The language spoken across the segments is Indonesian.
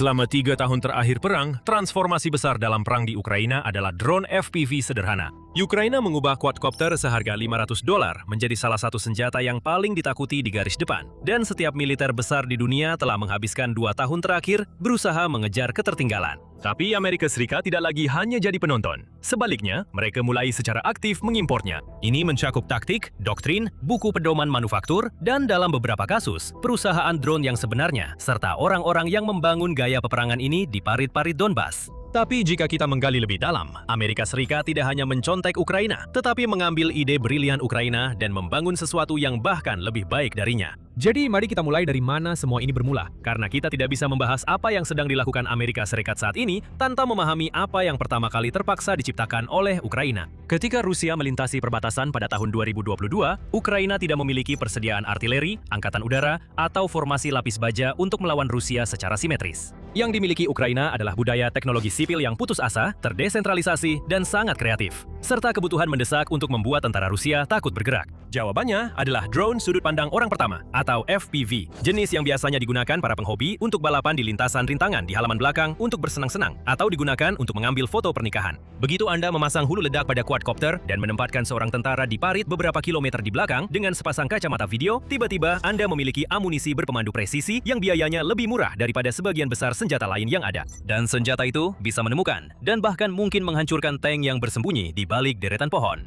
Selama 3 tahun terakhir perang, transformasi besar dalam perang di Ukraina adalah drone FPV sederhana. Ukraina mengubah quadcopter seharga $500 menjadi salah satu senjata yang paling ditakuti di garis depan. Dan setiap militer besar di dunia telah menghabiskan 2 tahun terakhir berusaha mengejar ketertinggalan. Tapi Amerika Serikat tidak lagi hanya jadi penonton. Sebaliknya, mereka mulai secara aktif mengimpornya. Ini mencakup taktik, doktrin, buku pedoman manufaktur, dan dalam beberapa kasus, perusahaan drone yang sebenarnya, serta orang-orang yang membangun gaya peperangan ini di parit-parit Donbas. Tapi jika kita menggali lebih dalam, Amerika Serikat tidak hanya mencontek Ukraina, tetapi mengambil ide brilian Ukraina dan membangun sesuatu yang bahkan lebih baik darinya. Jadi mari kita mulai dari mana semua ini bermula, karena kita tidak bisa membahas apa yang sedang dilakukan Amerika Serikat saat ini tanpa memahami apa yang pertama kali terpaksa diciptakan oleh Ukraina. Ketika Rusia melintasi perbatasan pada tahun 2022, Ukraina tidak memiliki persediaan artileri, angkatan udara, atau formasi lapis baja untuk melawan Rusia secara simetris. Yang dimiliki Ukraina adalah budaya teknologi sipil yang putus asa, terdesentralisasi, dan sangat kreatif, serta kebutuhan mendesak untuk membuat tentara Rusia takut bergerak. Jawabannya adalah drone sudut pandang orang pertama, atau FPV, jenis yang biasanya digunakan para penghobi untuk balapan di lintasan rintangan di halaman belakang untuk bersenang-senang, atau digunakan untuk mengambil foto pernikahan. Begitu Anda memasang hulu ledak pada quadcopter dan menempatkan seorang tentara di parit beberapa kilometer di belakang dengan sepasang kacamata video, tiba-tiba Anda memiliki amunisi berpemandu presisi yang biayanya lebih murah daripada sebagian besar senjata lain yang ada. Dan senjata itu bisa menemukan dan bahkan mungkin menghancurkan tank yang bersembunyi di balik deretan pohon.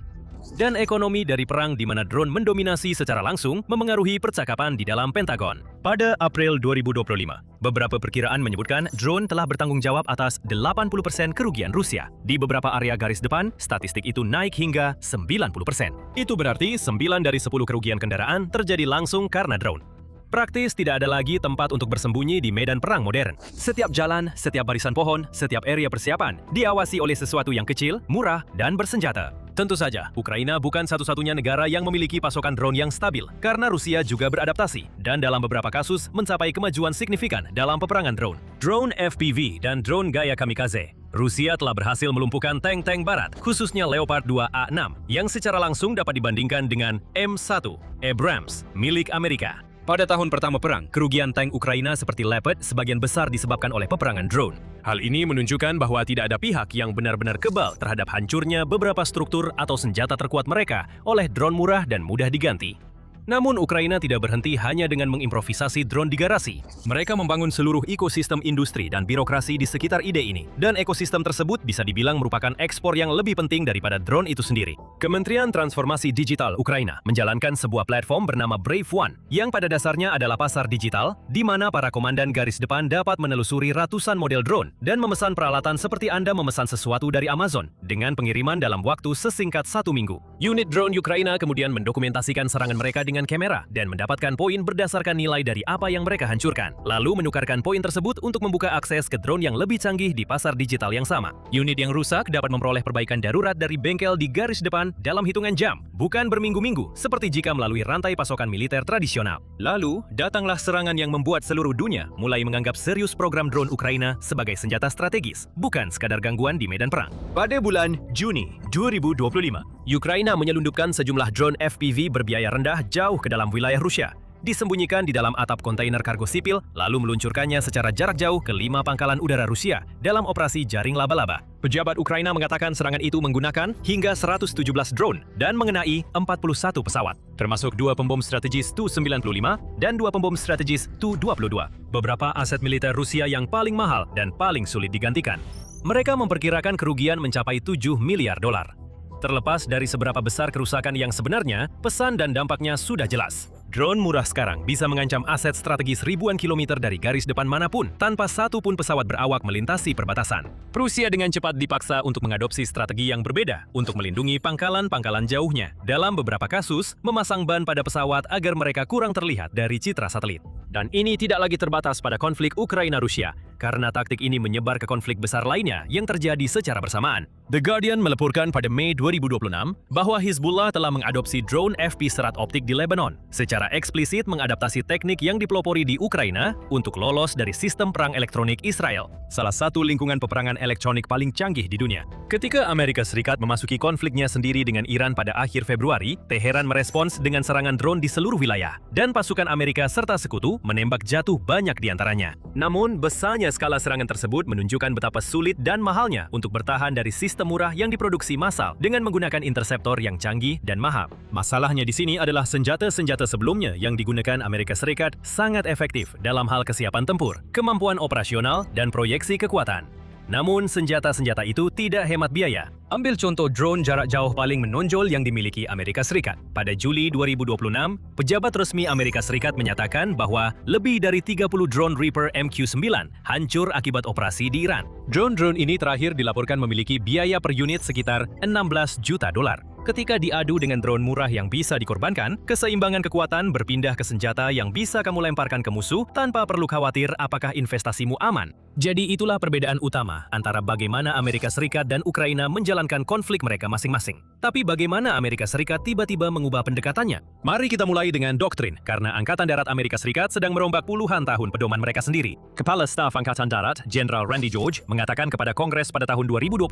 Dan ekonomi dari perang di mana drone mendominasi secara langsung memengaruhi percakapan di dalam Pentagon. Pada April 2025, beberapa perkiraan menyebutkan drone telah bertanggung jawab atas 80% kerugian Rusia. Di beberapa area garis depan, statistik itu naik hingga 90%. Itu berarti 9 dari 10 kerugian kendaraan terjadi langsung karena drone. Praktis tidak ada lagi tempat untuk bersembunyi di medan perang modern. Setiap jalan, setiap barisan pohon, setiap area persiapan diawasi oleh sesuatu yang kecil, murah, dan bersenjata. Tentu saja, Ukraina bukan satu-satunya negara yang memiliki pasokan drone yang stabil, karena Rusia juga beradaptasi, dan dalam beberapa kasus mencapai kemajuan signifikan dalam peperangan drone. Drone FPV dan drone gaya kamikaze. Rusia telah berhasil melumpuhkan tank-tank barat, khususnya Leopard 2A6, yang secara langsung dapat dibandingkan dengan M1 Abrams milik Amerika. Pada tahun pertama perang, kerugian tank Ukraina seperti Leopard sebagian besar disebabkan oleh peperangan drone. Hal ini menunjukkan bahwa tidak ada pihak yang benar-benar kebal terhadap hancurnya beberapa struktur atau senjata terkuat mereka oleh drone murah dan mudah diganti. Namun Ukraina tidak berhenti hanya dengan mengimprovisasi drone di garasi. Mereka membangun seluruh ekosistem industri dan birokrasi di sekitar ide ini. Dan ekosistem tersebut bisa dibilang merupakan ekspor yang lebih penting daripada drone itu sendiri. Kementerian Transformasi Digital Ukraina menjalankan sebuah platform bernama Brave One, yang pada dasarnya adalah pasar digital, di mana para komandan garis depan dapat menelusuri ratusan model drone dan memesan peralatan seperti Anda memesan sesuatu dari Amazon, dengan pengiriman dalam waktu sesingkat 1 minggu. Unit drone Ukraina kemudian mendokumentasikan serangan mereka dengan kamera dan mendapatkan poin berdasarkan nilai dari apa yang mereka hancurkan, lalu menukarkan poin tersebut untuk membuka akses ke drone yang lebih canggih di pasar digital yang sama. Unit yang rusak dapat memperoleh perbaikan darurat dari bengkel di garis depan dalam hitungan jam, bukan berminggu-minggu seperti jika melalui rantai pasokan militer tradisional. Lalu, datanglah serangan yang membuat seluruh dunia mulai menganggap serius program drone Ukraina sebagai senjata strategis, bukan sekadar gangguan di medan perang. Pada bulan Juni 2025, Ukraina menyelundupkan sejumlah drone FPV berbiaya rendah jauh ke dalam wilayah Rusia, disembunyikan di dalam atap kontainer kargo sipil, lalu meluncurkannya secara jarak jauh ke 5 pangkalan udara Rusia dalam operasi jaring laba-laba. Pejabat Ukraina mengatakan serangan itu menggunakan hingga 117 drone dan mengenai 41 pesawat, termasuk 2 pembom strategis Tu-95 dan 2 pembom strategis Tu-22. Beberapa aset militer Rusia yang paling mahal dan paling sulit digantikan. Mereka memperkirakan kerugian mencapai $7 miliar. Terlepas dari seberapa besar kerusakan yang sebenarnya, pesan dan dampaknya sudah jelas. Drone murah sekarang bisa mengancam aset strategis ribuan kilometer dari garis depan manapun tanpa satu pun pesawat berawak melintasi perbatasan. Rusia dengan cepat dipaksa untuk mengadopsi strategi yang berbeda untuk melindungi pangkalan-pangkalan jauhnya. Dalam beberapa kasus, memasang ban pada pesawat agar mereka kurang terlihat dari citra satelit. Dan ini tidak lagi terbatas pada konflik Ukraina-Rusia, karena taktik ini menyebar ke konflik besar lainnya yang terjadi secara bersamaan. The Guardian melaporkan pada Mei 2026 bahwa Hizbullah telah mengadopsi drone FP serat optik di Lebanon, secara eksplisit mengadaptasi teknik yang dipelopori di Ukraina untuk lolos dari sistem perang elektronik Israel, salah satu lingkungan peperangan elektronik paling canggih di dunia. Ketika Amerika Serikat memasuki konfliknya sendiri dengan Iran pada akhir Februari, Teheran merespons dengan serangan drone di seluruh wilayah, dan pasukan Amerika serta sekutu menembak jatuh banyak di antaranya. Namun, besarnya skala serangan tersebut menunjukkan betapa sulit dan mahalnya untuk bertahan dari sistem murah yang diproduksi massal dengan menggunakan interseptor yang canggih dan mahal. Masalahnya di sini adalah senjata-senjata sebelumnya yang digunakan Amerika Serikat sangat efektif dalam hal kesiapan tempur, kemampuan operasional, dan proyeksi kekuatan. Namun, senjata-senjata itu tidak hemat biaya. Ambil contoh drone jarak jauh paling menonjol yang dimiliki Amerika Serikat. Pada Juli 2026, pejabat resmi Amerika Serikat menyatakan bahwa lebih dari 30 drone Reaper MQ-9 hancur akibat operasi di Iran. Drone-drone ini terakhir dilaporkan memiliki biaya per unit sekitar 16 juta dolar. Ketika diadu dengan drone murah yang bisa dikorbankan, keseimbangan kekuatan berpindah ke senjata yang bisa kamu lemparkan ke musuh tanpa perlu khawatir apakah investasimu aman. Jadi itulah perbedaan utama antara bagaimana Amerika Serikat dan Ukraina menjalankan konflik mereka masing-masing. Tapi bagaimana Amerika Serikat tiba-tiba mengubah pendekatannya? Mari kita mulai dengan doktrin, karena Angkatan Darat Amerika Serikat sedang merombak puluhan tahun pedoman mereka sendiri. Kepala Staf Angkatan Darat, Jenderal Randy George, mengatakan kepada Kongres pada tahun 2025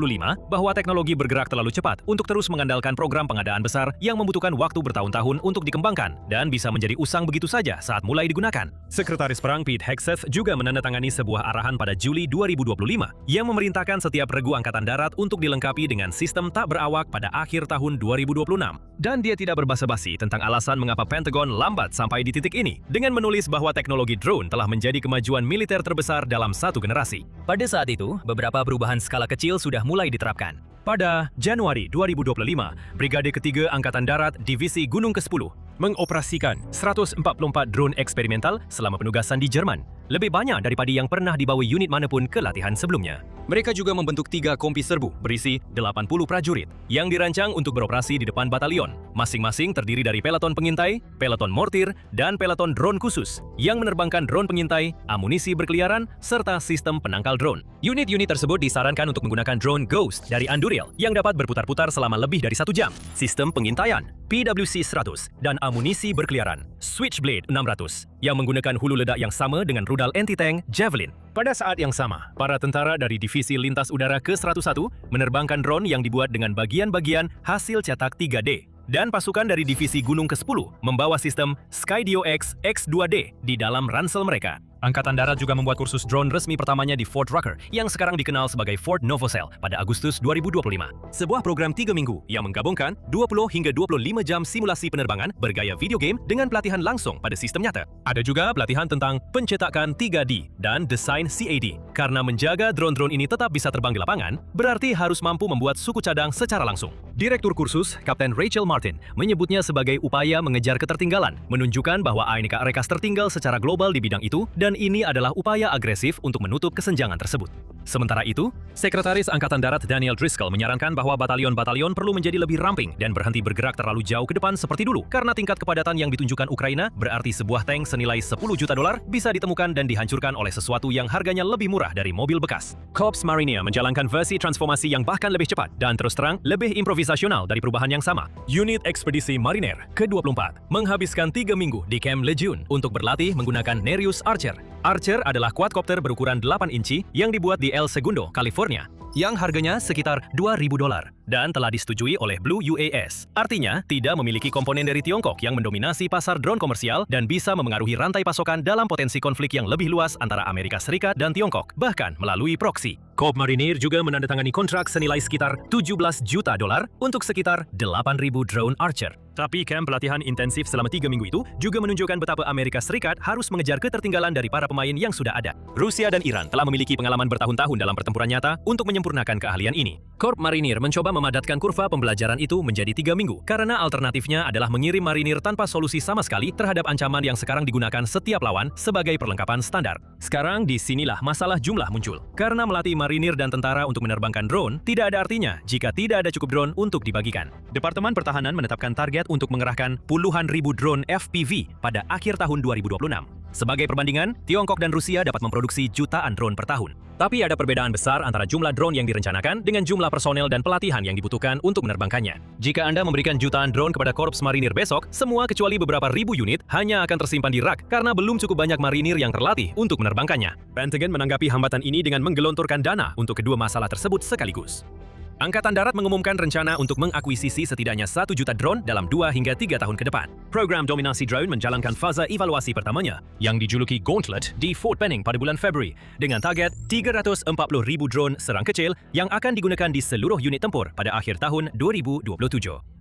bahwa teknologi bergerak terlalu cepat untuk terus mengandalkan program pengadaan besar yang membutuhkan waktu bertahun-tahun untuk dikembangkan dan bisa menjadi usang begitu saja saat mulai digunakan. Sekretaris Perang Pete Hegseth juga menandatangani sebuah arahan pada Juli 2025 yang memerintahkan setiap regu Angkatan Darat untuk dilengkapi dengan sistem tak berawak pada akhir tahun 2026. Dan dia tidak berbasa-basi tentang alasan mengapa Pentagon lambat sampai di titik ini dengan menulis bahwa teknologi drone telah menjadi kemajuan militer terbesar dalam satu generasi. Pada saat itu, beberapa perubahan skala kecil sudah mulai diterapkan. Pada Januari 2025, Brigade Ketiga Angkatan Darat Divisi Gunung ke-10 mengoperasikan 144 drone eksperimental selama penugasan di Jerman, lebih banyak daripada yang pernah dibawa unit manapun ke latihan sebelumnya. Mereka juga membentuk 3 kompi serbu berisi 80 prajurit yang dirancang untuk beroperasi di depan batalion. Masing-masing terdiri dari peloton pengintai, peloton mortir, dan peloton drone khusus yang menerbangkan drone pengintai, amunisi berkeliaran, serta sistem penangkal drone. Unit-unit tersebut disarankan untuk menggunakan drone Ghost dari Anduril yang dapat berputar-putar selama lebih dari 1 jam, sistem pengintaian PWC-100, dan amunisi berkeliaran Switchblade 600 yang menggunakan hulu ledak yang sama dengan rudal anti-tank Javelin. Pada saat yang sama, para tentara dari Divisi Lintas Udara ke-101 menerbangkan drone yang dibuat dengan bagian-bagian hasil cetak 3D. Dan pasukan dari Divisi Gunung ke-10 membawa sistem Skydio X X2D di dalam ransel mereka. Angkatan Darat juga membuat kursus drone resmi pertamanya di Fort Rucker yang sekarang dikenal sebagai Fort Novosel pada Agustus 2025. Sebuah program 3 minggu yang menggabungkan 20 hingga 25 jam simulasi penerbangan bergaya video game dengan pelatihan langsung pada sistem nyata. Ada juga pelatihan tentang pencetakan 3D dan desain CAD. Karena menjaga drone-drone ini tetap bisa terbang di lapangan, berarti harus mampu membuat suku cadang secara langsung. Direktur kursus, Kapten Rachel Martin, menyebutnya sebagai upaya mengejar ketertinggalan, menunjukkan bahwa ANK Rekas tertinggal secara global di bidang itu dan ini adalah upaya agresif untuk menutup kesenjangan tersebut. Sementara itu, Sekretaris Angkatan Darat Daniel Driscoll menyarankan bahwa batalion-batalion perlu menjadi lebih ramping dan berhenti bergerak terlalu jauh ke depan seperti dulu karena tingkat kepadatan yang ditunjukkan Ukraina berarti sebuah tank senilai 10 juta dolar bisa ditemukan dan dihancurkan oleh sesuatu yang harganya lebih murah dari mobil bekas. Corps Marinier menjalankan versi transformasi yang bahkan lebih cepat dan terus terang lebih improvisasional dari perubahan yang sama. Unit Ekspedisi Mariner ke-24 menghabiskan 3 minggu di Camp Lejeune untuk berlatih menggunakan Nereus Archer. Archer adalah quadcopter berukuran 8 inci yang dibuat di El Segundo, California, yang harganya sekitar 2.000 dolar dan telah disetujui oleh Blue UAS. Artinya, tidak memiliki komponen dari Tiongkok yang mendominasi pasar drone komersial dan bisa memengaruhi rantai pasokan dalam potensi konflik yang lebih luas antara Amerika Serikat dan Tiongkok, bahkan melalui proksi. Corps Marinier juga menandatangani kontrak senilai sekitar 17 juta dolar untuk sekitar 8.000 drone Archer. Tapi camp pelatihan intensif selama 3 minggu itu juga menunjukkan betapa Amerika Serikat harus mengejar ketertinggalan dari para pemain yang sudah ada. Rusia dan Iran telah memiliki pengalaman bertahun-tahun dalam pertempuran nyata untuk menyempurnakan keahlian ini. Corps Marinier mencoba memadatkan kurva pembelajaran itu menjadi 3 minggu karena alternatifnya adalah mengirim marinir tanpa solusi sama sekali terhadap ancaman yang sekarang digunakan setiap lawan sebagai perlengkapan standar. Sekarang disinilah masalah jumlah muncul. Karena melatih marinir dan tentara untuk menerbangkan drone tidak ada artinya jika tidak ada cukup drone untuk dibagikan. Departemen Pertahanan menetapkan target untuk mengerahkan puluhan ribu drone FPV pada akhir tahun 2026. Sebagai perbandingan, Tiongkok dan Rusia dapat memproduksi jutaan drone per tahun. Tapi ada perbedaan besar antara jumlah drone yang direncanakan dengan jumlah personel dan pelatihan yang dibutuhkan untuk menerbangkannya. Jika Anda memberikan jutaan drone kepada Korps Marinir besok, semua kecuali beberapa ribu unit hanya akan tersimpan di rak karena belum cukup banyak marinir yang terlatih untuk menerbangkannya. Pentagon menanggapi hambatan ini dengan menggelontorkan dana untuk kedua masalah tersebut sekaligus. Angkatan Darat mengumumkan rencana untuk mengakuisisi setidaknya 1 juta drone dalam 2 hingga 3 tahun ke depan. Program dominasi drone menjalankan fase evaluasi pertamanya, yang dijuluki Gauntlet, di Fort Benning pada bulan Februari, dengan target 340,000 drone serang kecil yang akan digunakan di seluruh unit tempur pada akhir tahun 2027.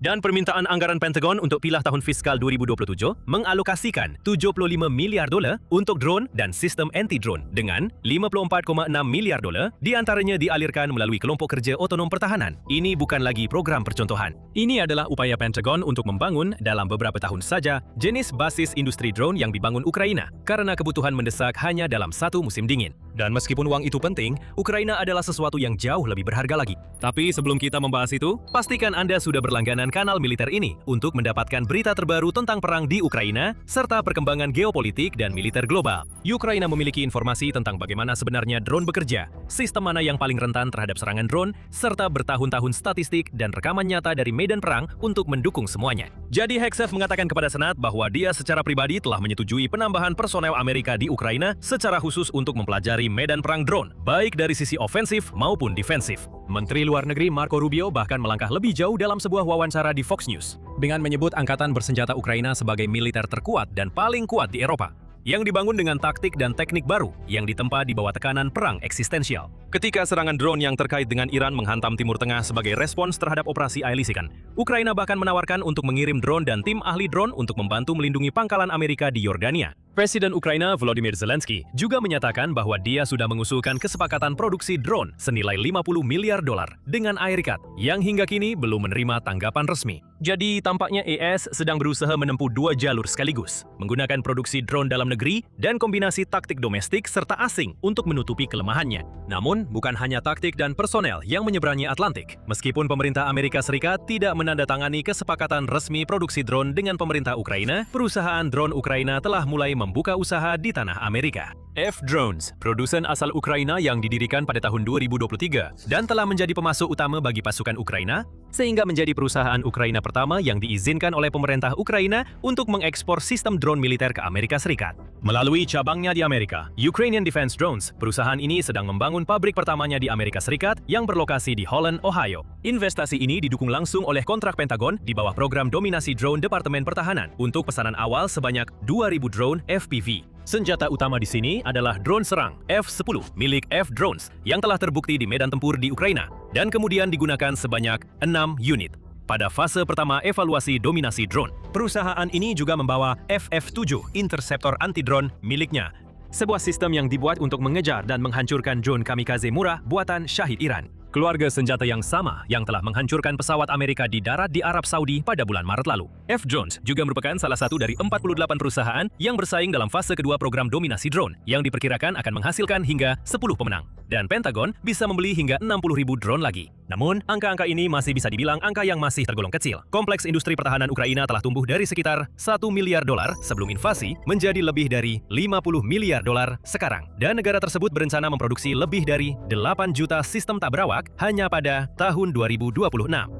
Dan permintaan anggaran Pentagon untuk pilah tahun fiskal 2027 mengalokasikan 75 miliar dolar untuk drone dan sistem anti-drone, dengan 54,6 miliar dolar diantaranya dialirkan melalui kelompok kerja otonom pertahanan. Ini bukan lagi program percontohan. Ini adalah upaya Pentagon untuk membangun dalam beberapa tahun saja jenis basis industri drone yang dibangun Ukraina karena kebutuhan mendesak hanya dalam satu musim dingin. Dan meskipun uang itu penting, Ukraina adalah sesuatu yang jauh lebih berharga lagi. Tapi sebelum kita membahas itu, pastikan Anda sudah berlangganan kanal militer ini untuk mendapatkan berita terbaru tentang perang di Ukraina serta perkembangan geopolitik dan militer global. Ukraina memiliki informasi tentang bagaimana sebenarnya drone bekerja, sistem mana yang paling rentan terhadap serangan drone, serta bertahun-tahun statistik dan rekaman nyata dari medan perang untuk mendukung semuanya. Jadi Hegseth mengatakan kepada Senat bahwa dia secara pribadi telah menyetujui penambahan personel Amerika di Ukraina secara khusus untuk mempelajari medan perang drone, baik dari sisi ofensif maupun defensif. Menteri Luar Negeri Marco Rubio bahkan melangkah lebih jauh dalam sebuah wawancara di Fox News dengan menyebut angkatan bersenjata Ukraina sebagai militer terkuat dan paling kuat di Eropa, yang dibangun dengan taktik dan teknik baru yang ditempa di bawah tekanan perang eksistensial. Ketika serangan drone yang terkait dengan Iran menghantam Timur Tengah sebagai respons terhadap operasi Ailisikan, Ukraina bahkan menawarkan untuk mengirim drone dan tim ahli drone untuk membantu melindungi pangkalan Amerika di Yordania. Presiden Ukraina Volodymyr Zelensky juga menyatakan bahwa dia sudah mengusulkan kesepakatan produksi drone senilai 50 miliar dolar dengan Amerika yang hingga kini belum menerima tanggapan resmi. Jadi tampaknya ES sedang berusaha menempuh dua jalur sekaligus, menggunakan produksi drone dalam negeri dan kombinasi taktik domestik serta asing untuk menutupi kelemahannya. Namun, bukan hanya taktik dan personel yang menyeberangi Atlantik. Meskipun pemerintah Amerika Serikat tidak menandatangani kesepakatan resmi produksi drone dengan pemerintah Ukraina, perusahaan drone Ukraina telah mulai membuka usaha di tanah Amerika. F-Drones, produsen asal Ukraina yang didirikan pada tahun 2023 dan telah menjadi pemasok utama bagi pasukan Ukraina, sehingga menjadi perusahaan Ukraina pertama yang diizinkan oleh pemerintah Ukraina untuk mengekspor sistem drone militer ke Amerika Serikat. Melalui cabangnya di Amerika, Ukrainian Defense Drones, perusahaan ini sedang membangun pabrik pertamanya di Amerika Serikat yang berlokasi di Holland, Ohio. Investasi ini didukung langsung oleh kontrak Pentagon di bawah program dominasi drone Departemen Pertahanan untuk pesanan awal sebanyak 2.000 drone FPV. Senjata utama di sini adalah drone serang F-10 milik F-Drones yang telah terbukti di medan tempur di Ukraina dan kemudian digunakan sebanyak 6 unit. Pada fase pertama evaluasi dominasi drone, perusahaan ini juga membawa FF-7 Interceptor anti-drone miliknya, sebuah sistem yang dibuat untuk mengejar dan menghancurkan drone kamikaze murah buatan Shahid Iran. Keluarga senjata yang sama yang telah menghancurkan pesawat Amerika di darat di Arab Saudi pada bulan Maret lalu. F-Drones juga merupakan salah satu dari 48 perusahaan yang bersaing dalam fase kedua program dominasi drone yang diperkirakan akan menghasilkan hingga 10 pemenang. Dan Pentagon bisa membeli hingga 60.000 drone lagi. Namun, angka-angka ini masih bisa dibilang angka yang masih tergolong kecil. Kompleks industri pertahanan Ukraina telah tumbuh dari sekitar 1 miliar dolar sebelum invasi menjadi lebih dari 50 miliar dolar sekarang. Dan negara tersebut berencana memproduksi lebih dari 8 juta sistem tak berawak hanya pada tahun 2026,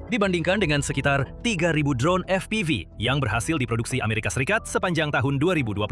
dibandingkan dengan sekitar 3.000 drone FPV yang berhasil diproduksi Amerika Serikat sepanjang tahun 2025.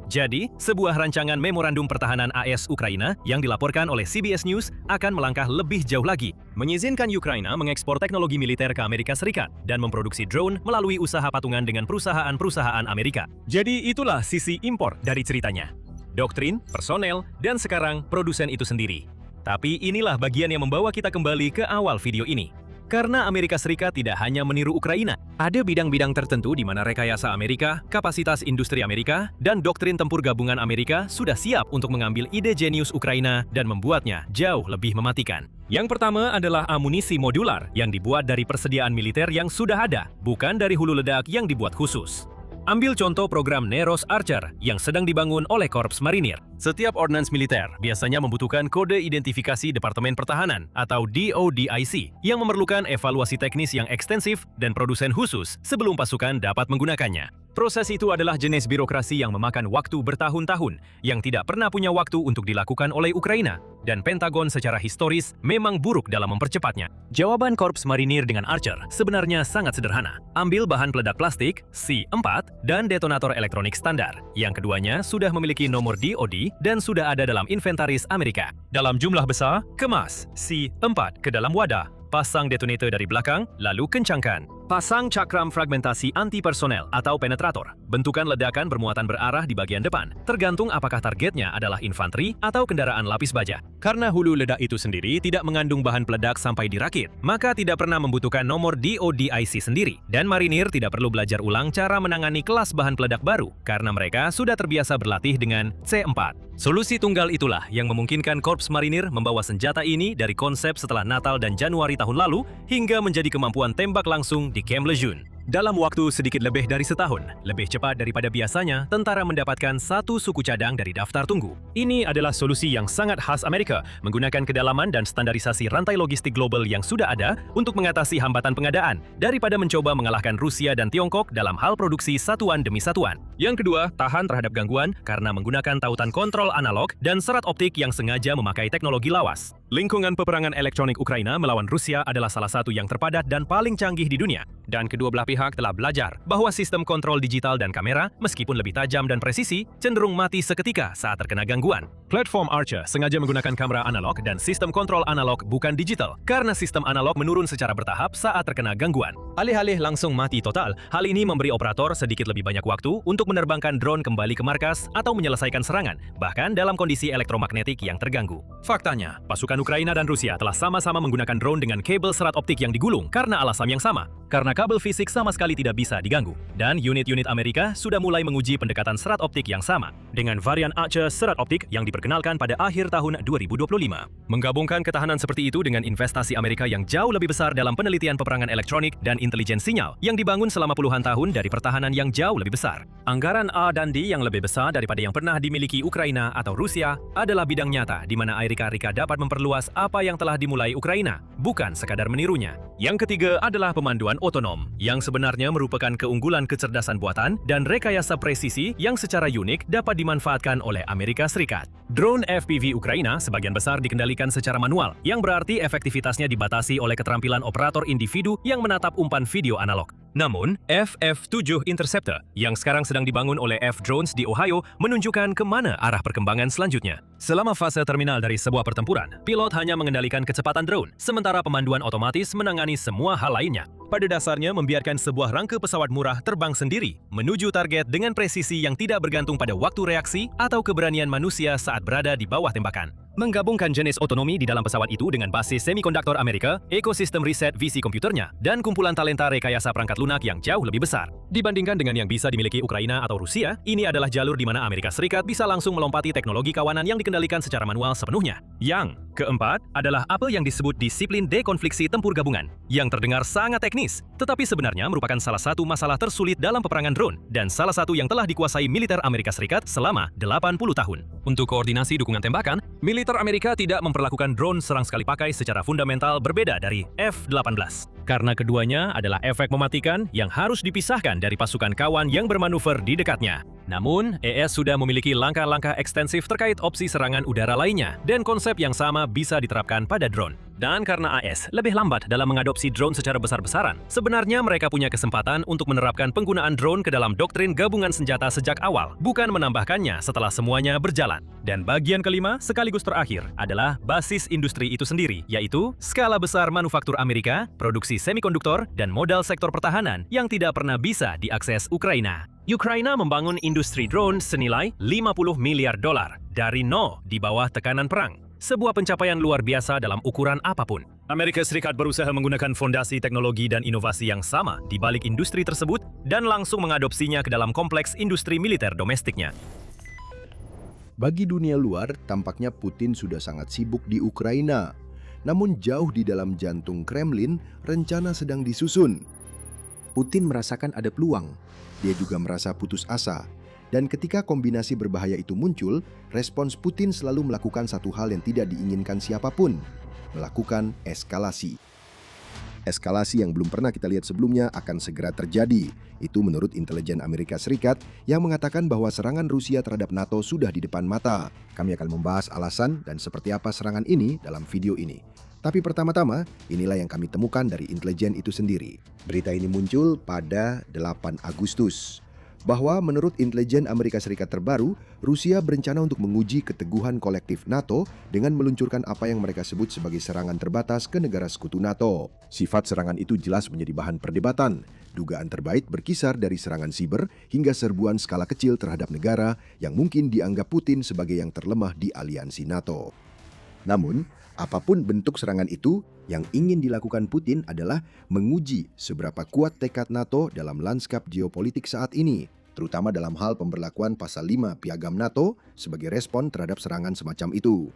Jadi, sebuah rancangan memorandum pertahanan AS Ukraina yang dilaporkan oleh CBS News akan melangkah lebih jauh lagi, mengizinkan Ukraina mengekspor teknologi militer ke Amerika Serikat dan memproduksi drone melalui usaha patungan dengan perusahaan-perusahaan Amerika. Jadi, itulah sisi impor dari ceritanya. Doktrin, personel, dan sekarang produsen itu sendiri. Tapi inilah bagian yang membawa kita kembali ke awal video ini. Karena Amerika Serikat tidak hanya meniru Ukraina, ada bidang-bidang tertentu di mana rekayasa Amerika, kapasitas industri Amerika, dan doktrin tempur gabungan Amerika sudah siap untuk mengambil ide jenius Ukraina dan membuatnya jauh lebih mematikan. Yang pertama adalah amunisi modular yang dibuat dari persediaan militer yang sudah ada, bukan dari hulu ledak yang dibuat khusus. Ambil contoh program Neros Archer yang sedang dibangun oleh Korps Marinir. Setiap ordnans militer biasanya membutuhkan kode identifikasi Departemen Pertahanan atau DODIC yang memerlukan evaluasi teknis yang ekstensif dan produsen khusus sebelum pasukan dapat menggunakannya. Proses itu adalah jenis birokrasi yang memakan waktu bertahun-tahun yang tidak pernah punya waktu untuk dilakukan oleh Ukraina, dan Pentagon secara historis memang buruk dalam mempercepatnya. Jawaban Korps Marinir dengan Archer sebenarnya sangat sederhana. Ambil bahan peledak plastik, C4, dan detonator elektronik standar. Yang keduanya sudah memiliki nomor DOD dan sudah ada dalam inventaris Amerika. Dalam jumlah besar, kemas C4 ke dalam wadah, pasang detonator dari belakang, lalu kencangkan. Pasang cakram fragmentasi anti-personel atau penetrator. Bentukan ledakan bermuatan berarah di bagian depan, tergantung apakah targetnya adalah infanteri atau kendaraan lapis baja. Karena hulu ledak itu sendiri tidak mengandung bahan peledak sampai dirakit, maka tidak pernah membutuhkan nomor DODIC sendiri. Dan marinir tidak perlu belajar ulang cara menangani kelas bahan peledak baru, karena mereka sudah terbiasa berlatih dengan C4. Solusi tunggal itulah yang memungkinkan Korps Marinir membawa senjata ini dari konsep setelah Natal dan Januari tahun lalu hingga menjadi kemampuan tembak langsung di Camp Lejeune. Dalam waktu sedikit lebih dari setahun, lebih cepat daripada biasanya, tentara mendapatkan satu suku cadang dari daftar tunggu. Ini adalah solusi yang sangat khas Amerika, menggunakan kedalaman dan standarisasi rantai logistik global yang sudah ada untuk mengatasi hambatan pengadaan, daripada mencoba mengalahkan Rusia dan Tiongkok dalam hal produksi satuan demi satuan. Yang kedua, tahan terhadap gangguan karena menggunakan tautan kontrol analog dan serat optik yang sengaja memakai teknologi lawas. Lingkungan peperangan elektronik Ukraina melawan Rusia adalah salah satu yang terpadat dan paling canggih di dunia. Dan kedua belah pihak telah belajar bahwa sistem kontrol digital dan kamera, meskipun lebih tajam dan presisi, cenderung mati seketika saat terkena gangguan. Platform Archer sengaja menggunakan kamera analog dan sistem kontrol analog bukan digital, karena sistem analog menurun secara bertahap saat terkena gangguan. Alih-alih langsung mati total, hal ini memberi operator sedikit lebih banyak waktu untuk menerbangkan drone kembali ke markas atau menyelesaikan serangan, bahkan dalam kondisi elektromagnetik yang terganggu. Faktanya, pasukan Ukraina dan Rusia telah sama-sama menggunakan drone dengan kabel serat optik yang digulung karena alasan yang sama. Karena kabel fisik sama sekali tidak bisa diganggu. Dan unit-unit Amerika sudah mulai menguji pendekatan serat optik yang sama, dengan varian Archer serat optik yang diperkenalkan pada akhir tahun 2025. Menggabungkan ketahanan seperti itu dengan investasi Amerika yang jauh lebih besar dalam penelitian peperangan elektronik dan intelijen sinyal yang dibangun selama puluhan tahun dari pertahanan yang jauh lebih besar. Anggaran R&D yang lebih besar daripada yang pernah dimiliki Ukraina atau Rusia adalah bidang nyata di mana Amerika dapat memperluas apa yang telah dimulai Ukraina, bukan sekadar menirunya. Yang ketiga adalah pemanduan otonom, yang sebenarnya merupakan keunggulan kecerdasan buatan dan rekayasa presisi yang secara unik dapat dimanfaatkan oleh Amerika Serikat. Drone FPV Ukraina sebagian besar dikendalikan secara manual, yang berarti efektivitasnya dibatasi oleh keterampilan operator individu yang menatap umpan video analog. Namun, FF-7 Interceptor yang sekarang sedang dibangun oleh F-Drones di Ohio menunjukkan kemana arah perkembangan selanjutnya. Selama fase terminal dari sebuah pertempuran, pilot hanya mengendalikan kecepatan drone, sementara pemanduan otomatis menangani semua hal lainnya. Pada dasarnya membiarkan sebuah rangka pesawat murah terbang sendiri, menuju target dengan presisi yang tidak bergantung pada waktu reaksi atau keberanian manusia saat berada di bawah tembakan. Menggabungkan jenis otonomi di dalam pesawat itu dengan basis semikonduktor Amerika, ekosistem riset visi komputernya, dan kumpulan talenta rekayasa perangkat lunak yang jauh lebih besar. Dibandingkan dengan yang bisa dimiliki Ukraina atau Rusia, ini adalah jalur di mana Amerika Serikat bisa langsung melompati teknologi kawanan yang dikendalikan secara manual sepenuhnya. Yang keempat adalah apa yang disebut disiplin dekonfliksi tempur gabungan, yang terdengar sangat teknis, tetapi sebenarnya merupakan salah satu masalah tersulit dalam peperangan drone, dan salah satu yang telah dikuasai militer Amerika Serikat selama 80 tahun. Untuk koordinasi dukungan tembakan, militer Amerika tidak memperlakukan drone serang sekali pakai secara fundamental berbeda dari F-18. Karena keduanya adalah efek mematikan yang harus dipisahkan dari pasukan kawan yang bermanuver di dekatnya. Namun, ES sudah memiliki langkah-langkah ekstensif terkait opsi serangan udara lainnya, dan konsep yang sama bisa diterapkan pada drone. Dan karena AS lebih lambat dalam mengadopsi drone secara besar-besaran, sebenarnya mereka punya kesempatan untuk menerapkan penggunaan drone ke dalam doktrin gabungan senjata sejak awal, bukan menambahkannya setelah semuanya berjalan. Dan bagian kelima, sekaligus terakhir, adalah basis industri itu sendiri, yaitu skala besar manufaktur Amerika, produksi semikonduktor, dan modal sektor pertahanan yang tidak pernah bisa diakses Ukraina. Ukraina membangun industri drone senilai $50 miliar dari nol di bawah tekanan perang. Sebuah pencapaian luar biasa dalam ukuran apapun. Amerika Serikat berusaha menggunakan fondasi teknologi dan inovasi yang sama di balik industri tersebut dan langsung mengadopsinya ke dalam kompleks industri militer domestiknya. Bagi dunia luar, tampaknya Putin sudah sangat sibuk di Ukraina. Namun jauh di dalam jantung Kremlin, rencana sedang disusun. Putin merasakan ada peluang. Dia juga merasa putus asa. Dan ketika kombinasi berbahaya itu muncul, respons Putin selalu melakukan satu hal yang tidak diinginkan siapapun, melakukan eskalasi. Eskalasi yang belum pernah kita lihat sebelumnya akan segera terjadi. Itu menurut intelijen Amerika Serikat yang mengatakan bahwa serangan Rusia terhadap NATO sudah di depan mata. Kami akan membahas alasan dan seperti apa serangan ini dalam video ini. Tapi pertama-tama, inilah yang kami temukan dari intelijen itu sendiri. Berita ini muncul pada 8 Agustus. bahwa menurut intelijen Amerika Serikat terbaru, Rusia berencana untuk menguji keteguhan kolektif NATO dengan meluncurkan apa yang mereka sebut sebagai serangan terbatas ke negara sekutu NATO. Sifat serangan itu jelas menjadi bahan perdebatan. Dugaan terbaik berkisar dari serangan siber hingga serbuan skala kecil terhadap negara yang mungkin dianggap Putin sebagai yang terlemah di aliansi NATO. Namun, apapun bentuk serangan itu, yang ingin dilakukan Putin adalah menguji seberapa kuat tekad NATO dalam lanskap geopolitik saat ini, terutama dalam hal pemberlakuan pasal 5 Piagam NATO sebagai respon terhadap serangan semacam itu.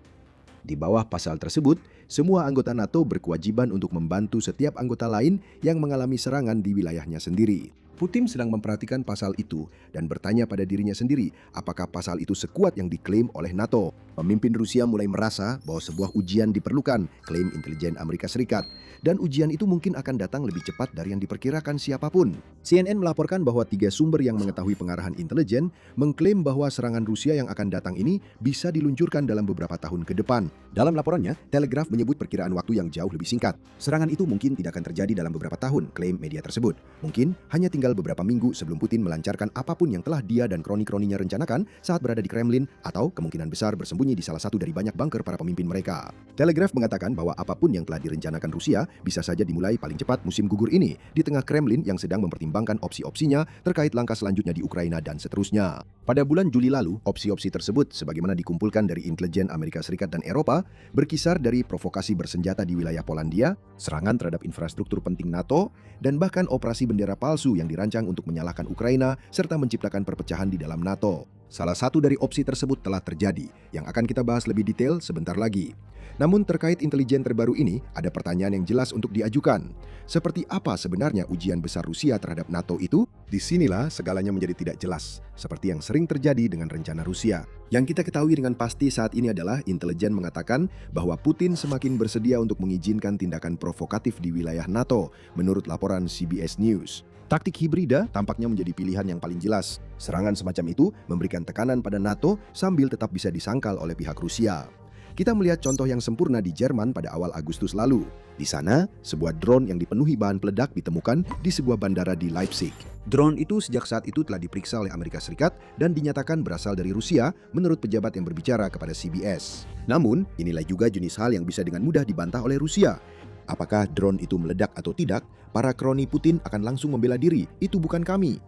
Di bawah pasal tersebut, semua anggota NATO berkewajiban untuk membantu setiap anggota lain yang mengalami serangan di wilayahnya sendiri. Putin sedang memperhatikan pasal itu dan bertanya pada dirinya sendiri apakah pasal itu sekuat yang diklaim oleh NATO. Pemimpin Rusia mulai merasa bahwa sebuah ujian diperlukan, klaim intelijen Amerika Serikat. Dan ujian itu mungkin akan datang lebih cepat dari yang diperkirakan siapapun. CNN melaporkan bahwa 3 sumber yang mengetahui pengarahan intelijen mengklaim bahwa serangan Rusia yang akan datang ini bisa diluncurkan dalam beberapa tahun ke depan. Dalam laporannya, Telegraph menyebut perkiraan waktu yang jauh lebih singkat. Serangan itu mungkin tidak akan terjadi dalam beberapa tahun, klaim media tersebut. Mungkin hanya tinggal beberapa minggu sebelum Putin melancarkan apapun yang telah dia dan kroni-kroninya rencanakan saat berada di Kremlin atau kemungkinan besar bersembunyi di salah satu dari banyak bunker para pemimpin mereka. Telegraph mengatakan bahwa apapun yang telah direncanakan Rusia bisa saja dimulai paling cepat musim gugur ini di tengah Kremlin yang sedang mempertimbangkan opsi-opsinya terkait langkah selanjutnya di Ukraina dan seterusnya. Pada bulan Juli lalu, opsi-opsi tersebut sebagaimana dikumpulkan dari intelijen Amerika Serikat dan Eropa berkisar dari provokasi bersenjata di wilayah Polandia, serangan terhadap infrastruktur penting NATO, dan bahkan operasi bendera palsu yang dirancang untuk menyalahkan Ukraina serta menciptakan perpecahan di dalam NATO. Salah satu dari opsi tersebut telah terjadi, yang akan kita bahas lebih detail sebentar lagi. Namun terkait intelijen terbaru ini, ada pertanyaan yang jelas untuk diajukan. Seperti apa sebenarnya ujian besar Rusia terhadap NATO itu? Disinilah segalanya menjadi tidak jelas, seperti yang sering terjadi dengan rencana Rusia. Yang kita ketahui dengan pasti saat ini adalah intelijen mengatakan bahwa Putin semakin bersedia untuk mengizinkan tindakan provokatif di wilayah NATO, menurut laporan CBS News. Taktik hibrida tampaknya menjadi pilihan yang paling jelas. Serangan semacam itu memberikan tekanan pada NATO sambil tetap bisa disangkal oleh pihak Rusia. Kita melihat contoh yang sempurna di Jerman pada awal Agustus lalu. Di sana, sebuah drone yang dipenuhi bahan peledak ditemukan di sebuah bandara di Leipzig. Drone itu sejak saat itu telah diperiksa oleh Amerika Serikat dan dinyatakan berasal dari Rusia menurut pejabat yang berbicara kepada CBS. Namun, inilah juga jenis hal yang bisa dengan mudah dibantah oleh Rusia. Apakah drone itu meledak atau tidak, para kroni Putin akan langsung membela diri. Itu bukan kami.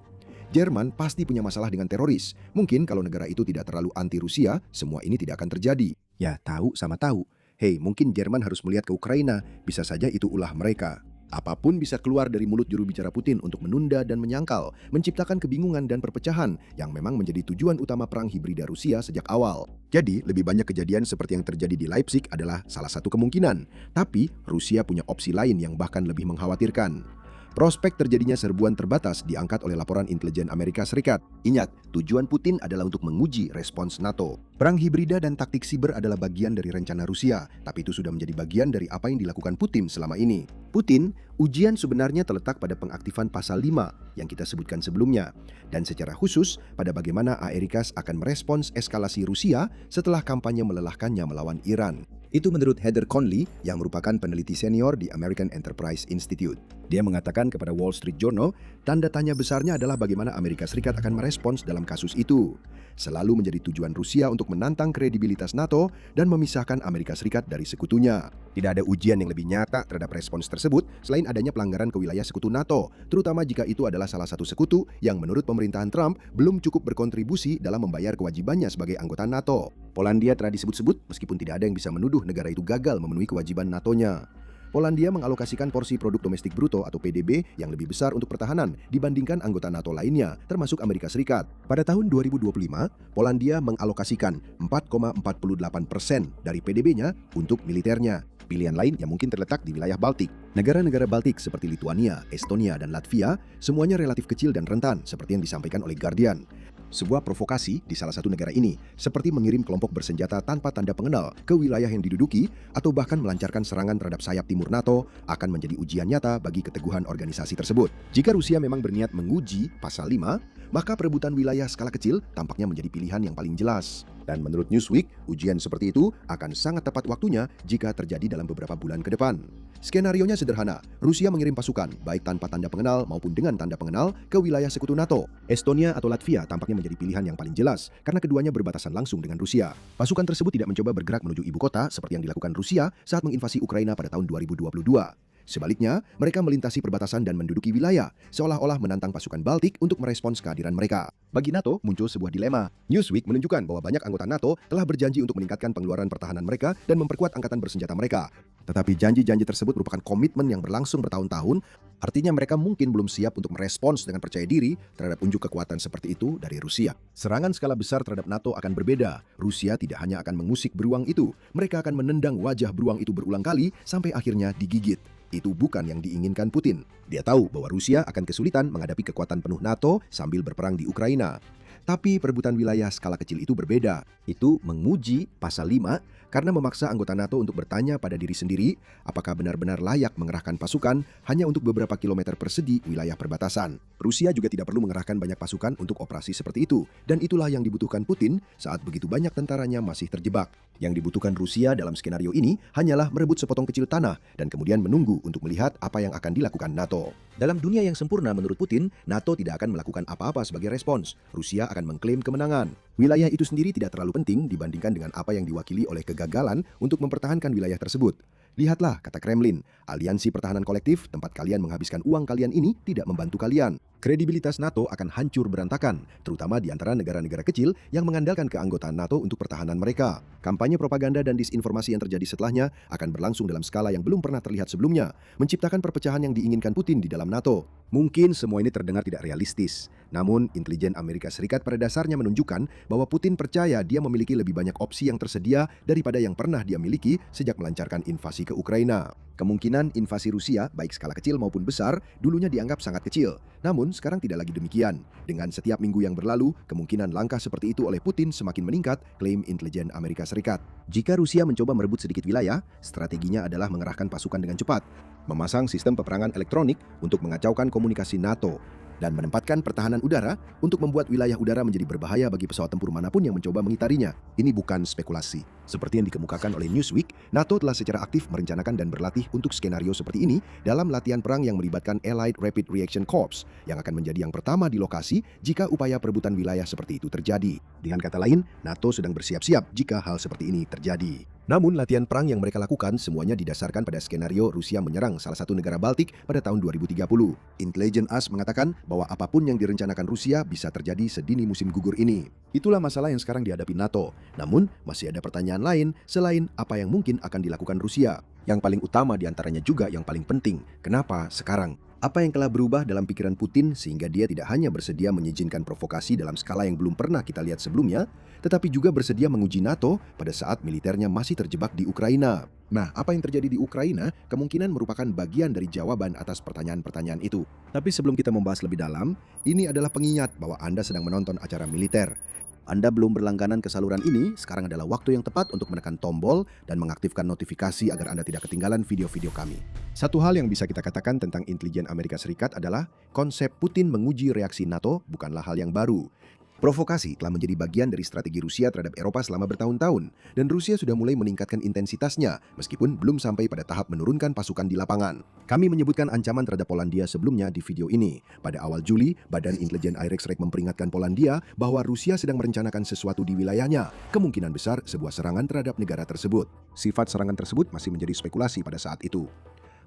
Jerman pasti punya masalah dengan teroris. Mungkin kalau negara itu tidak terlalu anti Rusia, semua ini tidak akan terjadi. Ya, tahu sama tahu. Hei, mungkin Jerman harus melihat ke Ukraina. Bisa saja itu ulah mereka. Apapun bisa keluar dari mulut juru bicara Putin untuk menunda dan menyangkal, menciptakan kebingungan dan perpecahan yang memang menjadi tujuan utama perang hibrida Rusia sejak awal. Jadi, lebih banyak kejadian seperti yang terjadi di Leipzig adalah salah satu kemungkinan. Tapi, Rusia punya opsi lain yang bahkan lebih mengkhawatirkan. Prospek terjadinya serbuan terbatas diangkat oleh laporan intelijen Amerika Serikat. Ingat, tujuan Putin adalah untuk menguji respons NATO. Perang hibrida dan taktik siber adalah bagian dari rencana Rusia, tapi itu sudah menjadi bagian dari apa yang dilakukan Putin selama ini. Putin, ujian sebenarnya terletak pada pengaktifan pasal 5 yang kita sebutkan sebelumnya, dan secara khusus pada bagaimana Amerika akan merespons eskalasi Rusia setelah kampanye melelahkannya melawan Iran. Itu menurut Heather Conley yang merupakan peneliti senior di American Enterprise Institute. Dia mengatakan kepada Wall Street Journal, tanda tanya besarnya adalah bagaimana Amerika Serikat akan merespons dalam kasus itu. Selalu menjadi tujuan Rusia untuk menantang kredibilitas NATO dan memisahkan Amerika Serikat dari sekutunya. Tidak ada ujian yang lebih nyata terhadap respons tersebut selain adanya pelanggaran ke wilayah sekutu NATO, terutama jika itu adalah salah satu sekutu yang menurut pemerintahan Trump belum cukup berkontribusi dalam membayar kewajibannya sebagai anggota NATO. Polandia telah disebut-sebut meskipun tidak ada yang bisa menuduh negara itu gagal memenuhi kewajiban NATO-nya. Polandia mengalokasikan porsi produk domestik bruto atau PDB yang lebih besar untuk pertahanan dibandingkan anggota NATO lainnya, termasuk Amerika Serikat. Pada tahun 2025, Polandia mengalokasikan 4,48% dari PDB-nya untuk militernya. Pilihan lain yang mungkin terletak di wilayah Baltik. Negara-negara Baltik seperti Lituania, Estonia, dan Latvia semuanya relatif kecil dan rentan seperti yang disampaikan oleh Guardian. Sebuah provokasi di salah satu negara ini seperti mengirim kelompok bersenjata tanpa tanda pengenal ke wilayah yang diduduki atau bahkan melancarkan serangan terhadap sayap timur NATO akan menjadi ujian nyata bagi keteguhan organisasi tersebut. Jika Rusia memang berniat menguji pasal 5, maka perebutan wilayah skala kecil tampaknya menjadi pilihan yang paling jelas. Dan menurut Newsweek, ujian seperti itu akan sangat tepat waktunya jika terjadi dalam beberapa bulan ke depan. Skenarionya sederhana, Rusia mengirim pasukan, baik tanpa tanda pengenal maupun dengan tanda pengenal, ke wilayah sekutu NATO. Estonia atau Latvia tampaknya menjadi pilihan yang paling jelas, karena keduanya berbatasan langsung dengan Rusia. Pasukan tersebut tidak mencoba bergerak menuju ibu kota seperti yang dilakukan Rusia saat menginvasi Ukraina pada tahun 2022. Sebaliknya, mereka melintasi perbatasan dan menduduki wilayah, seolah-olah menantang pasukan Baltik untuk merespons kehadiran mereka. Bagi NATO, muncul sebuah dilema. Newsweek menunjukkan bahwa banyak anggota NATO telah berjanji untuk meningkatkan pengeluaran pertahanan mereka dan memperkuat angkatan bersenjata mereka. Tetapi janji-janji tersebut merupakan komitmen yang berlangsung bertahun-tahun, artinya mereka mungkin belum siap untuk merespons dengan percaya diri terhadap unjuk kekuatan seperti itu dari Rusia. Serangan skala besar terhadap NATO akan berbeda. Rusia tidak hanya akan mengusik beruang itu, mereka akan menendang wajah beruang itu berulang kali sampai akhirnya digigit. Itu bukan yang diinginkan Putin. Dia tahu bahwa Rusia akan kesulitan menghadapi kekuatan penuh NATO sambil berperang di Ukraina. Tapi perebutan wilayah skala kecil itu berbeda. Itu menguji pasal 5 karena memaksa anggota NATO untuk bertanya pada diri sendiri apakah benar-benar layak mengerahkan pasukan hanya untuk beberapa kilometer persegi wilayah perbatasan. Rusia juga tidak perlu mengerahkan banyak pasukan untuk operasi seperti itu. Dan itulah yang dibutuhkan Putin saat begitu banyak tentaranya masih terjebak. Yang dibutuhkan Rusia dalam skenario ini hanyalah merebut sepotong kecil tanah dan kemudian menunggu untuk melihat apa yang akan dilakukan NATO. Dalam dunia yang sempurna menurut Putin, NATO tidak akan melakukan apa-apa sebagai respons. Rusia akan mengklaim kemenangan. Wilayah itu sendiri tidak terlalu penting dibandingkan dengan apa yang diwakili oleh kegagalan untuk mempertahankan wilayah tersebut. Lihatlah, kata Kremlin, aliansi pertahanan kolektif tempat kalian menghabiskan uang kalian ini tidak membantu kalian. Kredibilitas NATO akan hancur berantakan, terutama di antara negara-negara kecil yang mengandalkan keanggotaan NATO untuk pertahanan mereka. Kampanye propaganda dan disinformasi yang terjadi setelahnya akan berlangsung dalam skala yang belum pernah terlihat sebelumnya, menciptakan perpecahan yang diinginkan Putin di dalam NATO. Mungkin semua ini terdengar tidak realistis, namun intelijen Amerika Serikat pada dasarnya menunjukkan bahwa Putin percaya dia memiliki lebih banyak opsi yang tersedia daripada yang pernah dia miliki sejak melancarkan invasi ke Ukraina. Kemungkinan invasi Rusia, baik skala kecil maupun besar, dulunya dianggap sangat kecil. Namun sekarang tidak lagi demikian. Dengan setiap minggu yang berlalu, kemungkinan langkah seperti itu oleh Putin semakin meningkat, klaim intelijen Amerika Serikat. Jika Rusia mencoba merebut sedikit wilayah, strateginya adalah mengerahkan pasukan dengan cepat, memasang sistem peperangan elektronik untuk mengacaukan komunikasi NATO, dan menempatkan pertahanan udara untuk membuat wilayah udara menjadi berbahaya bagi pesawat tempur manapun yang mencoba mengitarinya. Ini bukan spekulasi. Seperti yang dikemukakan oleh Newsweek, NATO telah secara aktif merencanakan dan berlatih untuk skenario seperti ini dalam latihan perang yang melibatkan Allied Rapid Reaction Corps, yang akan menjadi yang pertama di lokasi jika upaya perebutan wilayah seperti itu terjadi. Dengan kata lain, NATO sedang bersiap-siap jika hal seperti ini terjadi. Namun latihan perang yang mereka lakukan semuanya didasarkan pada skenario Rusia menyerang salah satu negara Baltik pada tahun 2030. Intelijen AS mengatakan bahwa apapun yang direncanakan Rusia bisa terjadi sedini musim gugur ini. Itulah masalah yang sekarang dihadapi NATO. Namun masih ada pertanyaan lain selain apa yang mungkin akan dilakukan Rusia. Yang paling utama diantaranya juga yang paling penting, kenapa sekarang? Apa yang telah berubah dalam pikiran Putin sehingga dia tidak hanya bersedia mengizinkan provokasi dalam skala yang belum pernah kita lihat sebelumnya, tetapi juga bersedia menguji NATO pada saat militernya masih terjebak di Ukraina. Nah, apa yang terjadi di Ukraina kemungkinan merupakan bagian dari jawaban atas pertanyaan-pertanyaan itu. Tapi sebelum kita membahas lebih dalam, ini adalah pengingat bahwa Anda sedang menonton acara militer. Anda belum berlangganan ke saluran ini, sekarang adalah waktu yang tepat untuk menekan tombol dan mengaktifkan notifikasi agar Anda tidak ketinggalan video-video kami. Satu hal yang bisa kita katakan tentang intelijen Amerika Serikat adalah konsep Putin menguji reaksi NATO bukanlah hal yang baru. Provokasi telah menjadi bagian dari strategi Rusia terhadap Eropa selama bertahun-tahun, dan Rusia sudah mulai meningkatkan intensitasnya meskipun belum sampai pada tahap menurunkan pasukan di lapangan. Kami menyebutkan ancaman terhadap Polandia sebelumnya di video ini. Pada awal Juli, Badan Intelijen Reichswehr memperingatkan Polandia bahwa Rusia sedang merencanakan sesuatu di wilayahnya, kemungkinan besar sebuah serangan terhadap negara tersebut. Sifat serangan tersebut masih menjadi spekulasi pada saat itu.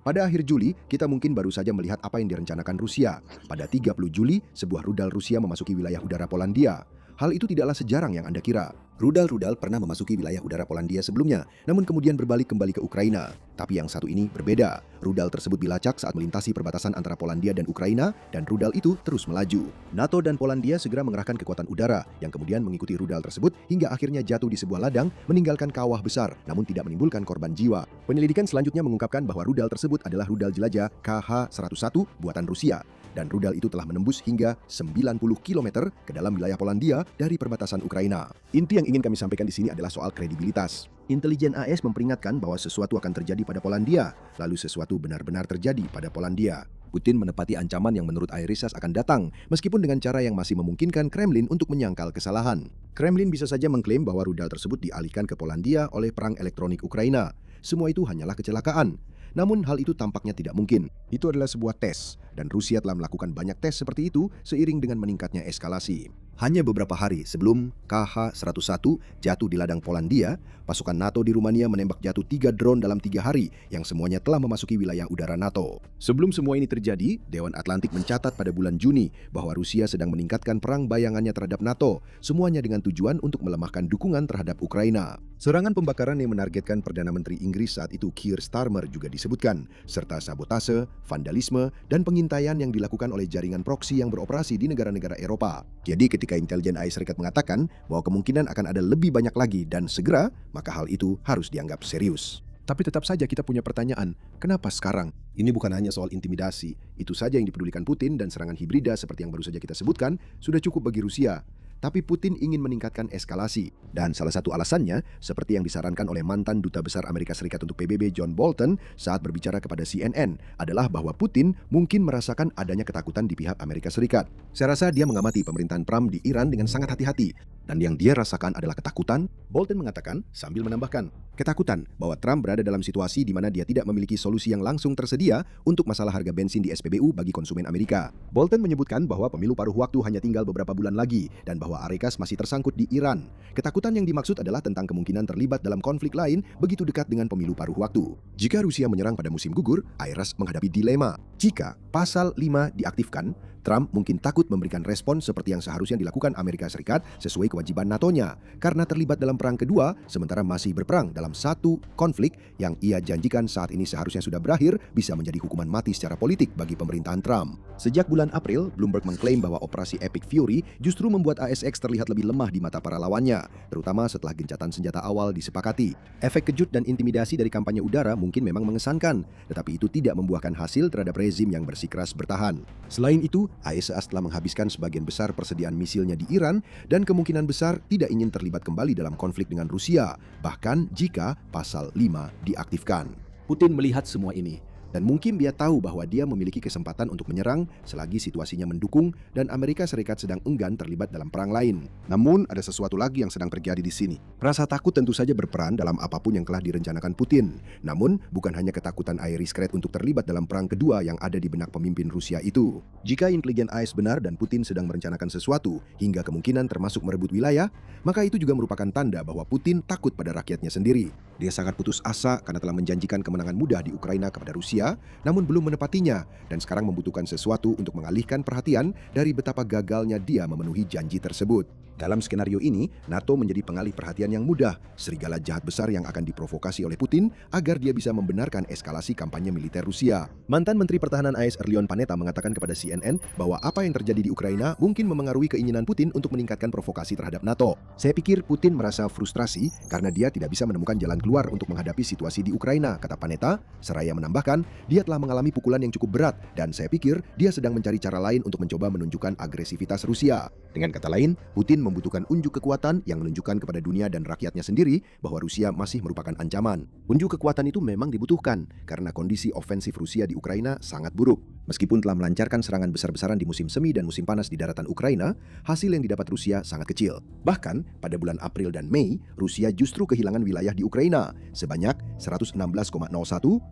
Pada akhir Juli, kita mungkin baru saja melihat apa yang direncanakan Rusia. Pada 30 Juli, sebuah rudal Rusia memasuki wilayah udara Polandia. Hal itu tidaklah sejarang yang Anda kira. Rudal-rudal pernah memasuki wilayah udara Polandia sebelumnya, namun kemudian berbalik kembali ke Ukraina. Tapi yang satu ini berbeda. Rudal tersebut dilacak saat melintasi perbatasan antara Polandia dan Ukraina, dan rudal itu terus melaju. NATO dan Polandia segera mengerahkan kekuatan udara, yang kemudian mengikuti rudal tersebut hingga akhirnya jatuh di sebuah ladang, meninggalkan kawah besar, namun tidak menimbulkan korban jiwa. Penyelidikan selanjutnya mengungkapkan bahwa rudal tersebut adalah rudal jelajah KH-101 buatan Rusia. Dan rudal itu telah menembus hingga 90 km ke dalam wilayah Polandia dari perbatasan Ukraina. Inti yang yang ingin kami sampaikan di sini adalah soal kredibilitas. Intelijen AS memperingatkan bahwa sesuatu akan terjadi pada Polandia, lalu sesuatu benar-benar terjadi pada Polandia. Putin menepati ancaman yang menurut Airisas akan datang, meskipun dengan cara yang masih memungkinkan Kremlin untuk menyangkal kesalahan. Kremlin bisa saja mengklaim bahwa rudal tersebut dialihkan ke Polandia oleh perang elektronik Ukraina. Semua itu hanyalah kecelakaan. Namun hal itu tampaknya tidak mungkin. Itu adalah sebuah tes, dan Rusia telah melakukan banyak tes seperti itu seiring dengan meningkatnya eskalasi. Hanya beberapa hari sebelum KH-101 jatuh di ladang Polandia, pasukan NATO di Rumania menembak jatuh 3 drone dalam 3 hari yang semuanya telah memasuki wilayah udara NATO. Sebelum semua ini terjadi, Dewan Atlantik mencatat pada bulan Juni bahwa Rusia sedang meningkatkan perang bayangannya terhadap NATO, semuanya dengan tujuan untuk melemahkan dukungan terhadap Ukraina. Serangan pembakaran yang menargetkan Perdana Menteri Inggris saat itu Keir Starmer juga disebutkan, serta sabotase, vandalisme, dan pengintaian yang dilakukan oleh jaringan proksi yang beroperasi di negara-negara Eropa. Jadi ketika intelijen AS Serikat mengatakan bahwa kemungkinan akan ada lebih banyak lagi dan segera, maka hal itu harus dianggap serius. Tapi tetap saja kita punya pertanyaan, kenapa sekarang? Ini bukan hanya soal intimidasi, itu saja yang dipedulikan Putin dan serangan hibrida seperti yang baru saja kita sebutkan sudah cukup bagi Rusia. Tapi Putin ingin meningkatkan eskalasi. Dan salah satu alasannya, seperti yang disarankan oleh mantan Duta Besar Amerika Serikat untuk PBB John Bolton saat berbicara kepada CNN, adalah bahwa Putin mungkin merasakan adanya ketakutan di pihak Amerika Serikat. Saya rasa dia mengamati pemerintahan Trump di Iran dengan sangat hati-hati. Dan yang dia rasakan adalah ketakutan, Bolton mengatakan sambil menambahkan, ketakutan bahwa Trump berada dalam situasi di mana dia tidak memiliki solusi yang langsung tersedia untuk masalah harga bensin di SPBU bagi konsumen Amerika. Bolton menyebutkan bahwa pemilu paruh waktu hanya tinggal beberapa bulan lagi dan bahwa Arekas masih tersangkut di Iran. Ketakutan yang dimaksud adalah tentang kemungkinan terlibat dalam konflik lain begitu dekat dengan pemilu paruh waktu. Jika Rusia menyerang pada musim gugur, Airas menghadapi dilema. Jika pasal 5 diaktifkan, Trump mungkin takut memberikan respon seperti yang seharusnya dilakukan Amerika Serikat sesuai kewajiban NATO-nya karena terlibat dalam perang kedua sementara masih berperang dalam satu konflik yang ia janjikan saat ini seharusnya sudah berakhir bisa menjadi hukuman mati secara politik bagi pemerintahan Trump. Sejak bulan April, Bloomberg mengklaim bahwa operasi Epic Fury justru membuat ASX terlihat lebih lemah di mata para lawannya, terutama setelah gencatan senjata awal disepakati. Efek kejut dan intimidasi dari kampanye udara mungkin memang mengesankan, tetapi itu tidak membuahkan hasil terhadap rezim yang bersikeras bertahan. Selain itu, AESA telah menghabiskan sebagian besar persediaan misilnya di Iran dan kemungkinan besar tidak ingin terlibat kembali dalam konflik dengan Rusia, bahkan jika pasal 5 diaktifkan. Putin melihat semua ini, dan mungkin dia tahu bahwa dia memiliki kesempatan untuk menyerang selagi situasinya mendukung dan Amerika Serikat sedang enggan terlibat dalam perang lain. Namun, ada sesuatu lagi yang sedang terjadi di sini. Rasa takut tentu saja berperan dalam apapun yang telah direncanakan Putin. Namun, bukan hanya ketakutan Airis-Kret untuk terlibat dalam perang kedua yang ada di benak pemimpin Rusia itu. Jika intelijen AS benar dan Putin sedang merencanakan sesuatu, hingga kemungkinan termasuk merebut wilayah, maka itu juga merupakan tanda bahwa Putin takut pada rakyatnya sendiri. Dia sangat putus asa karena telah menjanjikan kemenangan mudah di Ukraina kepada Rusia, namun belum menepatinya, dan sekarang membutuhkan sesuatu untuk mengalihkan perhatian dari betapa gagalnya dia memenuhi janji tersebut. Dalam skenario ini, NATO menjadi pengalih perhatian yang mudah, serigala jahat besar yang akan diprovokasi oleh Putin agar dia bisa membenarkan eskalasi kampanye militer Rusia. Mantan Menteri Pertahanan AS Erlion Panetta mengatakan kepada CNN bahwa apa yang terjadi di Ukraina mungkin memengaruhi keinginan Putin untuk meningkatkan provokasi terhadap NATO. Saya pikir Putin merasa frustrasi karena dia tidak bisa menemukan jalan keluar untuk menghadapi situasi di Ukraina, kata Panetta, seraya menambahkan dia telah mengalami pukulan yang cukup berat dan saya pikir dia sedang mencari cara lain untuk mencoba menunjukkan agresivitas Rusia. Dengan kata lain, Putin membutuhkan unjuk kekuatan yang menunjukkan kepada dunia dan rakyatnya sendiri bahwa Rusia masih merupakan ancaman. Unjuk kekuatan itu memang dibutuhkan karena kondisi ofensif Rusia di Ukraina sangat buruk. Meskipun telah melancarkan serangan besar-besaran di musim semi dan musim panas di daratan Ukraina, hasil yang didapat Rusia sangat kecil. Bahkan, pada bulan April dan Mei, Rusia justru kehilangan wilayah di Ukraina sebanyak 116,01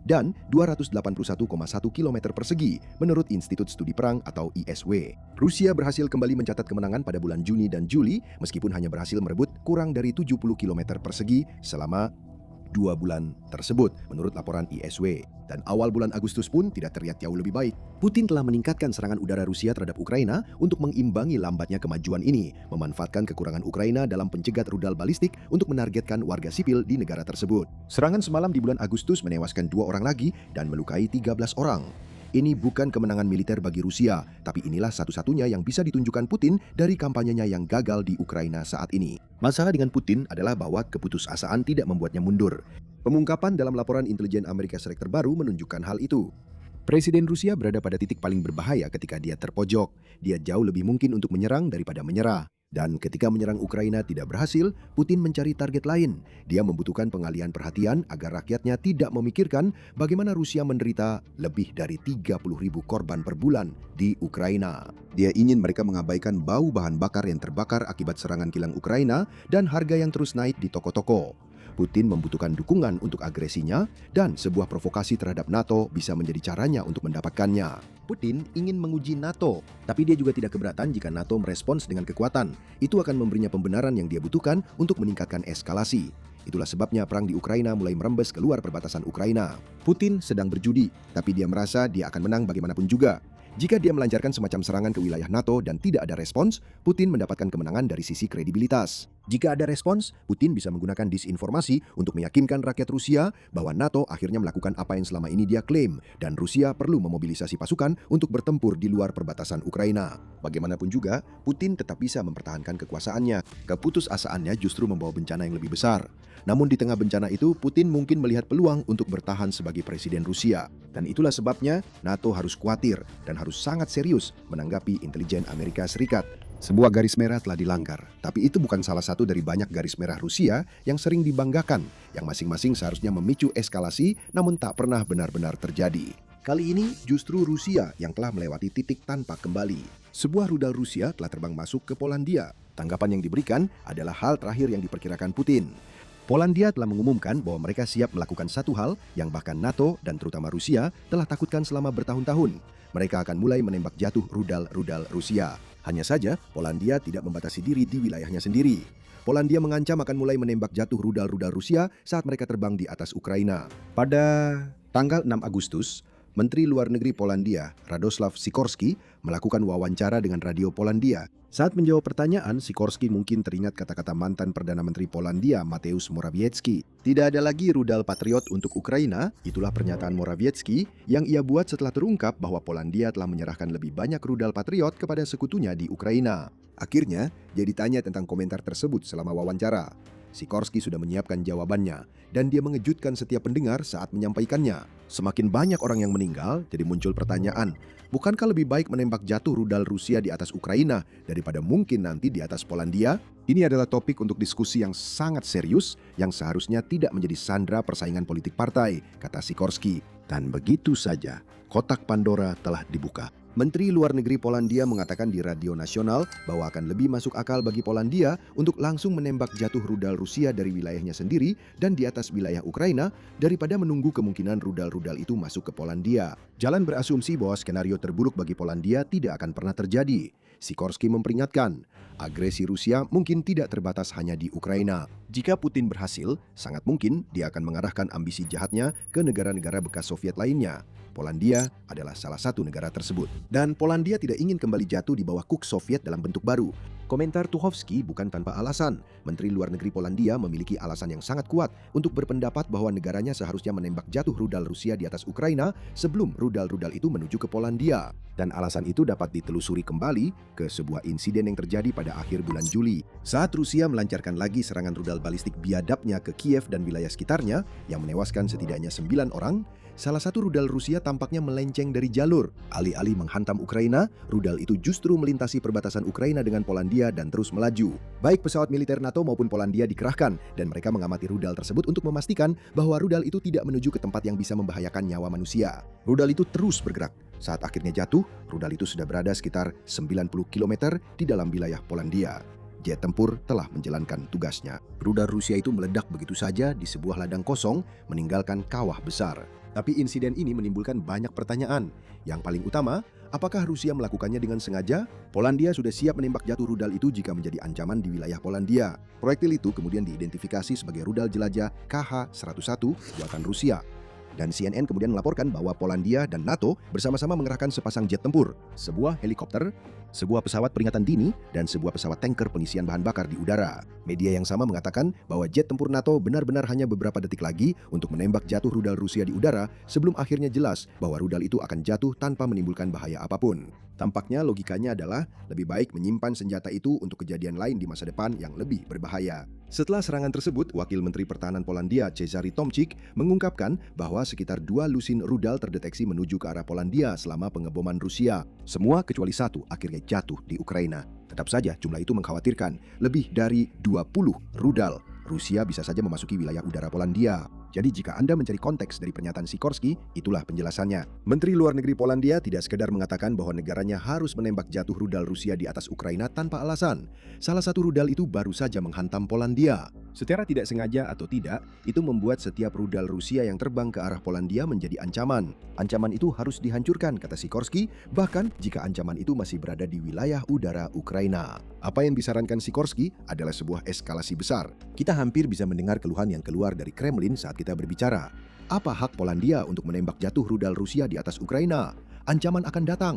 dan 281,1 km persegi menurut Institut Studi Perang atau ISW. Rusia berhasil kembali mencatat kemenangan pada bulan Juni dan Juli meskipun hanya berhasil merebut kurang dari 70 km persegi selama 2 bulan tersebut menurut laporan ISW. Dan awal bulan Agustus pun tidak terlihat jauh lebih baik. Putin telah meningkatkan serangan udara Rusia terhadap Ukraina untuk mengimbangi lambatnya kemajuan ini, memanfaatkan kekurangan Ukraina dalam pencegat rudal balistik untuk menargetkan warga sipil di negara tersebut. Serangan semalam di bulan Agustus menewaskan 2 orang lagi dan melukai 13 orang. Ini bukan kemenangan militer bagi Rusia, tapi inilah satu-satunya yang bisa ditunjukkan Putin dari kampanyenya yang gagal di Ukraina saat ini. Masalah dengan Putin adalah bahwa keputusasaan tidak membuatnya mundur. Pengungkapan dalam laporan intelijen Amerika Serikat terbaru menunjukkan hal itu. Presiden Rusia berada pada titik paling berbahaya ketika dia terpojok. Dia jauh lebih mungkin untuk menyerang daripada menyerah. Dan ketika menyerang Ukraina tidak berhasil, Putin mencari target lain. Dia membutuhkan pengalihan perhatian agar rakyatnya tidak memikirkan bagaimana Rusia menderita lebih dari 30.000 korban per bulan di Ukraina. Dia ingin mereka mengabaikan bau bahan bakar yang terbakar akibat serangan kilang Ukraina dan harga yang terus naik di toko-toko. Putin membutuhkan dukungan untuk agresinya dan sebuah provokasi terhadap NATO bisa menjadi caranya untuk mendapatkannya. Putin ingin menguji NATO, tapi dia juga tidak keberatan jika NATO merespons dengan kekuatan. Itu akan memberinya pembenaran yang dia butuhkan untuk meningkatkan eskalasi. Itulah sebabnya perang di Ukraina mulai merembes keluar perbatasan Ukraina. Putin sedang berjudi, tapi dia merasa dia akan menang bagaimanapun juga. Jika dia melancarkan semacam serangan ke wilayah NATO dan tidak ada respons, Putin mendapatkan kemenangan dari sisi kredibilitas. Jika ada respons, Putin bisa menggunakan disinformasi untuk meyakinkan rakyat Rusia bahwa NATO akhirnya melakukan apa yang selama ini dia klaim, dan Rusia perlu memobilisasi pasukan untuk bertempur di luar perbatasan Ukraina. Bagaimanapun juga, Putin tetap bisa mempertahankan kekuasaannya. Keputusasaannya justru membawa bencana yang lebih besar. Namun di tengah bencana itu, Putin mungkin melihat peluang untuk bertahan sebagai presiden Rusia. Dan itulah sebabnya NATO harus khawatir dan harus sangat serius menanggapi intelijen Amerika Serikat. Sebuah garis merah telah dilanggar, tapi itu bukan salah satu dari banyak garis merah Rusia yang sering dibanggakan, yang masing-masing seharusnya memicu eskalasi namun tak pernah benar-benar terjadi. Kali ini justru Rusia yang telah melewati titik tanpa kembali. Sebuah rudal Rusia telah terbang masuk ke Polandia. Tanggapan yang diberikan adalah hal terakhir yang diperkirakan Putin. Polandia telah mengumumkan bahwa mereka siap melakukan satu hal yang bahkan NATO dan terutama Rusia telah takutkan selama bertahun-tahun. Mereka akan mulai menembak jatuh rudal-rudal Rusia. Hanya saja, Polandia tidak membatasi diri di wilayahnya sendiri. Polandia mengancam akan mulai menembak jatuh rudal-rudal Rusia saat mereka terbang di atas Ukraina. Pada tanggal 6 Agustus, Menteri Luar Negeri Polandia, Radoslav Sikorski, melakukan wawancara dengan radio Polandia. Saat menjawab pertanyaan, Sikorski mungkin teringat kata-kata mantan Perdana Menteri Polandia, Mateusz Morawiecki. Tidak ada lagi rudal Patriot untuk Ukraina, itulah pernyataan Morawiecki yang ia buat setelah terungkap bahwa Polandia telah menyerahkan lebih banyak rudal Patriot kepada sekutunya di Ukraina. Akhirnya, dia ditanya tentang komentar tersebut selama wawancara. Sikorski sudah menyiapkan jawabannya, dan dia mengejutkan setiap pendengar saat menyampaikannya. Semakin banyak orang yang meninggal, jadi muncul pertanyaan, bukankah lebih baik menembak jatuh rudal Rusia di atas Ukraina daripada mungkin nanti di atas Polandia? Ini adalah topik untuk diskusi yang sangat serius, yang seharusnya tidak menjadi sandera persaingan politik partai, kata Sikorski. Dan begitu saja, kotak Pandora telah dibuka. Menteri Luar Negeri Polandia mengatakan di radio nasional bahwa akan lebih masuk akal bagi Polandia untuk langsung menembak jatuh rudal Rusia dari wilayahnya sendiri dan di atas wilayah Ukraina daripada menunggu kemungkinan rudal-rudal itu masuk ke Polandia. Jalan berasumsi bahwa skenario terburuk bagi Polandia tidak akan pernah terjadi. Sikorski memperingatkan, agresi Rusia mungkin tidak terbatas hanya di Ukraina. Jika Putin berhasil, sangat mungkin dia akan mengarahkan ambisi jahatnya ke negara-negara bekas Soviet lainnya. Polandia adalah salah satu negara tersebut. Dan Polandia tidak ingin kembali jatuh di bawah kuk Soviet dalam bentuk baru. Komentar Tucholsky bukan tanpa alasan. Menteri Luar Negeri Polandia memiliki alasan yang sangat kuat untuk berpendapat bahwa negaranya seharusnya menembak jatuh rudal Rusia di atas Ukraina sebelum rudal-rudal itu menuju ke Polandia. Dan alasan itu dapat ditelusuri kembali ke sebuah insiden yang terjadi pada akhir bulan Juli. Saat Rusia melancarkan lagi serangan rudal balistik biadabnya ke Kiev dan wilayah sekitarnya yang menewaskan setidaknya 9 orang, salah satu rudal Rusia tampaknya melenceng dari jalur. Alih-alih menghantam Ukraina, rudal itu justru melintasi perbatasan Ukraina dengan Polandia dan terus melaju. Baik pesawat militer NATO maupun Polandia dikerahkan, dan mereka mengamati rudal tersebut untuk memastikan bahwa rudal itu tidak menuju ke tempat yang bisa membahayakan nyawa manusia. Rudal itu terus bergerak. Saat akhirnya jatuh, rudal itu sudah berada sekitar 90 km di dalam wilayah Polandia. Jet tempur telah menjalankan tugasnya. Rudal Rusia itu meledak begitu saja di sebuah ladang kosong, meninggalkan kawah besar. Tapi insiden ini menimbulkan banyak pertanyaan. Yang paling utama, apakah Rusia melakukannya dengan sengaja? Polandia sudah siap menembak jatuh rudal itu jika menjadi ancaman di wilayah Polandia. Proyektil itu kemudian diidentifikasi sebagai rudal jelajah KH-101 buatan Rusia. Dan CNN kemudian melaporkan bahwa Polandia dan NATO bersama-sama mengerahkan sepasang jet tempur, sebuah helikopter, sebuah pesawat peringatan dini, dan sebuah pesawat tanker pengisian bahan bakar di udara. Media yang sama mengatakan bahwa jet tempur NATO benar-benar hanya beberapa detik lagi untuk menembak jatuh rudal Rusia di udara sebelum akhirnya jelas bahwa rudal itu akan jatuh tanpa menimbulkan bahaya apapun. Tampaknya logikanya adalah lebih baik menyimpan senjata itu untuk kejadian lain di masa depan yang lebih berbahaya. Setelah serangan tersebut, Wakil Menteri Pertahanan Polandia Cezary Tomczyk mengungkapkan bahwa sekitar 2 lusin rudal terdeteksi menuju ke arah Polandia selama pengeboman Rusia. Semua kecuali satu akhirnya jatuh di Ukraina. Tetap saja jumlah itu mengkhawatirkan, lebih dari 20 rudal Rusia bisa saja memasuki wilayah udara Polandia. Jadi jika Anda mencari konteks dari pernyataan Sikorski, itulah penjelasannya. Menteri Luar Negeri Polandia tidak sekedar mengatakan bahwa negaranya harus menembak jatuh rudal Rusia di atas Ukraina tanpa alasan. Salah satu rudal itu baru saja menghantam Polandia. Secara tidak sengaja atau tidak, itu membuat setiap rudal Rusia yang terbang ke arah Polandia menjadi ancaman. Ancaman itu harus dihancurkan, kata Sikorski, bahkan jika ancaman itu masih berada di wilayah udara Ukraina. Apa yang disarankan Sikorski adalah sebuah eskalasi besar. Kita hampir bisa mendengar keluhan yang keluar dari Kremlin saat kita berbicara. Apa hak Polandia untuk menembak jatuh rudal Rusia di atas Ukraina? Ancaman akan datang.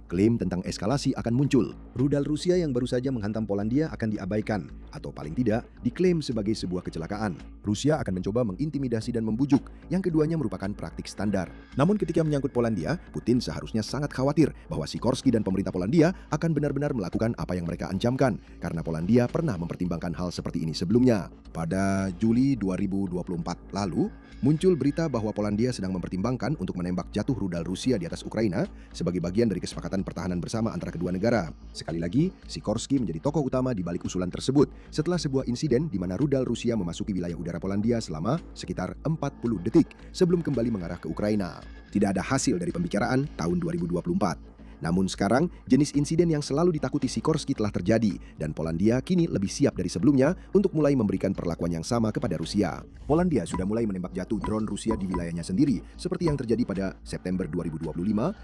Klaim tentang eskalasi akan muncul. Rudal Rusia yang baru saja menghantam Polandia akan diabaikan, atau paling tidak diklaim sebagai sebuah kecelakaan. Rusia akan mencoba mengintimidasi dan membujuk, yang keduanya merupakan praktik standar. Namun ketika menyangkut Polandia, Putin seharusnya sangat khawatir bahwa Sikorski dan pemerintah Polandia akan benar-benar melakukan apa yang mereka ancamkan, karena Polandia pernah mempertimbangkan hal seperti ini sebelumnya. Pada Juli 2024 lalu, muncul berita bahwa Polandia sedang mempertimbangkan untuk menembak jatuh rudal Rusia di atas Ukraina sebagai bagian dari kesepakatan pertahanan bersama antara kedua negara. Sekali lagi, Sikorski menjadi tokoh utama di balik usulan tersebut setelah sebuah insiden di mana rudal Rusia memasuki wilayah udara Polandia selama sekitar 40 detik sebelum kembali mengarah ke Ukraina. Tidak ada hasil dari pembicaraan tahun 2024. Namun sekarang, jenis insiden yang selalu ditakuti Sikorski telah terjadi dan Polandia kini lebih siap dari sebelumnya untuk mulai memberikan perlakuan yang sama kepada Rusia. Polandia sudah mulai menembak jatuh drone Rusia di wilayahnya sendiri, seperti yang terjadi pada September 2025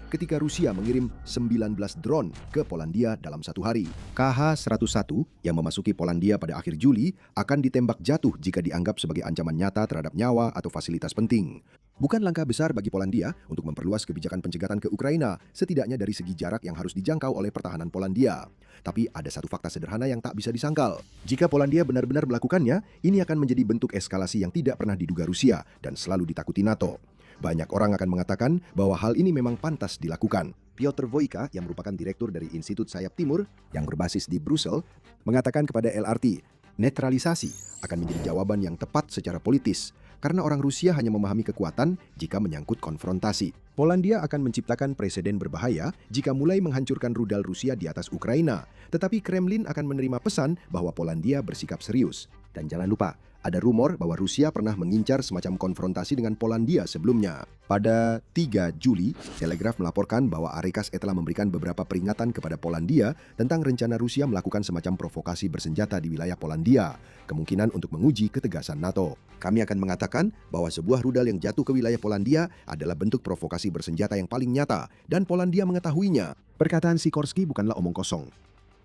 ketika Rusia mengirim 19 drone ke Polandia dalam satu hari. KH-101 yang memasuki Polandia pada akhir Juli akan ditembak jatuh jika dianggap sebagai ancaman nyata terhadap nyawa atau fasilitas penting. Bukan langkah besar bagi Polandia untuk memperluas kebijakan pencegatan ke Ukraina, setidaknya dari segi jarak yang harus dijangkau oleh pertahanan Polandia. Tapi ada satu fakta sederhana yang tak bisa disangkal. Jika Polandia benar-benar melakukannya, ini akan menjadi bentuk eskalasi yang tidak pernah diduga Rusia dan selalu ditakuti NATO. Banyak orang akan mengatakan bahwa hal ini memang pantas dilakukan. Piotr Wojka, yang merupakan direktur dari Institut Sayap Timur yang berbasis di Brussel, mengatakan kepada LRT, netralisasi akan menjadi jawaban yang tepat secara politis, karena orang Rusia hanya memahami kekuatan jika menyangkut konfrontasi. Polandia akan menciptakan preseden berbahaya jika mulai menghancurkan rudal Rusia di atas Ukraina. Tetapi Kremlin akan menerima pesan bahwa Polandia bersikap serius. Dan jangan lupa, ada rumor bahwa Rusia pernah mengincar semacam konfrontasi dengan Polandia sebelumnya. Pada 3 Juli, Telegraph melaporkan bahwa Arekas telah memberikan beberapa peringatan kepada Polandia tentang rencana Rusia melakukan semacam provokasi bersenjata di wilayah Polandia, kemungkinan untuk menguji ketegasan NATO. Kami akan mengatakan bahwa sebuah rudal yang jatuh ke wilayah Polandia adalah bentuk provokasi bersenjata yang paling nyata, dan Polandia mengetahuinya. Perkataan Sikorski bukanlah omong kosong.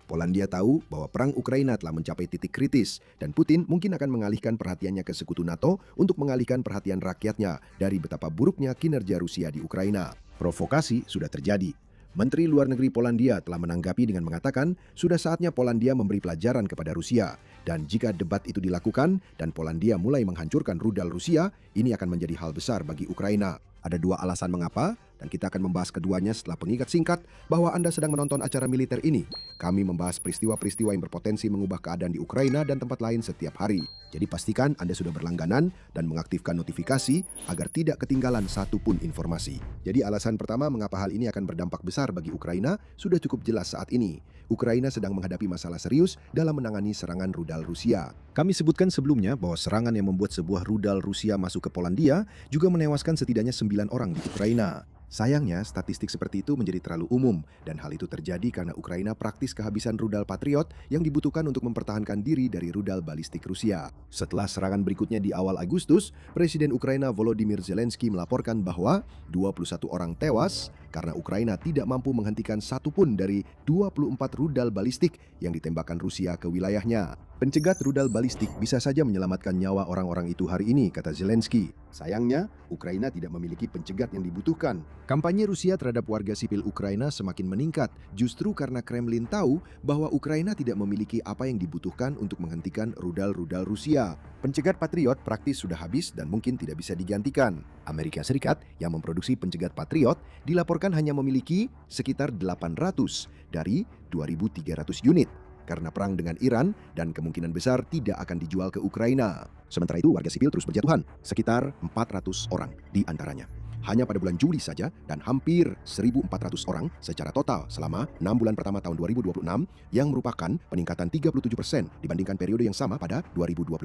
Polandia tahu bahwa perang Ukraina telah mencapai titik kritis dan Putin mungkin akan mengalihkan perhatiannya ke sekutu NATO untuk mengalihkan perhatian rakyatnya dari betapa buruknya kinerja Rusia di Ukraina. Provokasi sudah terjadi. Menteri Luar Negeri Polandia telah menanggapi dengan mengatakan sudah saatnya Polandia memberi pelajaran kepada Rusia. Dan jika debat itu dilakukan dan Polandia mulai menghancurkan rudal Rusia, ini akan menjadi hal besar bagi Ukraina. Ada dua alasan mengapa, dan kita akan membahas keduanya setelah pengingat singkat bahwa Anda sedang menonton acara militer ini. Kami membahas peristiwa-peristiwa yang berpotensi mengubah keadaan di Ukraina dan tempat lain setiap hari. Jadi pastikan Anda sudah berlangganan dan mengaktifkan notifikasi agar tidak ketinggalan satupun informasi. Jadi alasan pertama mengapa hal ini akan berdampak besar bagi Ukraina sudah cukup jelas saat ini. Ukraina sedang menghadapi masalah serius dalam menangani serangan rudal Rusia. Kami sebutkan sebelumnya bahwa serangan yang membuat sebuah rudal Rusia masuk ke Polandia juga menewaskan setidaknya 9 orang di Ukraina. Sayangnya, statistik seperti itu menjadi terlalu umum, dan hal itu terjadi karena Ukraina praktis kehabisan rudal Patriot yang dibutuhkan untuk mempertahankan diri dari rudal balistik Rusia. Setelah serangan berikutnya di awal Agustus, Presiden Ukraina Volodymyr Zelensky melaporkan bahwa 21 orang tewas karena Ukraina tidak mampu menghentikan satupun dari 24 rudal balistik yang ditembakkan Rusia ke wilayahnya. Pencegat rudal balistik bisa saja menyelamatkan nyawa orang-orang itu hari ini, kata Zelensky. Sayangnya, Ukraina tidak memiliki pencegat yang dibutuhkan. Kampanye Rusia terhadap warga sipil Ukraina semakin meningkat, justru karena Kremlin tahu bahwa Ukraina tidak memiliki apa yang dibutuhkan untuk menghentikan rudal-rudal Rusia. Pencegat Patriot praktis sudah habis dan mungkin tidak bisa digantikan. Amerika Serikat yang memproduksi pencegat Patriot dilaporkan hanya memiliki sekitar 800 dari 2.300 unit. karena perang dengan Iran dan kemungkinan besar tidak akan dijual ke Ukraina. Sementara itu warga sipil terus berjatuhan, sekitar 400 orang di antaranya. Hanya pada bulan Juli saja dan hampir 1.400 orang secara total selama 6 bulan pertama tahun 2026 yang merupakan peningkatan 37% dibandingkan periode yang sama pada 2025.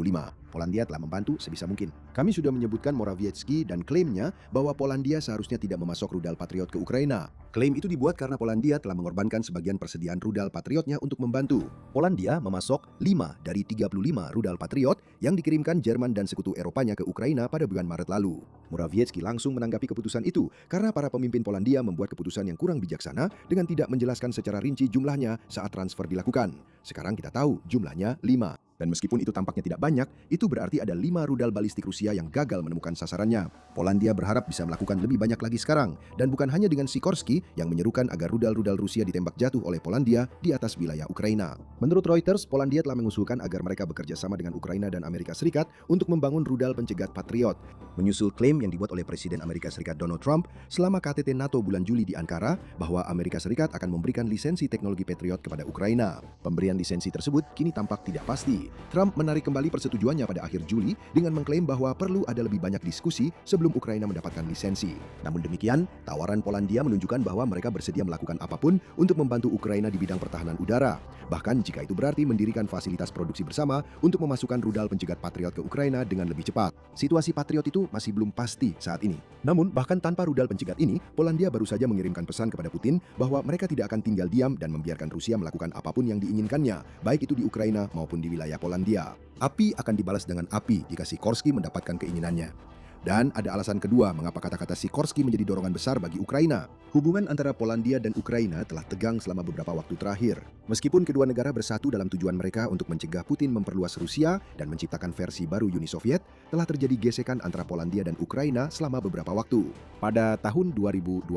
Polandia telah membantu sebisa mungkin. Kami sudah menyebutkan Morawiecki dan klaimnya bahwa Polandia seharusnya tidak memasok rudal Patriot ke Ukraina. Klaim itu dibuat karena Polandia telah mengorbankan sebagian persediaan rudal Patriotnya untuk membantu. Polandia memasok 5 dari 35 rudal Patriot yang dikirimkan Jerman dan sekutu Eropanya ke Ukraina pada bulan Maret lalu. Morawiecki langsung menanggapi keputusan itu karena para pemimpin Polandia membuat keputusan yang kurang bijaksana dengan tidak menjelaskan secara rinci jumlahnya saat transfer dilakukan. Sekarang kita tahu jumlahnya 5. Dan meskipun itu tampaknya tidak banyak, itu berarti ada 5 rudal balistik Rusia yang gagal menemukan sasarannya. Polandia berharap bisa melakukan lebih banyak lagi sekarang, dan bukan hanya dengan Sikorsky yang menyerukan agar rudal-rudal Rusia ditembak jatuh oleh Polandia di atas wilayah Ukraina. Menurut Reuters, Polandia telah mengusulkan agar mereka bekerja sama dengan Ukraina dan Amerika Serikat untuk membangun rudal pencegat Patriot. Menyusul klaim yang dibuat oleh Presiden Amerika Serikat Donald Trump selama KTT NATO bulan Juli di Ankara bahwa Amerika Serikat akan memberikan lisensi teknologi Patriot kepada Ukraina. Pemberian lisensi tersebut kini tampak tidak pasti. Trump menarik kembali persetujuannya pada akhir Juli dengan mengklaim bahwa perlu ada lebih banyak diskusi sebelum Ukraina mendapatkan lisensi. Namun demikian, tawaran Polandia menunjukkan bahwa mereka bersedia melakukan apapun untuk membantu Ukraina di bidang pertahanan udara. Bahkan jika itu berarti mendirikan fasilitas produksi bersama untuk memasukkan rudal pencegat Patriot ke Ukraina dengan lebih cepat. Situasi Patriot itu masih belum pasti saat ini. Namun bahkan tanpa rudal pencegat ini, Polandia baru saja mengirimkan pesan kepada Putin bahwa mereka tidak akan tinggal diam dan membiarkan Rusia melakukan apapun yang diinginkannya, baik itu di Ukraina maupun di wilayah Polandia. Api akan dibalas dengan api jika Sikorsky mendapatkan keinginannya. Dan ada alasan kedua mengapa kata-kata Sikorsky menjadi dorongan besar bagi Ukraina. Hubungan antara Polandia dan Ukraina telah tegang selama beberapa waktu terakhir. Meskipun kedua negara bersatu dalam tujuan mereka untuk mencegah Putin memperluas Rusia dan menciptakan versi baru Uni Soviet, telah terjadi gesekan antara Polandia dan Ukraina selama beberapa waktu. Pada tahun 2023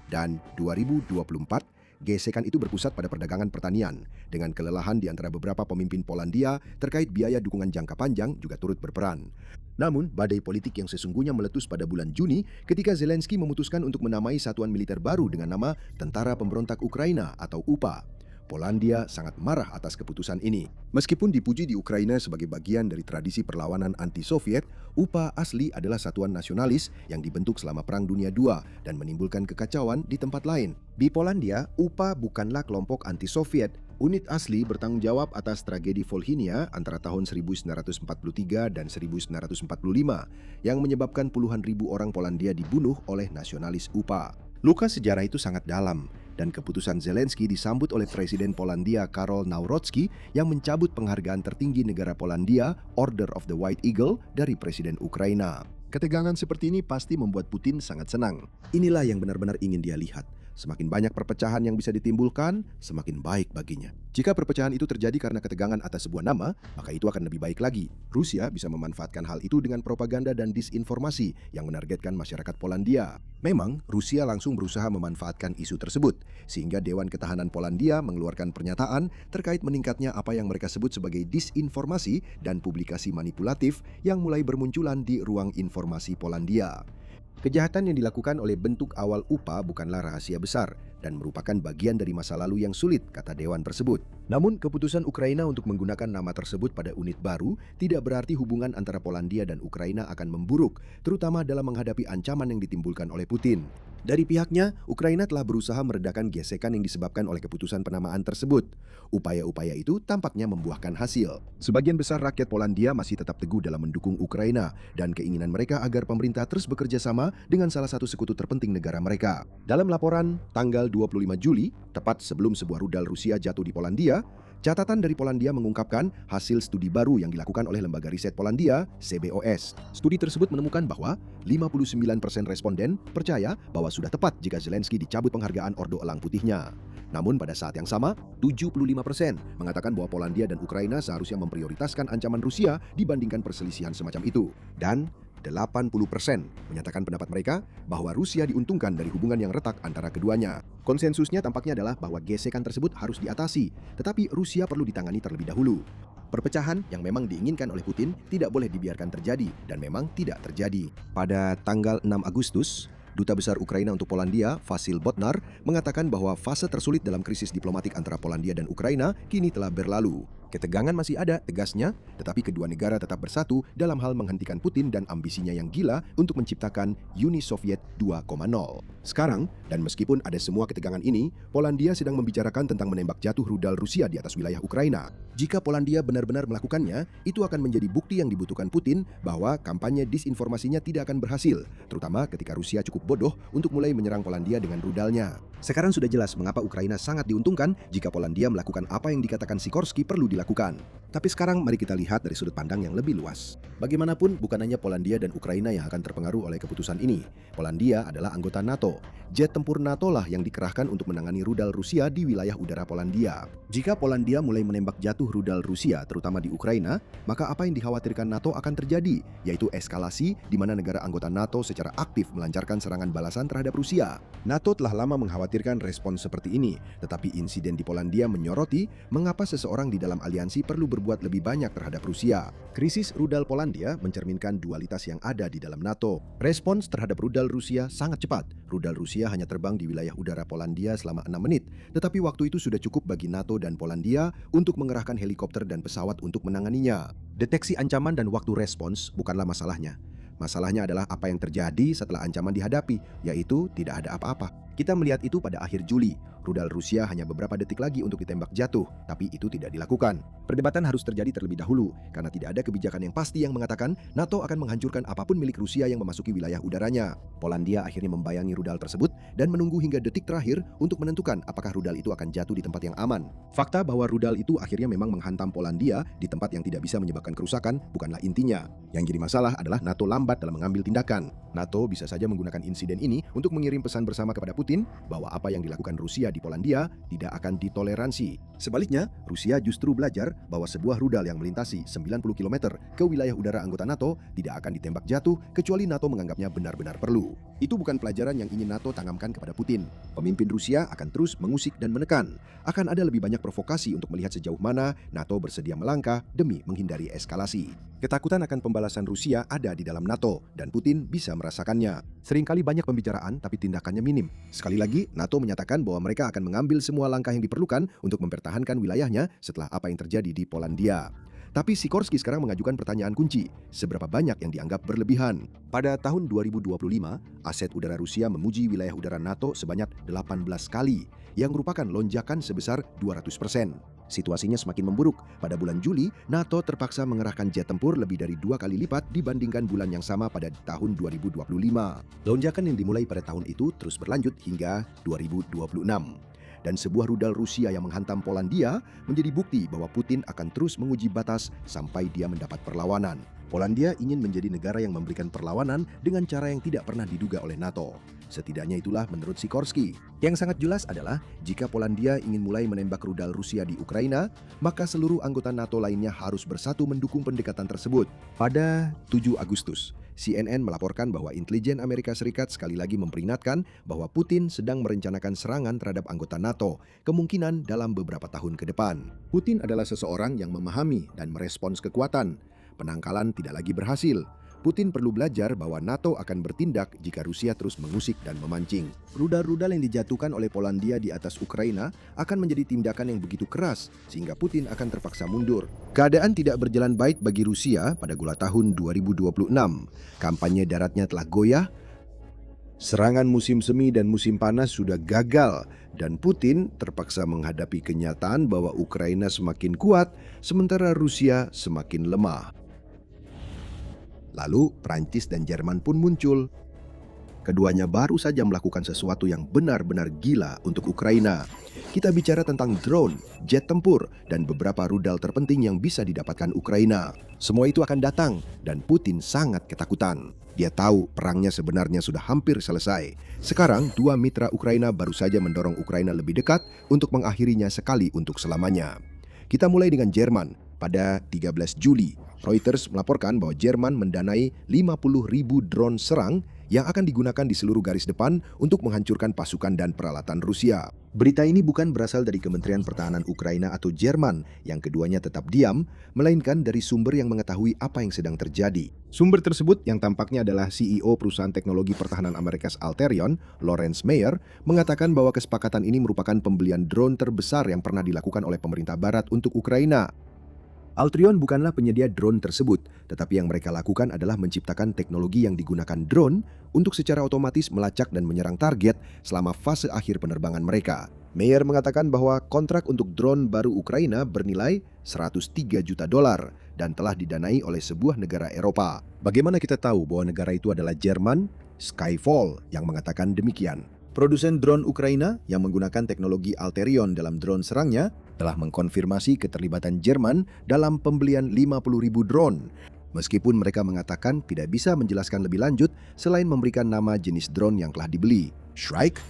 dan 2024, gesekan itu berpusat pada perdagangan pertanian, dengan kelelahan di antara beberapa pemimpin Polandia terkait biaya dukungan jangka panjang juga turut berperan. Namun, badai politik yang sesungguhnya meletus pada bulan Juni ketika Zelensky memutuskan untuk menamai satuan militer baru dengan nama Tentara Pemberontak Ukraina atau UPA. Polandia sangat marah atas keputusan ini. Meskipun dipuji di Ukraina sebagai bagian dari tradisi perlawanan anti-Soviet, UPA asli adalah satuan nasionalis yang dibentuk selama Perang Dunia II dan menimbulkan kekacauan di tempat lain. Di Polandia, UPA bukanlah kelompok anti-Soviet. Unit asli bertanggung jawab atas tragedi Volhynia antara tahun 1943 dan 1945 yang menyebabkan puluhan ribu orang Polandia dibunuh oleh nasionalis UPA. Luka sejarah itu sangat dalam, dan keputusan Zelensky disambut oleh Presiden Polandia Karol Nawrocki yang mencabut penghargaan tertinggi negara Polandia, Order of the White Eagle, dari Presiden Ukraina. Ketegangan seperti ini pasti membuat Putin sangat senang. Inilah yang benar-benar ingin dia lihat. Semakin banyak perpecahan yang bisa ditimbulkan, semakin baik baginya. Jika perpecahan itu terjadi karena ketegangan atas sebuah nama, maka itu akan lebih baik lagi. Rusia bisa memanfaatkan hal itu dengan propaganda dan disinformasi yang menargetkan masyarakat Polandia. Memang, Rusia langsung berusaha memanfaatkan isu tersebut, sehingga Dewan Ketahanan Polandia mengeluarkan pernyataan terkait meningkatnya apa yang mereka sebut sebagai disinformasi dan publikasi manipulatif yang mulai bermunculan di ruang informasi Polandia. Kejahatan yang dilakukan oleh bentuk awal UPA bukanlah rahasia besar dan merupakan bagian dari masa lalu yang sulit, kata dewan tersebut. Namun, keputusan Ukraina untuk menggunakan nama tersebut pada unit baru tidak berarti hubungan antara Polandia dan Ukraina akan memburuk, terutama dalam menghadapi ancaman yang ditimbulkan oleh Putin. Dari pihaknya, Ukraina telah berusaha meredakan gesekan yang disebabkan oleh keputusan penamaan tersebut. Upaya-upaya itu tampaknya membuahkan hasil. Sebagian besar rakyat Polandia masih tetap teguh dalam mendukung Ukraina dan keinginan mereka agar pemerintah terus bekerja sama dengan salah satu sekutu terpenting negara mereka. Dalam laporan tanggal 25 Juli, tepat sebelum sebuah rudal Rusia jatuh di Polandia, catatan dari Polandia mengungkapkan hasil studi baru yang dilakukan oleh lembaga riset Polandia, CBOS. Studi tersebut menemukan bahwa 59% responden percaya bahwa sudah tepat jika Zelensky dicabut penghargaan Ordo Elang Putihnya. Namun pada saat yang sama, 75% mengatakan bahwa Polandia dan Ukraina seharusnya memprioritaskan ancaman Rusia dibandingkan perselisihan semacam itu. Dan 80% menyatakan pendapat mereka bahwa Rusia diuntungkan dari hubungan yang retak antara keduanya. Konsensusnya tampaknya adalah bahwa gesekan tersebut harus diatasi, tetapi Rusia perlu ditangani terlebih dahulu. Perpecahan yang memang diinginkan oleh Putin tidak boleh dibiarkan terjadi dan memang tidak terjadi. Pada tanggal 6 Agustus, Duta Besar Ukraina untuk Polandia, Vasil Botnar, mengatakan bahwa fase tersulit dalam krisis diplomatik antara Polandia dan Ukraina kini telah berlalu. Ketegangan masih ada, tegasnya, tetapi kedua negara tetap bersatu dalam hal menghentikan Putin dan ambisinya yang gila untuk menciptakan Uni Soviet 2.0. Sekarang, dan meskipun ada semua ketegangan ini, Polandia sedang membicarakan tentang menembak jatuh rudal Rusia di atas wilayah Ukraina. Jika Polandia benar-benar melakukannya, itu akan menjadi bukti yang dibutuhkan Putin bahwa kampanye disinformasinya tidak akan berhasil, terutama ketika Rusia cukup bodoh untuk mulai menyerang Polandia dengan rudalnya. Sekarang sudah jelas mengapa Ukraina sangat diuntungkan jika Polandia melakukan apa yang dikatakan Sikorski perlu dilakukan. Tapi sekarang mari kita lihat dari sudut pandang yang lebih luas. Bagaimanapun bukan hanya Polandia dan Ukraina yang akan terpengaruh oleh keputusan ini. Polandia adalah anggota NATO. Jet tempur NATO lah yang dikerahkan untuk menangani rudal Rusia di wilayah udara Polandia. Jika Polandia mulai menembak jatuh rudal Rusia terutama di Ukraina, maka apa yang dikhawatirkan NATO akan terjadi, yaitu eskalasi di mana negara anggota NATO secara aktif melancarkan serangan balasan terhadap Rusia. NATO telah lama mengkhawatirkan respon seperti ini, tetapi insiden di Polandia menyoroti mengapa seseorang di dalam aliansi perlu berbuat lebih banyak terhadap Rusia. Krisis rudal Polandia mencerminkan dualitas yang ada di dalam NATO. Respons terhadap rudal Rusia sangat cepat. Rudal Rusia hanya terbang di wilayah udara Polandia selama 6 menit, tetapi waktu itu sudah cukup bagi NATO dan Polandia untuk mengerahkan helikopter dan pesawat untuk menanganinya. Deteksi ancaman dan waktu respons bukanlah masalahnya. Masalahnya adalah apa yang terjadi setelah ancaman dihadapi, yaitu tidak ada apa-apa. Kita melihat itu pada akhir Juli. Rudal Rusia hanya beberapa detik lagi untuk ditembak jatuh, tapi itu tidak dilakukan. Perdebatan harus terjadi terlebih dahulu, karena tidak ada kebijakan yang pasti yang mengatakan NATO akan menghancurkan apapun milik Rusia yang memasuki wilayah udaranya. Polandia akhirnya membayangi rudal tersebut dan menunggu hingga detik terakhir untuk menentukan apakah rudal itu akan jatuh di tempat yang aman. Fakta bahwa rudal itu akhirnya memang menghantam Polandia di tempat yang tidak bisa menyebabkan kerusakan bukanlah intinya. Yang jadi masalah adalah NATO lambat dalam mengambil tindakan. NATO bisa saja menggunakan insiden ini untuk mengirim pesan bersama kepada Putin bahwa apa yang dilakukan Rusia di Polandia tidak akan ditoleransi. Sebaliknya, Rusia justru belajar bahwa sebuah rudal yang melintasi 90 km ke wilayah udara anggota NATO tidak akan ditembak jatuh kecuali NATO menganggapnya benar-benar perlu. Itu bukan pelajaran yang ingin NATO tanamkan kepada Putin. Pemimpin Rusia akan terus mengusik dan menekan. Akan ada lebih banyak provokasi untuk melihat sejauh mana NATO bersedia melangkah demi menghindari eskalasi. Ketakutan akan pembalasan Rusia ada di dalam NATO dan Putin bisa merasakannya. Seringkali banyak pembicaraan tapi tindakannya minim. Sekali lagi, NATO menyatakan bahwa mereka akan mengambil semua langkah yang diperlukan untuk mempertahankan wilayahnya setelah apa yang terjadi di Polandia. Tapi Sikorski sekarang mengajukan pertanyaan kunci, seberapa banyak yang dianggap berlebihan? Pada tahun 2025, aset udara Rusia memuji wilayah udara NATO sebanyak 18 kali, yang merupakan lonjakan sebesar 200%. Situasinya semakin memburuk. Pada bulan Juli, NATO terpaksa mengerahkan jet tempur lebih dari 2 kali lipat dibandingkan bulan yang sama pada tahun 2025. Lonjakan yang dimulai pada tahun itu terus berlanjut hingga 2026. Dan sebuah rudal Rusia yang menghantam Polandia menjadi bukti bahwa Putin akan terus menguji batas sampai dia mendapat perlawanan. Polandia ingin menjadi negara yang memberikan perlawanan dengan cara yang tidak pernah diduga oleh NATO. Setidaknya itulah menurut Sikorski. Yang sangat jelas adalah jika Polandia ingin mulai menembak rudal Rusia di Ukraina, maka seluruh anggota NATO lainnya harus bersatu mendukung pendekatan tersebut. Pada 7 Agustus, CNN melaporkan bahwa intelijen Amerika Serikat sekali lagi memperingatkan bahwa Putin sedang merencanakan serangan terhadap anggota NATO, kemungkinan dalam beberapa tahun ke depan. Putin adalah seseorang yang memahami dan merespons kekuatan. Penangkalan tidak lagi berhasil. Putin perlu belajar bahwa NATO akan bertindak jika Rusia terus mengusik dan memancing. Rudal-rudal yang dijatuhkan oleh Polandia di atas Ukraina akan menjadi tindakan yang begitu keras, sehingga Putin akan terpaksa mundur. Keadaan tidak berjalan baik bagi Rusia pada gula tahun 2026. Kampanye daratnya telah goyah, serangan musim semi dan musim panas sudah gagal, dan Putin terpaksa menghadapi kenyataan bahwa Ukraina semakin kuat, sementara Rusia semakin lemah. Lalu Prancis dan Jerman pun muncul. Keduanya baru saja melakukan sesuatu yang benar-benar gila untuk Ukraina. Kita bicara tentang drone, jet tempur, dan beberapa rudal terpenting yang bisa didapatkan Ukraina. Semua itu akan datang, dan Putin sangat ketakutan. Dia tahu perangnya sebenarnya sudah hampir selesai. Sekarang, dua mitra Ukraina baru saja mendorong Ukraina lebih dekat untuk mengakhirinya sekali untuk selamanya. Kita mulai dengan Jerman. Pada 13 Juli, Reuters melaporkan bahwa Jerman mendanai 50.000 drone serang yang akan digunakan di seluruh garis depan untuk menghancurkan pasukan dan peralatan Rusia. Berita ini bukan berasal dari Kementerian Pertahanan Ukraina atau Jerman, yang keduanya tetap diam, melainkan dari sumber yang mengetahui apa yang sedang terjadi. Sumber tersebut yang tampaknya adalah CEO perusahaan teknologi pertahanan Amerikas Alterion, Lawrence Mayer, mengatakan bahwa kesepakatan ini merupakan pembelian drone terbesar yang pernah dilakukan oleh pemerintah Barat untuk Ukraina. Alterion bukanlah penyedia drone tersebut, tetapi yang mereka lakukan adalah menciptakan teknologi yang digunakan drone untuk secara otomatis melacak dan menyerang target selama fase akhir penerbangan mereka. Mayer mengatakan bahwa kontrak untuk drone baru Ukraina bernilai $103 juta dan telah didanai oleh sebuah negara Eropa. Bagaimana kita tahu bahwa negara itu adalah Jerman? Skyfall yang mengatakan demikian. Produsen drone Ukraina yang menggunakan teknologi Alterion dalam drone serangnya telah mengkonfirmasi keterlibatan Jerman dalam pembelian 50.000 drone. Meskipun mereka mengatakan tidak bisa menjelaskan lebih lanjut selain memberikan nama jenis drone yang telah dibeli. Shrike,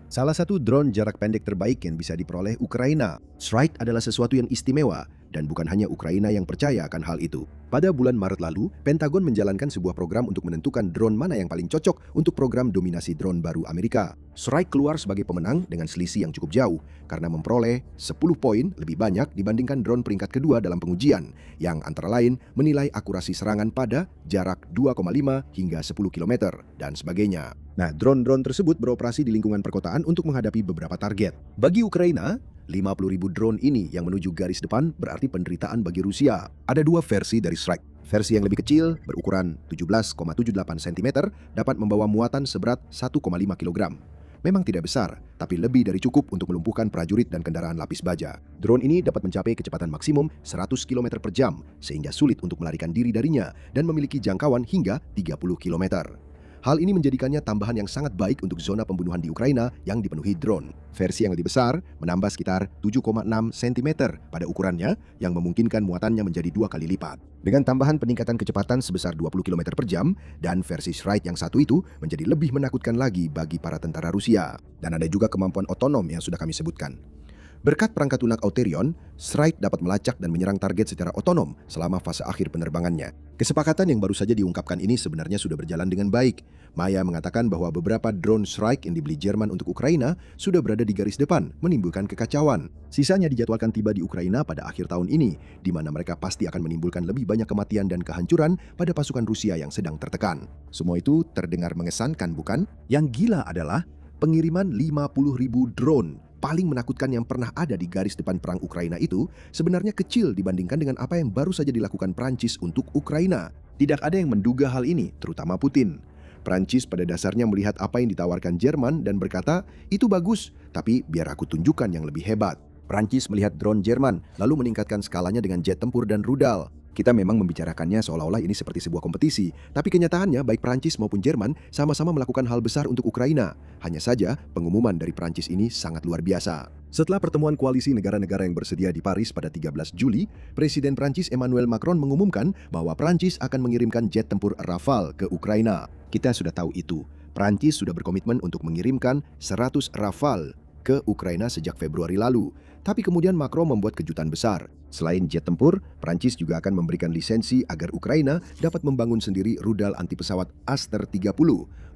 salah satu drone jarak pendek terbaik yang bisa diperoleh Ukraina. Shrike adalah sesuatu yang istimewa, dan bukan hanya Ukraina yang percaya akan hal itu. Pada bulan Maret lalu, Pentagon menjalankan sebuah program untuk menentukan drone mana yang paling cocok untuk program dominasi drone baru Amerika. Shrike keluar sebagai pemenang dengan selisih yang cukup jauh, karena memperoleh 10 poin lebih banyak dibandingkan drone peringkat kedua dalam pengujian, yang antara lain menilai akurasi serangan pada jarak 2,5 hingga 10 km, dan sebagainya. Nah, drone-drone tersebut beroperasi di lingkungan perkotaan untuk menghadapi beberapa target. Bagi Ukraina, 50.000 drone ini yang menuju garis depan berarti penderitaan bagi Rusia. Ada dua versi dari Shrike. Versi yang lebih kecil, berukuran 17,78 cm, dapat membawa muatan seberat 1,5 kg. Memang tidak besar, tapi lebih dari cukup untuk melumpuhkan prajurit dan kendaraan lapis baja. Drone ini dapat mencapai kecepatan maksimum 100 km per jam, sehingga sulit untuk melarikan diri darinya dan memiliki jangkauan hingga 30 km. Hal ini menjadikannya tambahan yang sangat baik untuk zona pembunuhan di Ukraina yang dipenuhi drone. Versi yang lebih besar menambah sekitar 7,6 cm pada ukurannya yang memungkinkan muatannya menjadi 2 kali lipat. Dengan tambahan peningkatan kecepatan sebesar 20 km per jam, dan versi Shrike yang satu itu menjadi lebih menakutkan lagi bagi para tentara Rusia. Dan ada juga kemampuan otonom yang sudah kami sebutkan. Berkat perangkat lunak Alterion, Shrike dapat melacak dan menyerang target secara otonom selama fase akhir penerbangannya. Kesepakatan yang baru saja diungkapkan ini sebenarnya sudah berjalan dengan baik. Maya mengatakan bahwa beberapa drone Shrike yang dibeli Jerman untuk Ukraina sudah berada di garis depan, menimbulkan kekacauan. Sisanya dijadwalkan tiba di Ukraina pada akhir tahun ini, di mana mereka pasti akan menimbulkan lebih banyak kematian dan kehancuran pada pasukan Rusia yang sedang tertekan. Semua itu terdengar mengesankan, bukan? Yang gila adalah pengiriman 50.000 drone paling menakutkan yang pernah ada di garis depan perang Ukraina itu sebenarnya kecil dibandingkan dengan apa yang baru saja dilakukan Prancis untuk Ukraina. Tidak ada yang menduga hal ini, terutama Putin. Prancis pada dasarnya melihat apa yang ditawarkan Jerman dan berkata, itu bagus, tapi biar aku tunjukkan yang lebih hebat. Prancis melihat drone Jerman, lalu meningkatkan skalanya dengan jet tempur dan rudal. Kita memang membicarakannya seolah-olah ini seperti sebuah kompetisi, tapi kenyataannya baik Prancis maupun Jerman sama-sama melakukan hal besar untuk Ukraina. Hanya saja, pengumuman dari Prancis ini sangat luar biasa. Setelah pertemuan koalisi negara-negara yang bersedia di Paris pada 13 Juli, Presiden Prancis Emmanuel Macron mengumumkan bahwa Prancis akan mengirimkan jet tempur Rafale ke Ukraina. Kita sudah tahu itu. Prancis sudah berkomitmen untuk mengirimkan 100 Rafale ke Ukraina sejak Februari lalu. Tapi kemudian Macron membuat kejutan besar. Selain jet tempur, Prancis juga akan memberikan lisensi agar Ukraina dapat membangun sendiri rudal anti pesawat Aster-30,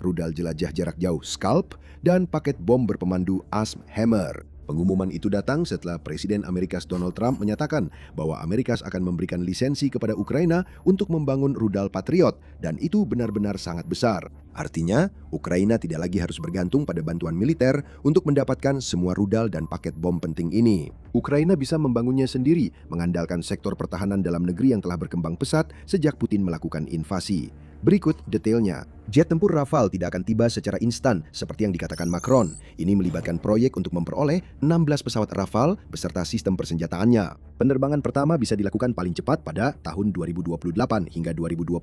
rudal jelajah jarak jauh Scalp, dan paket bom berpemandu ASM Hammer. Pengumuman itu datang setelah Presiden Amerika Donald Trump menyatakan bahwa Amerika akan memberikan lisensi kepada Ukraina untuk membangun rudal Patriot, dan itu benar-benar sangat besar. Artinya, Ukraina tidak lagi harus bergantung pada bantuan militer untuk mendapatkan semua rudal dan paket bom penting ini. Ukraina bisa membangunnya sendiri, mengandalkan sektor pertahanan dalam negeri yang telah berkembang pesat sejak Putin melakukan invasi. Berikut detailnya. Jet tempur Rafale tidak akan tiba secara instan seperti yang dikatakan Macron. Ini melibatkan proyek untuk memperoleh 16 pesawat Rafale beserta sistem persenjataannya. Penerbangan pertama bisa dilakukan paling cepat pada tahun 2028 hingga 2029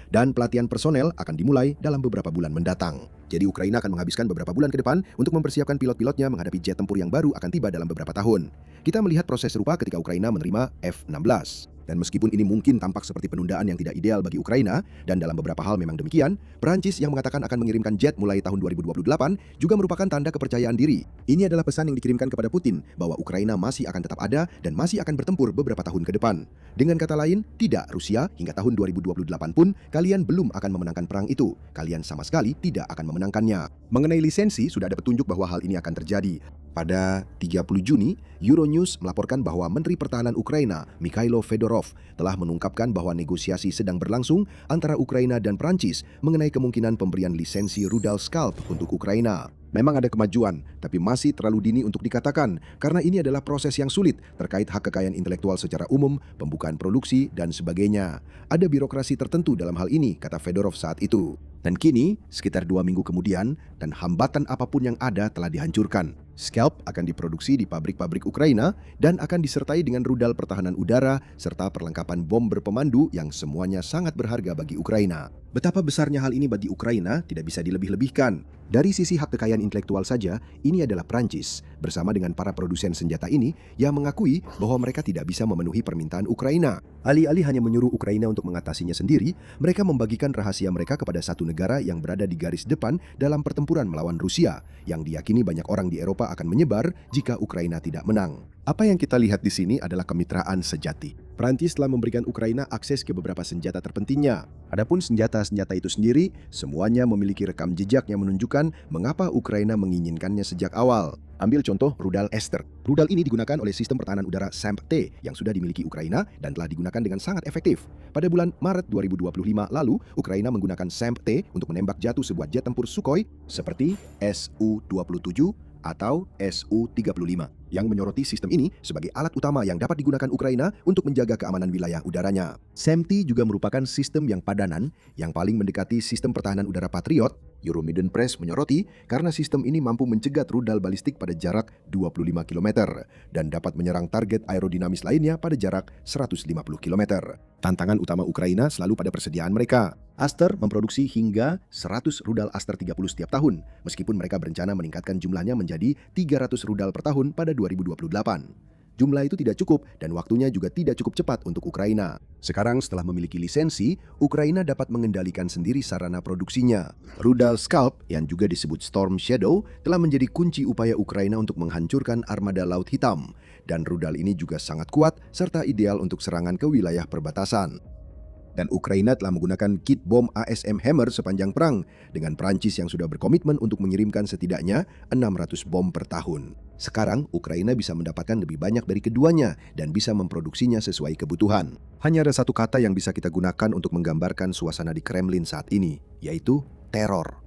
dan pelatihan personel akan dimulai dalam beberapa bulan mendatang. Jadi Ukraina akan menghabiskan beberapa bulan ke depan untuk mempersiapkan pilot-pilotnya menghadapi jet tempur yang baru akan tiba dalam beberapa tahun. Kita melihat proses serupa ketika Ukraina menerima F-16. Dan meskipun ini mungkin tampak seperti penundaan yang tidak ideal bagi Ukraina, dan dalam beberapa hal memang demikian, Perancis yang mengatakan akan mengirimkan jet mulai tahun 2028 juga merupakan tanda kepercayaan diri. Ini adalah pesan yang dikirimkan kepada Putin bahwa Ukraina masih akan tetap ada dan masih akan bertempur beberapa tahun ke depan. Dengan kata lain, tidak Rusia hingga tahun 2028 pun kalian belum akan memenangkan perang itu. Kalian sama sekali tidak akan memenangkannya. Mengenai lisensi, sudah ada petunjuk bahwa hal ini akan terjadi. Pada 30 Juni, Euronews melaporkan bahwa Menteri Pertahanan Ukraina, Mikhailo Fedorov, telah mengungkapkan bahwa negosiasi sedang berlangsung antara Ukraina dan Prancis mengenai kemungkinan pemberian lisensi rudal Scalp untuk Ukraina. Memang ada kemajuan, tapi masih terlalu dini untuk dikatakan, karena ini adalah proses yang sulit terkait hak kekayaan intelektual secara umum, pembukaan produksi, dan sebagainya. Ada birokrasi tertentu dalam hal ini, kata Fedorov saat itu. Dan kini, sekitar 2 minggu kemudian, dan hambatan apapun yang ada telah dihancurkan. Scalp akan diproduksi di pabrik-pabrik Ukraina dan akan disertai dengan rudal pertahanan udara serta perlengkapan bom berpemandu yang semuanya sangat berharga bagi Ukraina. Betapa besarnya hal ini bagi Ukraina tidak bisa dilebih-lebihkan. Dari sisi hak kekayaan intelektual saja, ini adalah Prancis bersama dengan para produsen senjata ini yang mengakui bahwa mereka tidak bisa memenuhi permintaan Ukraina. Alih-alih hanya menyuruh Ukraina untuk mengatasinya sendiri, mereka membagikan rahasia mereka kepada satu negara yang berada di garis depan dalam pertempuran melawan Rusia, yang diyakini banyak orang di Eropa akan menyebar jika Ukraina tidak menang. Apa yang kita lihat di sini adalah kemitraan sejati. Prancis telah memberikan Ukraina akses ke beberapa senjata terpentingnya. Adapun senjata-senjata itu sendiri, semuanya memiliki rekam jejak yang menunjukkan mengapa Ukraina menginginkannya sejak awal. Ambil contoh rudal Ester. Rudal ini digunakan oleh sistem pertahanan udara SAMP-T yang sudah dimiliki Ukraina dan telah digunakan dengan sangat efektif. Pada bulan Maret 2025 lalu, Ukraina menggunakan SAMP-T untuk menembak jatuh sebuah jet tempur Sukhoi seperti Su-27 atau Su-35 yang menyoroti sistem ini sebagai alat utama yang dapat digunakan Ukraina untuk menjaga keamanan wilayah udaranya. SAMP-T juga merupakan sistem yang padanan yang paling mendekati sistem pertahanan udara Patriot. Euromaidan Press menyoroti karena sistem ini mampu mencegat rudal balistik pada jarak 25 km dan dapat menyerang target aerodinamis lainnya pada jarak 150 km. Tantangan utama Ukraina selalu pada persediaan mereka. Aster memproduksi hingga 100 rudal Aster 30 setiap tahun, meskipun mereka berencana meningkatkan jumlahnya menjadi 300 rudal per tahun pada 2028. Jumlah itu tidak cukup dan waktunya juga tidak cukup cepat untuk Ukraina. Sekarang setelah memiliki lisensi, Ukraina dapat mengendalikan sendiri sarana produksinya. Rudal Scalp, yang juga disebut Storm Shadow, telah menjadi kunci upaya Ukraina untuk menghancurkan armada Laut Hitam. Dan rudal ini juga sangat kuat serta ideal untuk serangan ke wilayah perbatasan. Dan Ukraina telah menggunakan kit bom ASM Hammer sepanjang perang, dengan Prancis yang sudah berkomitmen untuk mengirimkan setidaknya 600 bom per tahun. Sekarang, Ukraina bisa mendapatkan lebih banyak dari keduanya dan bisa memproduksinya sesuai kebutuhan. Hanya ada satu kata yang bisa kita gunakan untuk menggambarkan suasana di Kremlin saat ini, yaitu teror.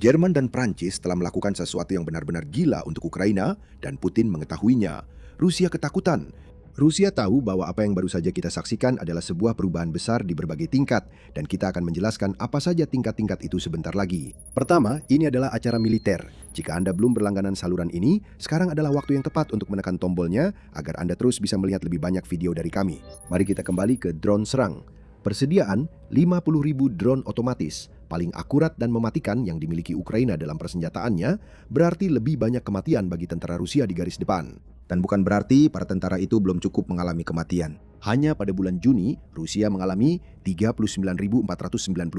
Jerman dan Prancis telah melakukan sesuatu yang benar-benar gila untuk Ukraina, dan Putin mengetahuinya. Rusia ketakutan. Rusia tahu bahwa apa yang baru saja kita saksikan adalah sebuah perubahan besar di berbagai tingkat, dan kita akan menjelaskan apa saja tingkat-tingkat itu sebentar lagi. Pertama, ini adalah acara militer. Jika Anda belum berlangganan saluran ini, sekarang adalah waktu yang tepat untuk menekan tombolnya agar Anda terus bisa melihat lebih banyak video dari kami. Mari kita kembali ke drone serang. Persediaan 50.000 drone otomatis, paling akurat dan mematikan yang dimiliki Ukraina dalam persenjataannya, berarti lebih banyak kematian bagi tentara Rusia di garis depan. Dan bukan berarti para tentara itu belum cukup mengalami kematian. Hanya pada bulan Juni, Rusia mengalami 39.490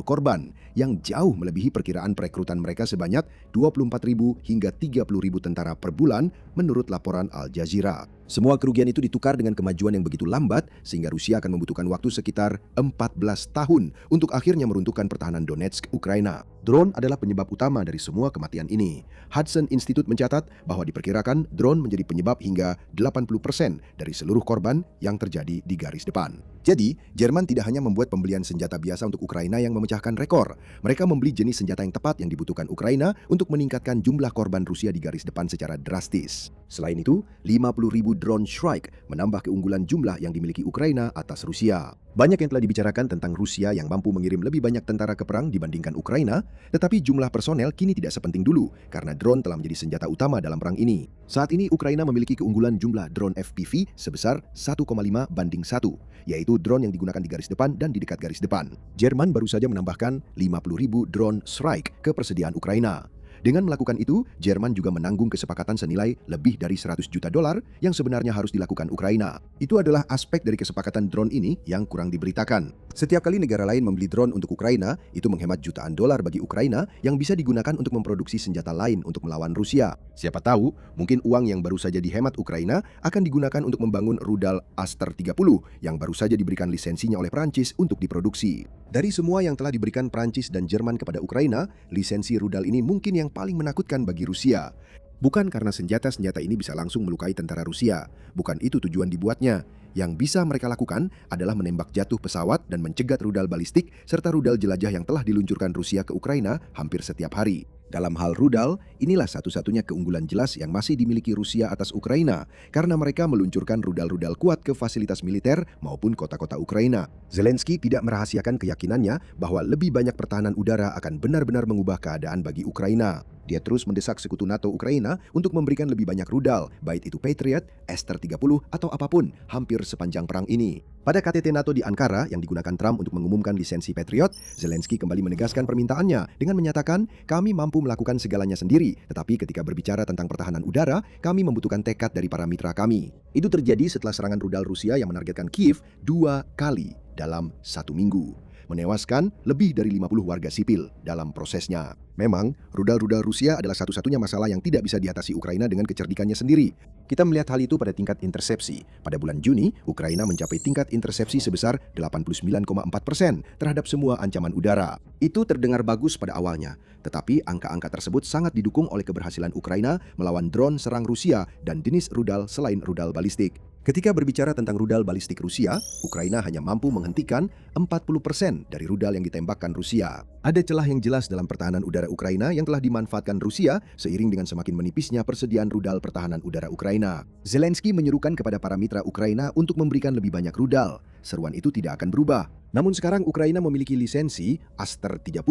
korban, yang jauh melebihi perkiraan perekrutan mereka sebanyak 24.000 hingga 30.000 tentara per bulan menurut laporan Al Jazeera. Semua kerugian itu ditukar dengan kemajuan yang begitu lambat sehingga Rusia akan membutuhkan waktu sekitar 14 tahun untuk akhirnya meruntuhkan pertahanan Donetsk, Ukraina. Drone adalah penyebab utama dari semua kematian ini. Hudson Institute mencatat bahwa diperkirakan drone menjadi penyebab hingga 80% dari seluruh korban yang terjadi di garis depan. Jadi, Jerman tidak hanya membuat pembelian senjata biasa untuk Ukraina yang memecahkan rekor. Mereka membeli jenis senjata yang tepat yang dibutuhkan Ukraina untuk meningkatkan jumlah korban Rusia di garis depan secara drastis. Selain itu, 50.000 drone strike menambah keunggulan jumlah yang dimiliki Ukraina atas Rusia. Banyak yang telah dibicarakan tentang Rusia yang mampu mengirim lebih banyak tentara ke perang dibandingkan Ukraina, tetapi jumlah personel kini tidak sepenting dulu karena drone telah menjadi senjata utama dalam perang ini. Saat ini Ukraina memiliki keunggulan jumlah drone FPV sebesar 1,5 banding 1, yaitu drone yang digunakan di garis depan dan di dekat garis depan. Jerman baru saja menambahkan 50.000 drone strike ke persediaan Ukraina. Dengan melakukan itu, Jerman juga menanggung kesepakatan senilai lebih dari 100 juta dolar yang sebenarnya harus dilakukan Ukraina. Itu adalah aspek dari kesepakatan drone ini yang kurang diberitakan. Setiap kali negara lain membeli drone untuk Ukraina, itu menghemat jutaan dolar bagi Ukraina yang bisa digunakan untuk memproduksi senjata lain untuk melawan Rusia. Siapa tahu, mungkin uang yang baru saja dihemat Ukraina akan digunakan untuk membangun rudal Aster 30 yang baru saja diberikan lisensinya oleh Prancis untuk diproduksi. Dari semua yang telah diberikan Prancis dan Jerman kepada Ukraina, lisensi rudal ini mungkin yang paling menakutkan bagi Rusia. Bukan karena senjata-senjata ini bisa langsung melukai tentara Rusia. Bukan itu tujuan dibuatnya. Yang bisa mereka lakukan adalah menembak jatuh pesawat dan mencegat rudal balistik serta rudal jelajah yang telah diluncurkan Rusia ke Ukraina hampir setiap hari. Dalam hal rudal, inilah satu-satunya keunggulan jelas yang masih dimiliki Rusia atas Ukraina karena mereka meluncurkan rudal-rudal kuat ke fasilitas militer maupun kota-kota Ukraina. Zelensky tidak merahasiakan keyakinannya bahwa lebih banyak pertahanan udara akan benar-benar mengubah keadaan bagi Ukraina. Dia terus mendesak sekutu NATO Ukraina untuk memberikan lebih banyak rudal, baik itu Patriot, Aster 30, atau apapun, hampir sepanjang perang ini. Pada KTT NATO di Ankara yang digunakan Trump untuk mengumumkan lisensi Patriot, Zelensky kembali menegaskan permintaannya dengan menyatakan, kami mampu melakukan segalanya sendiri, tetapi ketika berbicara tentang pertahanan udara, kami membutuhkan tekad dari para mitra kami. Itu terjadi setelah serangan rudal Rusia yang menargetkan Kiev 2 kali dalam 1 minggu. Menewaskan lebih dari 50 warga sipil dalam prosesnya. Memang, rudal-rudal Rusia adalah satu-satunya masalah yang tidak bisa diatasi Ukraina dengan kecerdikannya sendiri. Kita melihat hal itu pada tingkat intersepsi. Pada bulan Juni, Ukraina mencapai tingkat intersepsi sebesar 89,4% terhadap semua ancaman udara. Itu terdengar bagus pada awalnya, tetapi angka-angka tersebut sangat didukung oleh keberhasilan Ukraina melawan drone serang Rusia dan jenis rudal selain rudal balistik. Ketika berbicara tentang rudal balistik Rusia, Ukraina hanya mampu menghentikan 40% dari rudal yang ditembakkan Rusia. Ada celah yang jelas dalam pertahanan udara Ukraina yang telah dimanfaatkan Rusia seiring dengan semakin menipisnya persediaan rudal pertahanan udara Ukraina. Zelensky menyerukan kepada para mitra Ukraina untuk memberikan lebih banyak rudal. Seruan itu tidak akan berubah. Namun sekarang Ukraina memiliki lisensi Aster 30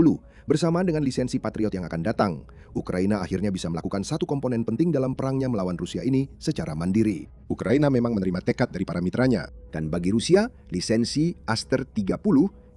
bersamaan dengan lisensi Patriot yang akan datang. Ukraina akhirnya bisa melakukan satu komponen penting dalam perangnya melawan Rusia ini secara mandiri. Ukraina memang menerima tekad dari para mitranya. Dan bagi Rusia, lisensi Aster 30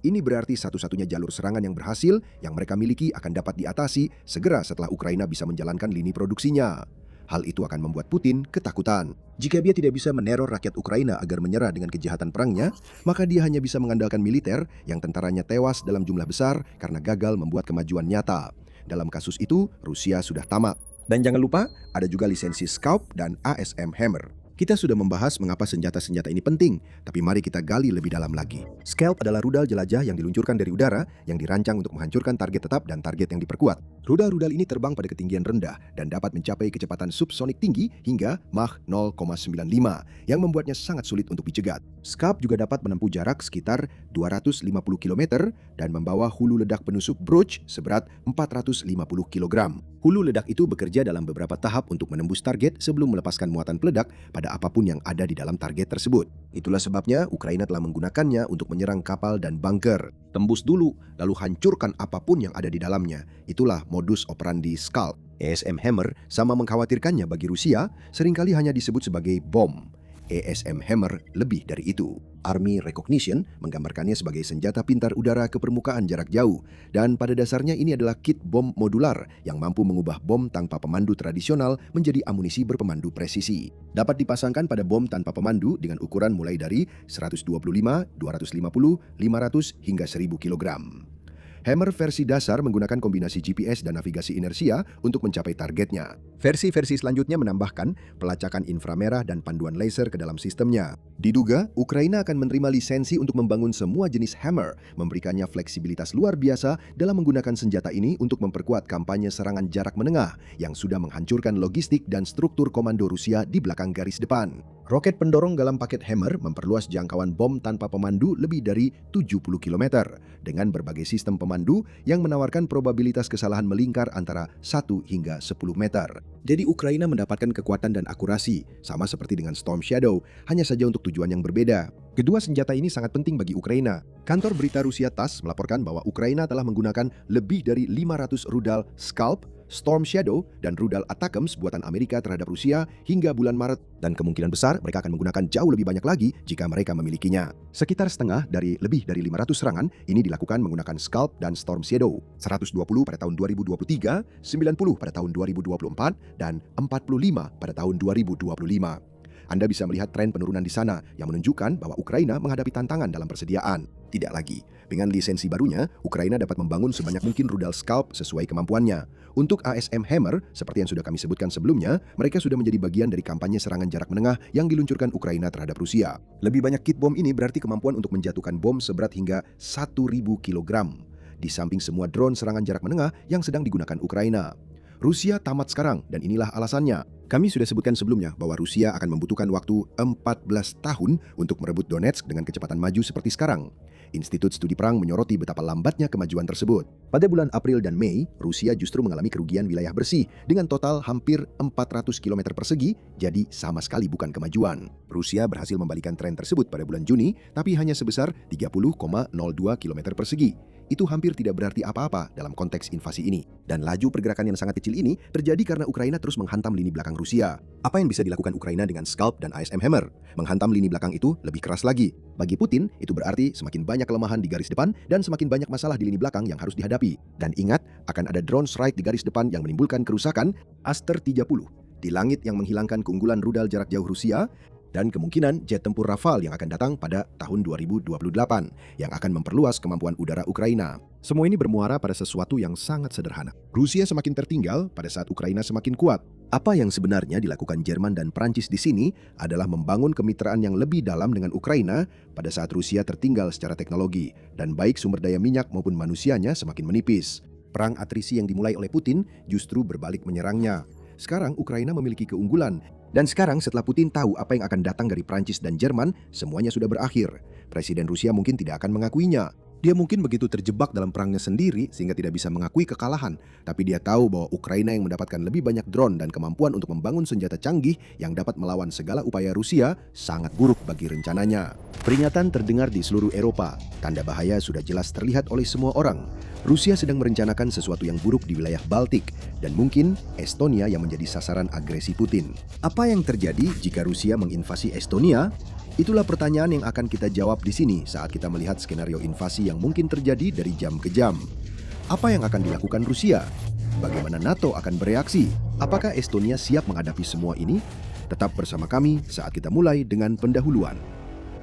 ini berarti satu-satunya jalur serangan yang berhasil yang mereka miliki akan dapat diatasi segera setelah Ukraina bisa menjalankan lini produksinya. Hal itu akan membuat Putin ketakutan. Jika dia tidak bisa meneror rakyat Ukraina agar menyerah dengan kejahatan perangnya, maka dia hanya bisa mengandalkan militer yang tentaranya tewas dalam jumlah besar karena gagal membuat kemajuan nyata. Dalam kasus itu, Rusia sudah tamat. Dan jangan lupa, ada juga lisensi Scalp dan ASM Hammer. Kita sudah membahas mengapa senjata-senjata ini penting, tapi mari kita gali lebih dalam lagi. Scalp adalah rudal jelajah yang diluncurkan dari udara yang dirancang untuk menghancurkan target tetap dan target yang diperkuat. Rudal-rudal ini terbang pada ketinggian rendah dan dapat mencapai kecepatan subsonik tinggi hingga Mach 0,95 yang membuatnya sangat sulit untuk dicegat. Scalp juga dapat menempuh jarak sekitar 250 km dan membawa hulu ledak penusuk Bruch seberat 450 kg. Hulu ledak itu bekerja dalam beberapa tahap untuk menembus target sebelum melepaskan muatan peledak pada apapun yang ada di dalam target tersebut. Itulah sebabnya Ukraina telah menggunakannya untuk menyerang kapal dan bunker. Tembus dulu, lalu hancurkan apapun yang ada di dalamnya. Itulah modus operandi Scalp. ASM Hammer sama mengkhawatirkannya bagi Rusia, seringkali hanya disebut sebagai bom. ASM Hammer lebih dari itu. Army Recognition menggambarkannya sebagai senjata pintar udara ke permukaan jarak jauh. Dan pada dasarnya ini adalah kit bom modular yang mampu mengubah bom tanpa pemandu tradisional menjadi amunisi berpemandu presisi. Dapat dipasangkan pada bom tanpa pemandu dengan ukuran mulai dari 125, 250, 500 hingga 1000 kg. Hammer versi dasar menggunakan kombinasi GPS dan navigasi inersia untuk mencapai targetnya. Versi-versi selanjutnya menambahkan pelacakan inframerah dan panduan laser ke dalam sistemnya. Diduga, Ukraina akan menerima lisensi untuk membangun semua jenis Hammer, memberikannya fleksibilitas luar biasa dalam menggunakan senjata ini untuk memperkuat kampanye serangan jarak menengah yang sudah menghancurkan logistik dan struktur komando Rusia di belakang garis depan. Roket pendorong dalam paket Hammer memperluas jangkauan bom tanpa pemandu lebih dari 70 km dengan berbagai sistem pemandu yang menawarkan probabilitas kesalahan melingkar antara 1 hingga 10 meter. Jadi Ukraina mendapatkan kekuatan dan akurasi, sama seperti dengan Storm Shadow, hanya saja untuk tujuan yang berbeda. Kedua senjata ini sangat penting bagi Ukraina. Kantor berita Rusia TASS melaporkan bahwa Ukraina telah menggunakan lebih dari 500 rudal Scalp Storm Shadow, dan rudal ATACMS buatan Amerika terhadap Rusia hingga bulan Maret. Dan kemungkinan besar mereka akan menggunakan jauh lebih banyak lagi jika mereka memilikinya. Sekitar setengah dari lebih dari 500 serangan ini dilakukan menggunakan Scalp dan Storm Shadow. 120 pada tahun 2023, 90 pada tahun 2024, dan 45 pada tahun 2025. Anda bisa melihat tren penurunan di sana yang menunjukkan bahwa Ukraina menghadapi tantangan dalam persediaan. Tidak lagi. Dengan lisensi barunya, Ukraina dapat membangun sebanyak mungkin rudal Scalp sesuai kemampuannya. Untuk ASM Hammer, seperti yang sudah kami sebutkan sebelumnya, mereka sudah menjadi bagian dari kampanye serangan jarak menengah yang diluncurkan Ukraina terhadap Rusia. Lebih banyak kit bom ini berarti kemampuan untuk menjatuhkan bom seberat hingga 1.000 kg. Di samping semua drone serangan jarak menengah yang sedang digunakan Ukraina. Rusia tamat sekarang, dan inilah alasannya. Kami sudah sebutkan sebelumnya bahwa Rusia akan membutuhkan waktu 14 tahun untuk merebut Donetsk dengan kecepatan maju seperti sekarang. Institut Studi Perang menyoroti betapa lambatnya kemajuan tersebut. Pada bulan April dan Mei, Rusia justru mengalami kerugian wilayah bersih dengan total hampir 400 km persegi, jadi sama sekali bukan kemajuan. Rusia berhasil membalikan tren tersebut pada bulan Juni, tapi hanya sebesar 30,02 km persegi. Itu hampir tidak berarti apa-apa dalam konteks invasi ini. Dan laju pergerakan yang sangat kecil ini terjadi karena Ukraina terus menghantam lini belakang Rusia. Apa yang bisa dilakukan Ukraina dengan Scalp dan ASM Hammer? Menghantam lini belakang itu lebih keras lagi. Bagi Putin, itu berarti semakin banyak kelemahan di garis depan dan semakin banyak masalah di lini belakang yang harus dihadapi. Dan ingat, akan ada drone strike di garis depan yang menimbulkan kerusakan Aster 30 di langit yang menghilangkan keunggulan rudal jarak jauh Rusia, dan kemungkinan jet tempur Rafale yang akan datang pada tahun 2028 yang akan memperluas kemampuan udara Ukraina. Semua ini bermuara pada sesuatu yang sangat sederhana. Rusia semakin tertinggal pada saat Ukraina semakin kuat. Apa yang sebenarnya dilakukan Jerman dan Prancis di sini adalah membangun kemitraan yang lebih dalam dengan Ukraina pada saat Rusia tertinggal secara teknologi dan baik sumber daya minyak maupun manusianya semakin menipis. Perang atrisi yang dimulai oleh Putin justru berbalik menyerangnya. Sekarang Ukraina memiliki keunggulan. Dan sekarang setelah Putin tahu apa yang akan datang dari Prancis dan Jerman, semuanya sudah berakhir. Presiden Rusia mungkin tidak akan mengakuinya. Dia mungkin begitu terjebak dalam perangnya sendiri sehingga tidak bisa mengakui kekalahan. Tapi dia tahu bahwa Ukraina yang mendapatkan lebih banyak drone dan kemampuan untuk membangun senjata canggih yang dapat melawan segala upaya Rusia sangat buruk bagi rencananya. Peringatan terdengar di seluruh Eropa. Tanda bahaya sudah jelas terlihat oleh semua orang. Rusia sedang merencanakan sesuatu yang buruk di wilayah Baltik dan mungkin Estonia yang menjadi sasaran agresi Putin. Apa yang terjadi jika Rusia menginvasi Estonia? Itulah pertanyaan yang akan kita jawab di sini saat kita melihat skenario invasi yang mungkin terjadi dari jam ke jam. Apa yang akan dilakukan Rusia? Bagaimana NATO akan bereaksi? Apakah Estonia siap menghadapi semua ini? Tetap bersama kami saat kita mulai dengan pendahuluan.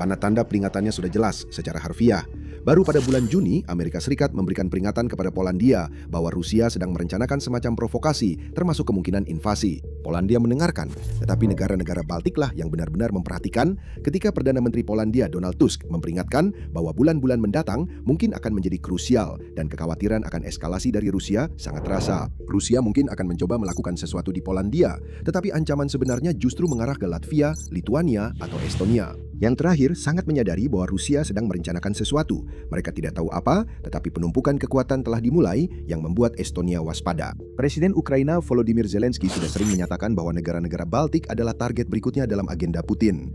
Tanda-tanda peringatannya sudah jelas secara harfiah. Baru pada bulan Juni, Amerika Serikat memberikan peringatan kepada Polandia bahwa Rusia sedang merencanakan semacam provokasi, termasuk kemungkinan invasi. Polandia mendengarkan, tetapi negara-negara Baltiklah yang benar-benar memperhatikan ketika Perdana Menteri Polandia Donald Tusk memperingatkan bahwa bulan-bulan mendatang mungkin akan menjadi krusial dan kekhawatiran akan eskalasi dari Rusia sangat terasa. Rusia mungkin akan mencoba melakukan sesuatu di Polandia, tetapi ancaman sebenarnya justru mengarah ke Latvia, Lituania, atau Estonia. Yang terakhir, sangat menyadari bahwa Rusia sedang merencanakan sesuatu. Mereka tidak tahu apa, tetapi penumpukan kekuatan telah dimulai yang membuat Estonia waspada. Presiden Ukraina Volodymyr Zelensky sudah sering menyatakan bahwa negara-negara Baltik adalah target berikutnya dalam agenda Putin.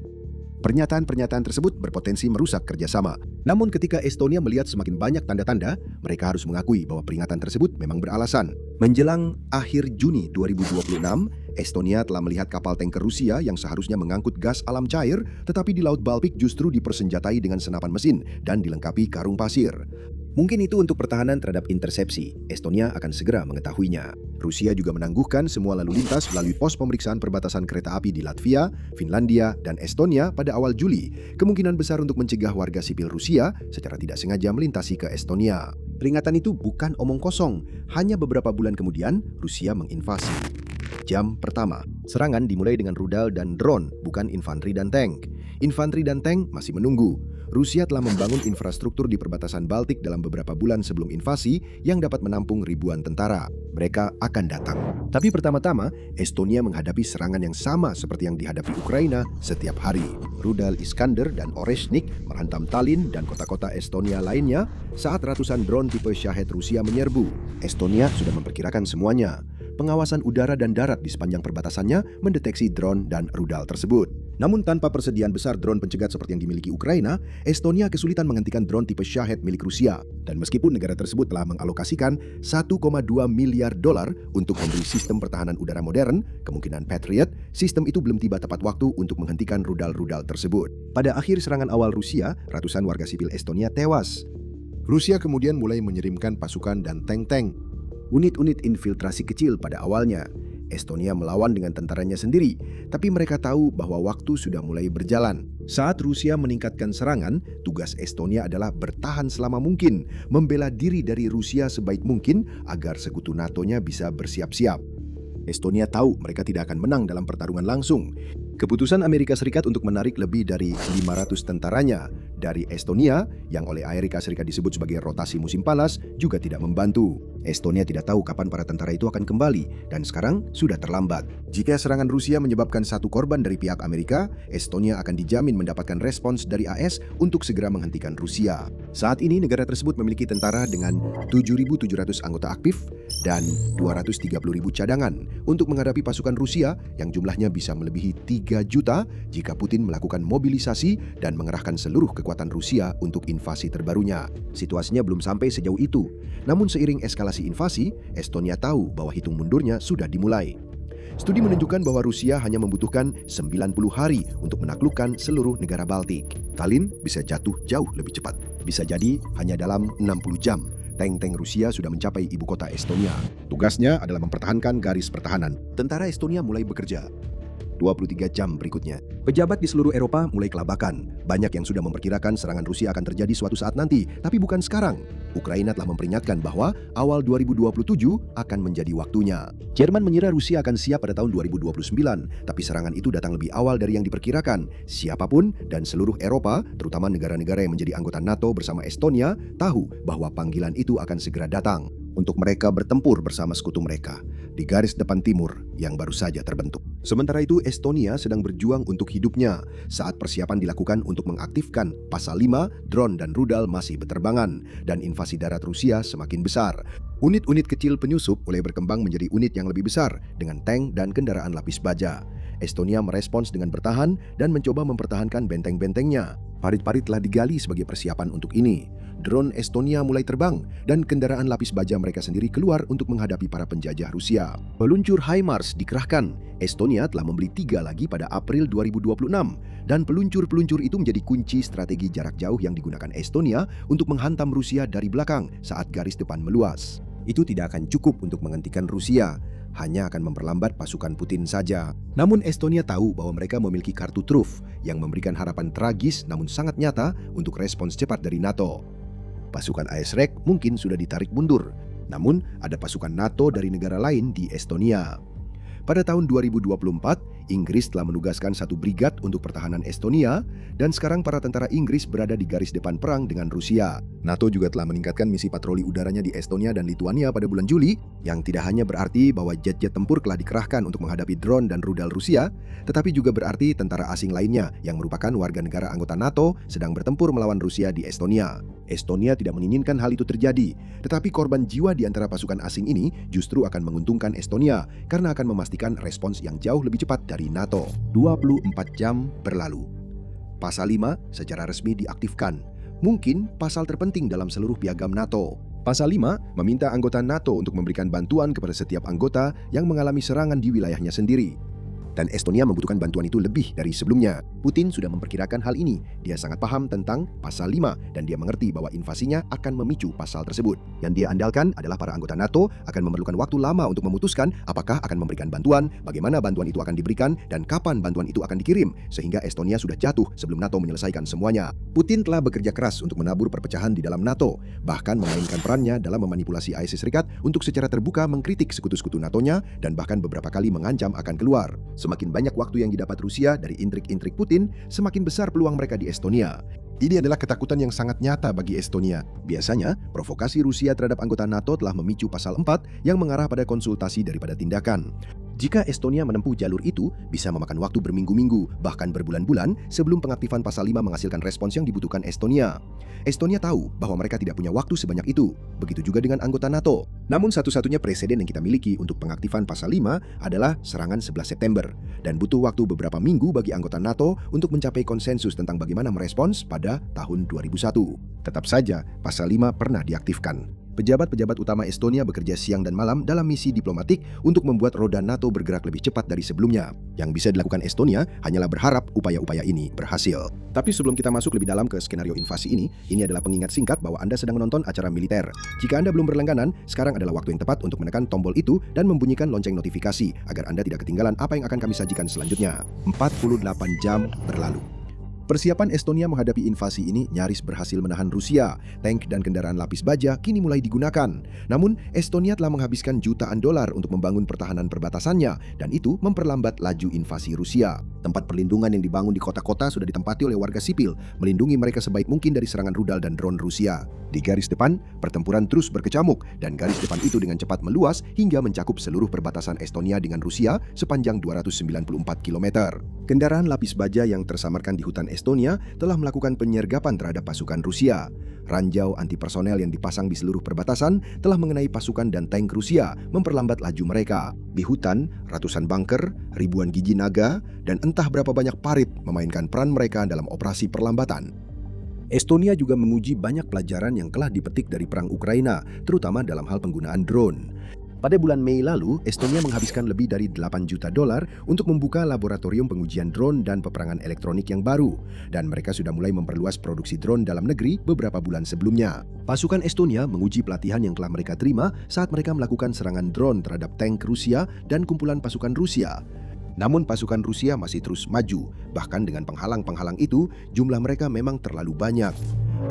Pernyataan-pernyataan tersebut berpotensi merusak kerjasama. Namun ketika Estonia melihat semakin banyak tanda-tanda, mereka harus mengakui bahwa peringatan tersebut memang beralasan. Menjelang akhir Juni 2026, Estonia telah melihat kapal tanker Rusia yang seharusnya mengangkut gas alam cair, tetapi di Laut Baltik justru dipersenjatai dengan senapan mesin dan dilengkapi karung pasir. Mungkin itu untuk pertahanan terhadap intersepsi. Estonia akan segera mengetahuinya. Rusia juga menangguhkan semua lalu lintas melalui pos pemeriksaan perbatasan kereta api di Latvia, Finlandia, dan Estonia pada awal Juli. Kemungkinan besar untuk mencegah warga sipil Rusia secara tidak sengaja melintasi ke Estonia. Peringatan itu bukan omong kosong. Hanya beberapa bulan kemudian, Rusia menginvasi. Jam pertama, serangan dimulai dengan rudal dan drone, bukan infanteri dan tank. Infanteri dan tank masih menunggu. Rusia telah membangun infrastruktur di perbatasan Baltik dalam beberapa bulan sebelum invasi yang dapat menampung ribuan tentara. Mereka akan datang. Tapi pertama-tama, Estonia menghadapi serangan yang sama seperti yang dihadapi Ukraina setiap hari. Rudal Iskander dan Oreshnik menghantam Tallinn dan kota-kota Estonia lainnya saat ratusan drone tipe Shahed Rusia menyerbu. Estonia sudah memperkirakan semuanya. pengawasan udara dan darat di sepanjang perbatasannya mendeteksi drone dan rudal tersebut. Namun tanpa persediaan besar drone pencegat seperti yang dimiliki Ukraina, Estonia kesulitan menghentikan drone tipe Shahed milik Rusia. Dan meskipun negara tersebut telah mengalokasikan 1,2 miliar dolar untuk membeli sistem pertahanan udara modern, kemungkinan Patriot, sistem itu belum tiba tepat waktu untuk menghentikan rudal-rudal tersebut. Pada akhir serangan awal Rusia, ratusan warga sipil Estonia tewas. Rusia kemudian mulai mengirimkan pasukan dan tank-tank. Unit-unit infiltrasi kecil pada awalnya. Estonia melawan dengan tentaranya sendiri, tapi mereka tahu bahwa waktu sudah mulai berjalan. Saat Rusia meningkatkan serangan, tugas Estonia adalah bertahan selama mungkin, membela diri dari Rusia sebaik mungkin agar sekutu NATO-nya bisa bersiap-siap. Estonia tahu mereka tidak akan menang dalam pertarungan langsung. Keputusan Amerika Serikat untuk menarik lebih dari 500 tentaranya dari Estonia, yang oleh Amerika Serikat disebut sebagai rotasi musim panas, juga tidak membantu. Estonia tidak tahu kapan para tentara itu akan kembali, dan sekarang sudah terlambat. Jika serangan Rusia menyebabkan satu korban dari pihak Amerika, Estonia akan dijamin mendapatkan respons dari AS untuk segera menghentikan Rusia. Saat ini negara tersebut memiliki tentara dengan 7.700 anggota aktif dan 230.000 cadangan untuk menghadapi pasukan Rusia yang jumlahnya bisa melebihi 3 juta jika Putin melakukan mobilisasi dan mengerahkan seluruh kekuatan Rusia untuk invasi terbarunya. Situasinya belum sampai sejauh itu. Namun seiring eskalasi invasi, Estonia tahu bahwa hitung mundurnya sudah dimulai. Studi menunjukkan bahwa Rusia hanya membutuhkan 90 hari untuk menaklukkan seluruh negara Baltik. Tallinn bisa jatuh jauh lebih cepat. Bisa jadi hanya dalam 60 jam. Tank-tank Rusia sudah mencapai ibu kota Estonia. Tugasnya adalah mempertahankan garis pertahanan. Tentara Estonia mulai bekerja. 23 jam berikutnya, pejabat di seluruh Eropa mulai kelabakan. Banyak yang sudah memperkirakan serangan Rusia akan terjadi suatu saat nanti, tapi bukan sekarang. Ukraina telah memperingatkan bahwa awal 2027 akan menjadi waktunya. Jerman mengira Rusia akan siap pada tahun 2029, tapi serangan itu datang lebih awal dari yang diperkirakan. Siapapun dan seluruh Eropa, terutama negara-negara yang menjadi anggota NATO bersama Estonia, tahu bahwa panggilan itu akan segera datang untuk mereka bertempur bersama sekutu mereka di garis depan timur yang baru saja terbentuk. Sementara itu, Estonia sedang berjuang untuk hidupnya saat persiapan dilakukan untuk mengaktifkan Pasal 5, drone dan rudal masih berterbangan, dan invasi darat Rusia semakin besar. Unit-unit kecil penyusup mulai berkembang menjadi unit yang lebih besar dengan tank dan kendaraan lapis baja. Estonia merespons dengan bertahan dan mencoba mempertahankan benteng-bentengnya. Parit-parit telah digali sebagai persiapan untuk ini. Drone Estonia mulai terbang dan kendaraan lapis baja mereka sendiri keluar untuk menghadapi para penjajah Rusia. Peluncur HIMARS dikerahkan. Estonia telah membeli 3 lagi pada April 2026 dan peluncur-peluncur itu menjadi kunci strategi jarak jauh yang digunakan Estonia untuk menghantam Rusia dari belakang saat garis depan meluas. Itu tidak akan cukup untuk menghentikan Rusia, hanya akan memperlambat pasukan Putin saja. Namun Estonia tahu bahwa mereka memiliki kartu truf yang memberikan harapan tragis namun sangat nyata untuk respons cepat dari NATO. Pasukan AS-REC mungkin sudah ditarik mundur, namun ada pasukan NATO dari negara lain di Estonia. Pada tahun 2024, Inggris telah menugaskan 1 brigad untuk pertahanan Estonia, dan sekarang para tentara Inggris berada di garis depan perang dengan Rusia. NATO juga telah meningkatkan misi patroli udaranya di Estonia dan Lituania pada bulan Juli, yang tidak hanya berarti bahwa jet-jet tempur telah dikerahkan untuk menghadapi drone dan rudal Rusia, tetapi juga berarti tentara asing lainnya yang merupakan warga negara anggota NATO sedang bertempur melawan Rusia di Estonia. Estonia tidak menginginkan hal itu terjadi, tetapi korban jiwa di antara pasukan asing ini justru akan menguntungkan Estonia karena akan memastikan respons yang jauh lebih cepat dari NATO. 24 jam berlalu. Pasal 5 secara resmi diaktifkan. Mungkin pasal terpenting dalam seluruh piagam NATO. Pasal 5 meminta anggota NATO untuk memberikan bantuan kepada setiap anggota yang mengalami serangan di wilayahnya sendiri. Dan Estonia membutuhkan bantuan itu lebih dari sebelumnya. Putin sudah memperkirakan hal ini. Dia sangat paham tentang pasal 5 dan dia mengerti bahwa invasinya akan memicu pasal tersebut. Yang dia andalkan adalah para anggota NATO akan memerlukan waktu lama untuk memutuskan apakah akan memberikan bantuan, bagaimana bantuan itu akan diberikan, dan kapan bantuan itu akan dikirim, sehingga Estonia sudah jatuh sebelum NATO menyelesaikan semuanya. Putin telah bekerja keras untuk menabur perpecahan di dalam NATO, bahkan memainkan perannya dalam memanipulasi AS Serikat untuk secara terbuka mengkritik sekutu-sekutu NATO-nya dan bahkan beberapa kali mengancam akan keluar. Semakin banyak waktu yang didapat Rusia dari intrik-intrik Putin, semakin besar peluang mereka di Estonia. Ini adalah ketakutan yang sangat nyata bagi Estonia. Biasanya, provokasi Rusia terhadap anggota NATO telah memicu pasal 4 yang mengarah pada konsultasi daripada tindakan. Jika Estonia menempuh jalur itu, bisa memakan waktu berminggu-minggu, bahkan berbulan-bulan sebelum pengaktifan pasal 5 menghasilkan respons yang dibutuhkan Estonia. Estonia tahu bahwa mereka tidak punya waktu sebanyak itu, begitu juga dengan anggota NATO. Namun satu-satunya presiden yang kita miliki untuk pengaktifan pasal 5 adalah serangan 11 September, dan butuh waktu beberapa minggu bagi anggota NATO untuk mencapai konsensus tentang bagaimana merespons pada tahun 2001. Tetap saja, pasal 5 pernah diaktifkan. Pejabat-pejabat utama Estonia bekerja siang dan malam dalam misi diplomatik untuk membuat roda NATO bergerak lebih cepat dari sebelumnya. Yang bisa dilakukan Estonia hanyalah berharap upaya-upaya ini berhasil. Tapi sebelum kita masuk lebih dalam ke skenario invasi ini adalah pengingat singkat bahwa Anda sedang menonton acara militer. Jika Anda belum berlangganan, sekarang adalah waktu yang tepat untuk menekan tombol itu dan membunyikan lonceng notifikasi agar Anda tidak ketinggalan apa yang akan kami sajikan selanjutnya. 48 jam berlalu. Persiapan Estonia menghadapi invasi ini nyaris berhasil menahan Rusia. Tank dan kendaraan lapis baja kini mulai digunakan. Namun, Estonia telah menghabiskan jutaan dolar untuk membangun pertahanan perbatasannya, dan itu memperlambat laju invasi Rusia. Tempat perlindungan yang dibangun di kota-kota sudah ditempati oleh warga sipil, melindungi mereka sebaik mungkin dari serangan rudal dan drone Rusia. Di garis depan, pertempuran terus berkecamuk, dan garis depan itu dengan cepat meluas hingga mencakup seluruh perbatasan Estonia dengan Rusia sepanjang 294 km. Kendaraan lapis baja yang tersamarkan di hutan Estonia telah melakukan penyergapan terhadap pasukan Rusia. Ranjau anti-personel yang dipasang di seluruh perbatasan telah mengenai pasukan dan tank Rusia, memperlambat laju mereka. Di hutan, ratusan bunker, ribuan gigi naga, dan entah berapa banyak parit memainkan peran mereka dalam operasi perlambatan. Estonia juga menguji banyak pelajaran yang telah dipetik dari perang Ukraina, terutama dalam hal penggunaan drone. Pada bulan Mei lalu, Estonia menghabiskan lebih dari 8 juta dolar untuk membuka laboratorium pengujian drone dan peperangan elektronik yang baru. Dan mereka sudah mulai memperluas produksi drone dalam negeri beberapa bulan sebelumnya. Pasukan Estonia menguji pelatihan yang telah mereka terima saat mereka melakukan serangan drone terhadap tank Rusia dan kumpulan pasukan Rusia. Namun pasukan Rusia masih terus maju. Bahkan dengan penghalang-penghalang itu, jumlah mereka memang terlalu banyak.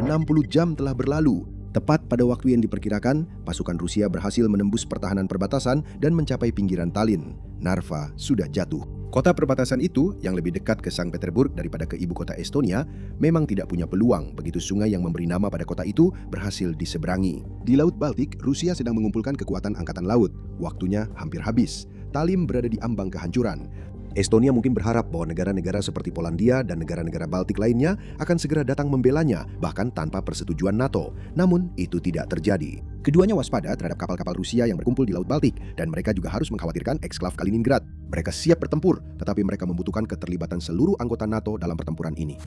60 jam telah berlalu. Tepat pada waktu yang diperkirakan, pasukan Rusia berhasil menembus pertahanan perbatasan dan mencapai pinggiran Tallinn. Narva sudah jatuh. Kota perbatasan itu, yang lebih dekat ke Sankt Petersburg daripada ke ibu kota Estonia, memang tidak punya peluang begitu sungai yang memberi nama pada kota itu berhasil diseberangi. Di Laut Baltik, Rusia sedang mengumpulkan kekuatan angkatan laut. Waktunya hampir habis. Tallinn berada di ambang kehancuran. Estonia mungkin berharap bahwa negara-negara seperti Polandia dan negara-negara Baltik lainnya akan segera datang membelanya, bahkan tanpa persetujuan NATO. Namun, itu tidak terjadi. Keduanya waspada terhadap kapal-kapal Rusia yang berkumpul di Laut Baltik, dan mereka juga harus mengkhawatirkan eksklav Kaliningrad. Mereka siap bertempur, tetapi mereka membutuhkan keterlibatan seluruh anggota NATO dalam pertempuran ini.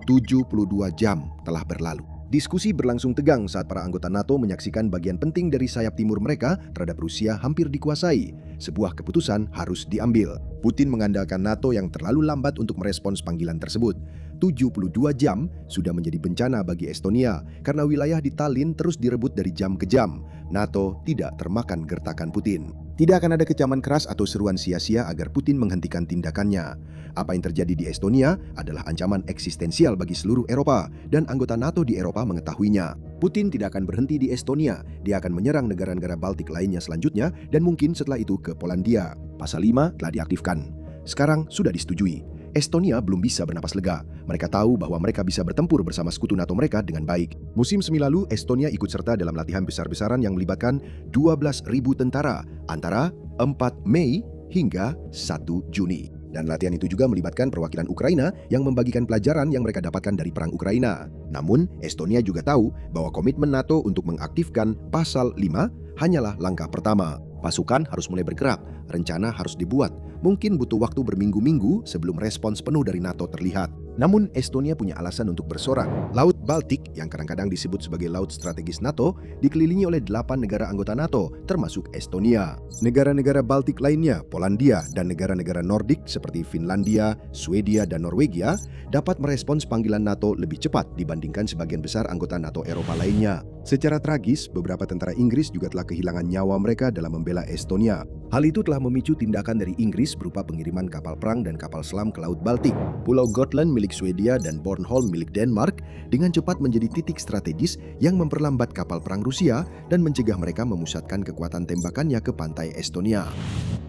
72 jam telah berlalu. Diskusi berlangsung tegang saat para anggota NATO menyaksikan bagian penting dari sayap timur mereka terhadap Rusia hampir dikuasai. Sebuah keputusan harus diambil. Putin mengandalkan NATO yang terlalu lambat untuk merespons panggilan tersebut. 72 jam sudah menjadi bencana bagi Estonia karena wilayah di Tallinn terus direbut dari jam ke jam. NATO tidak termakan gertakan Putin. Tidak akan ada kecaman keras atau seruan sia-sia agar Putin menghentikan tindakannya. Apa yang terjadi di Estonia adalah ancaman eksistensial bagi seluruh Eropa, dan anggota NATO di Eropa mengetahuinya. Putin tidak akan berhenti di Estonia, dia akan menyerang negara-negara Baltik lainnya selanjutnya, dan mungkin setelah itu ke Polandia. Pasal 5 telah diaktifkan. Sekarang sudah disetujui. Estonia belum bisa bernapas lega. Mereka tahu bahwa mereka bisa bertempur bersama sekutu NATO mereka dengan baik. Musim semi lalu, Estonia ikut serta dalam latihan besar-besaran yang melibatkan 12.000 tentara antara 4 Mei hingga 1 Juni. Dan latihan itu juga melibatkan perwakilan Ukraina yang membagikan pelajaran yang mereka dapatkan dari perang Ukraina. Namun, Estonia juga tahu bahwa komitmen NATO untuk mengaktifkan Pasal 5 hanyalah langkah pertama. Pasukan harus mulai bergerak, rencana harus dibuat. Mungkin butuh waktu berminggu-minggu sebelum respons penuh dari NATO terlihat. Namun Estonia punya alasan untuk bersorak. Laut Baltik, yang kadang-kadang disebut sebagai laut strategis NATO, dikelilingi oleh 8 negara anggota NATO, termasuk Estonia. Negara-negara Baltik lainnya, Polandia, dan negara-negara Nordik seperti Finlandia, Swedia, dan Norwegia dapat merespons panggilan NATO lebih cepat dibandingkan sebagian besar anggota NATO Eropa lainnya. Secara tragis, beberapa tentara Inggris juga telah kehilangan nyawa mereka dalam membela Estonia. Hal itu telah memicu tindakan dari Inggris berupa pengiriman kapal perang dan kapal selam ke Laut Baltik. Pulau Gotland milik Swedia dan Bornholm milik Denmark dengan cepat menjadi titik strategis yang memperlambat kapal perang Rusia dan mencegah mereka memusatkan kekuatan tembakannya ke pantai Estonia.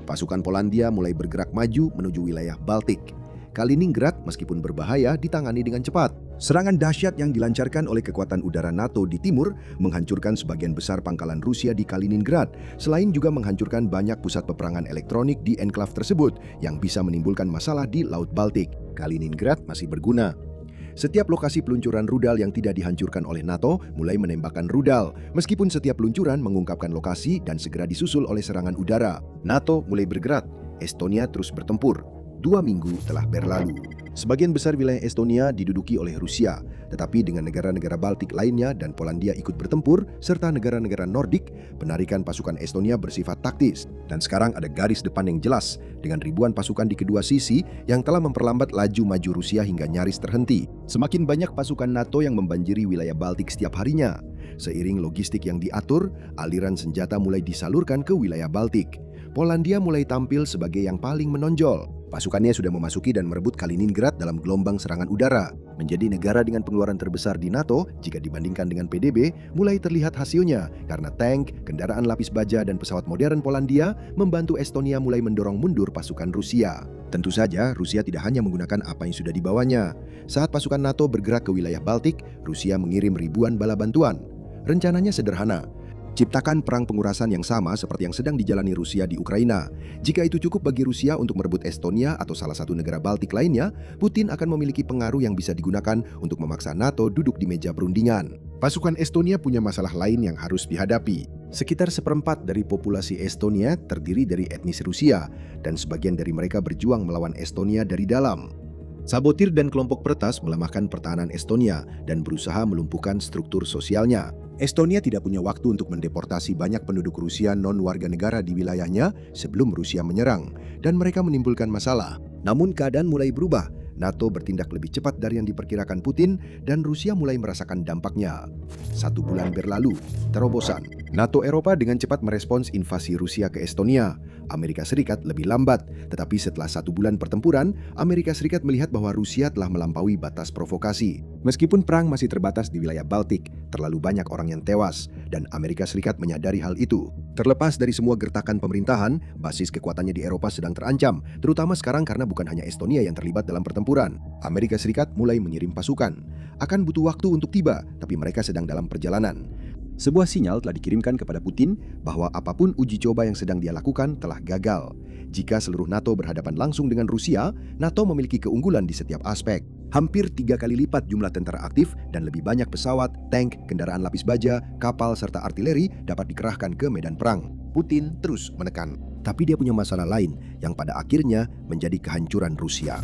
Pasukan Polandia mulai bergerak maju menuju wilayah Baltik. Kaliningrad meskipun berbahaya ditangani dengan cepat. Serangan dahsyat yang dilancarkan oleh kekuatan udara NATO di timur menghancurkan sebagian besar pangkalan Rusia di Kaliningrad, selain juga menghancurkan banyak pusat peperangan elektronik di enklave tersebut yang bisa menimbulkan masalah di Laut Baltik. Kaliningrad masih berguna. Setiap lokasi peluncuran rudal yang tidak dihancurkan oleh NATO mulai menembakkan rudal, meskipun setiap peluncuran mengungkapkan lokasi dan segera disusul oleh serangan udara. NATO mulai bergerak, Estonia terus bertempur. 2 minggu telah berlalu. Sebagian besar wilayah Estonia diduduki oleh Rusia, tetapi dengan negara-negara Baltik lainnya dan Polandia ikut bertempur, serta negara-negara Nordik, penarikan pasukan Estonia bersifat taktis. Dan sekarang ada garis depan yang jelas, dengan ribuan pasukan di kedua sisi yang telah memperlambat laju maju Rusia hingga nyaris terhenti. Semakin banyak pasukan NATO yang membanjiri wilayah Baltik setiap harinya. Seiring logistik yang diatur, aliran senjata mulai disalurkan ke wilayah Baltik. Polandia mulai tampil sebagai yang paling menonjol. Pasukannya sudah memasuki dan merebut Kaliningrad dalam gelombang serangan udara. Menjadi negara dengan pengeluaran terbesar di NATO jika dibandingkan dengan PDB, mulai terlihat hasilnya karena tank, kendaraan lapis baja, dan pesawat modern Polandia membantu Estonia mulai mendorong mundur pasukan Rusia. Tentu saja, Rusia tidak hanya menggunakan apa yang sudah dibawanya. Saat pasukan NATO bergerak ke wilayah Baltik, Rusia mengirim ribuan bala bantuan. Rencananya sederhana. Ciptakan perang pengurasan yang sama seperti yang sedang dijalani Rusia di Ukraina. Jika itu cukup bagi Rusia untuk merebut Estonia atau salah satu negara Baltik lainnya, Putin akan memiliki pengaruh yang bisa digunakan untuk memaksa NATO duduk di meja perundingan. Pasukan Estonia punya masalah lain yang harus dihadapi. Sekitar 1/4 dari populasi Estonia terdiri dari etnis Rusia, dan sebagian dari mereka berjuang melawan Estonia dari dalam. Sabotir dan kelompok peretas melemahkan pertahanan Estonia dan berusaha melumpuhkan struktur sosialnya. Estonia tidak punya waktu untuk mendeportasi banyak penduduk Rusia non-warga negara di wilayahnya sebelum Rusia menyerang, dan mereka menimbulkan masalah. Namun keadaan mulai berubah. NATO bertindak lebih cepat dari yang diperkirakan Putin, dan Rusia mulai merasakan dampaknya. 1 bulan berlalu, terobosan. NATO Eropa dengan cepat merespons invasi Rusia ke Estonia. Amerika Serikat lebih lambat, tetapi setelah 1 bulan pertempuran, Amerika Serikat melihat bahwa Rusia telah melampaui batas provokasi. Meskipun perang masih terbatas di wilayah Baltik, terlalu banyak orang yang tewas, dan Amerika Serikat menyadari hal itu. Terlepas dari semua gertakan pemerintahan, basis kekuatannya di Eropa sedang terancam, terutama sekarang karena bukan hanya Estonia yang terlibat dalam pertempuran. Amerika Serikat mulai mengirim pasukan. Akan butuh waktu untuk tiba, tapi mereka sedang dalam perjalanan. Sebuah sinyal telah dikirimkan kepada Putin bahwa apapun uji coba yang sedang dia lakukan telah gagal. Jika seluruh NATO berhadapan langsung dengan Rusia, NATO memiliki keunggulan di setiap aspek. Hampir 3 kali lipat jumlah tentara aktif dan lebih banyak pesawat, tank, kendaraan lapis baja, kapal, serta artileri dapat dikerahkan ke medan perang. Putin terus menekan. Tapi dia punya masalah lain yang pada akhirnya menjadi kehancuran Rusia.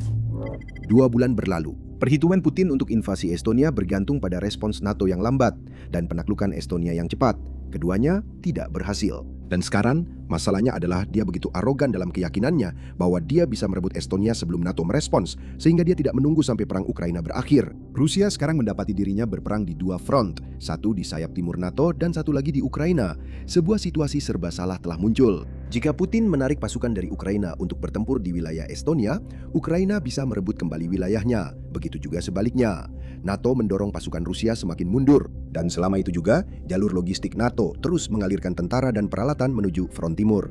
2 bulan berlalu. Perhitungan Putin untuk invasi Estonia bergantung pada respons NATO yang lambat dan penaklukan Estonia yang cepat. Keduanya tidak berhasil. Dan sekarang, masalahnya adalah dia begitu arogan dalam keyakinannya bahwa dia bisa merebut Estonia sebelum NATO merespons, sehingga dia tidak menunggu sampai perang Ukraina berakhir. Rusia sekarang mendapati dirinya berperang di 2 front, satu di sayap timur NATO dan satu lagi di Ukraina. Sebuah situasi serba salah telah muncul. Jika Putin menarik pasukan dari Ukraina untuk bertempur di wilayah Estonia, Ukraina bisa merebut kembali wilayahnya. Begitu juga sebaliknya. NATO mendorong pasukan Rusia semakin mundur. Dan selama itu juga, jalur logistik NATO terus mengalirkan tentara dan peralatan menuju front timur.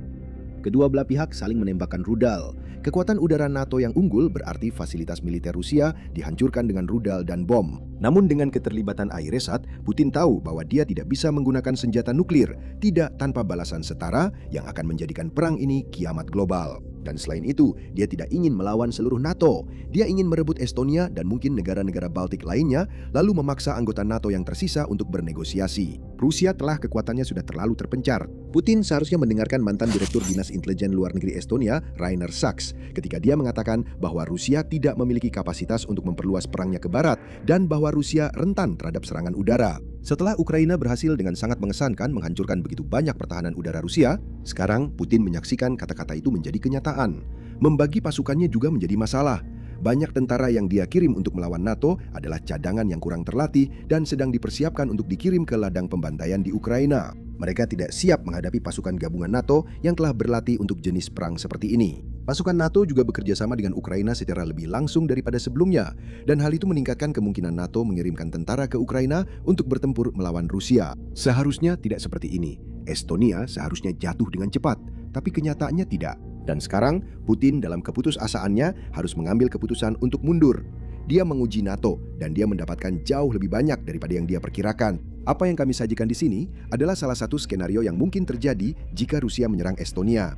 Kedua belah pihak saling menembakkan rudal. Kekuatan udara NATO yang unggul berarti fasilitas militer Rusia dihancurkan dengan rudal dan bom. Namun dengan keterlibatan Airesat, Putin tahu bahwa dia tidak bisa menggunakan senjata nuklir, tidak tanpa balasan setara yang akan menjadikan perang ini kiamat global. Dan selain itu, dia tidak ingin melawan seluruh NATO. Dia ingin merebut Estonia dan mungkin negara-negara Baltik lainnya, lalu memaksa anggota NATO yang tersisa untuk bernegosiasi. Rusia telah kekuatannya sudah terlalu terpencar. Putin seharusnya mendengarkan mantan Direktur Dinas Intelijen Luar Negeri Estonia, Rainer Sachs, ketika dia mengatakan bahwa Rusia tidak memiliki kapasitas untuk memperluas perangnya ke barat dan bahwa Rusia rentan terhadap serangan udara. Setelah Ukraina berhasil dengan sangat mengesankan menghancurkan begitu banyak pertahanan udara Rusia, sekarang Putin menyaksikan kata-kata itu menjadi kenyataan. Membagi pasukannya juga menjadi masalah. Banyak tentara yang dia kirim untuk melawan NATO adalah cadangan yang kurang terlatih dan sedang dipersiapkan untuk dikirim ke ladang pembantaian di Ukraina. Mereka tidak siap menghadapi pasukan gabungan NATO yang telah berlatih untuk jenis perang seperti ini. Pasukan NATO juga bekerja sama dengan Ukraina secara lebih langsung daripada sebelumnya, dan hal itu meningkatkan kemungkinan NATO mengirimkan tentara ke Ukraina untuk bertempur melawan Rusia. Seharusnya tidak seperti ini. Estonia seharusnya jatuh dengan cepat, tapi kenyataannya tidak. Dan sekarang, Putin dalam keputusasaannya harus mengambil keputusan untuk mundur. Dia menguji NATO dan dia mendapatkan jauh lebih banyak daripada yang dia perkirakan. Apa yang kami sajikan di sini adalah salah satu skenario yang mungkin terjadi jika Rusia menyerang Estonia.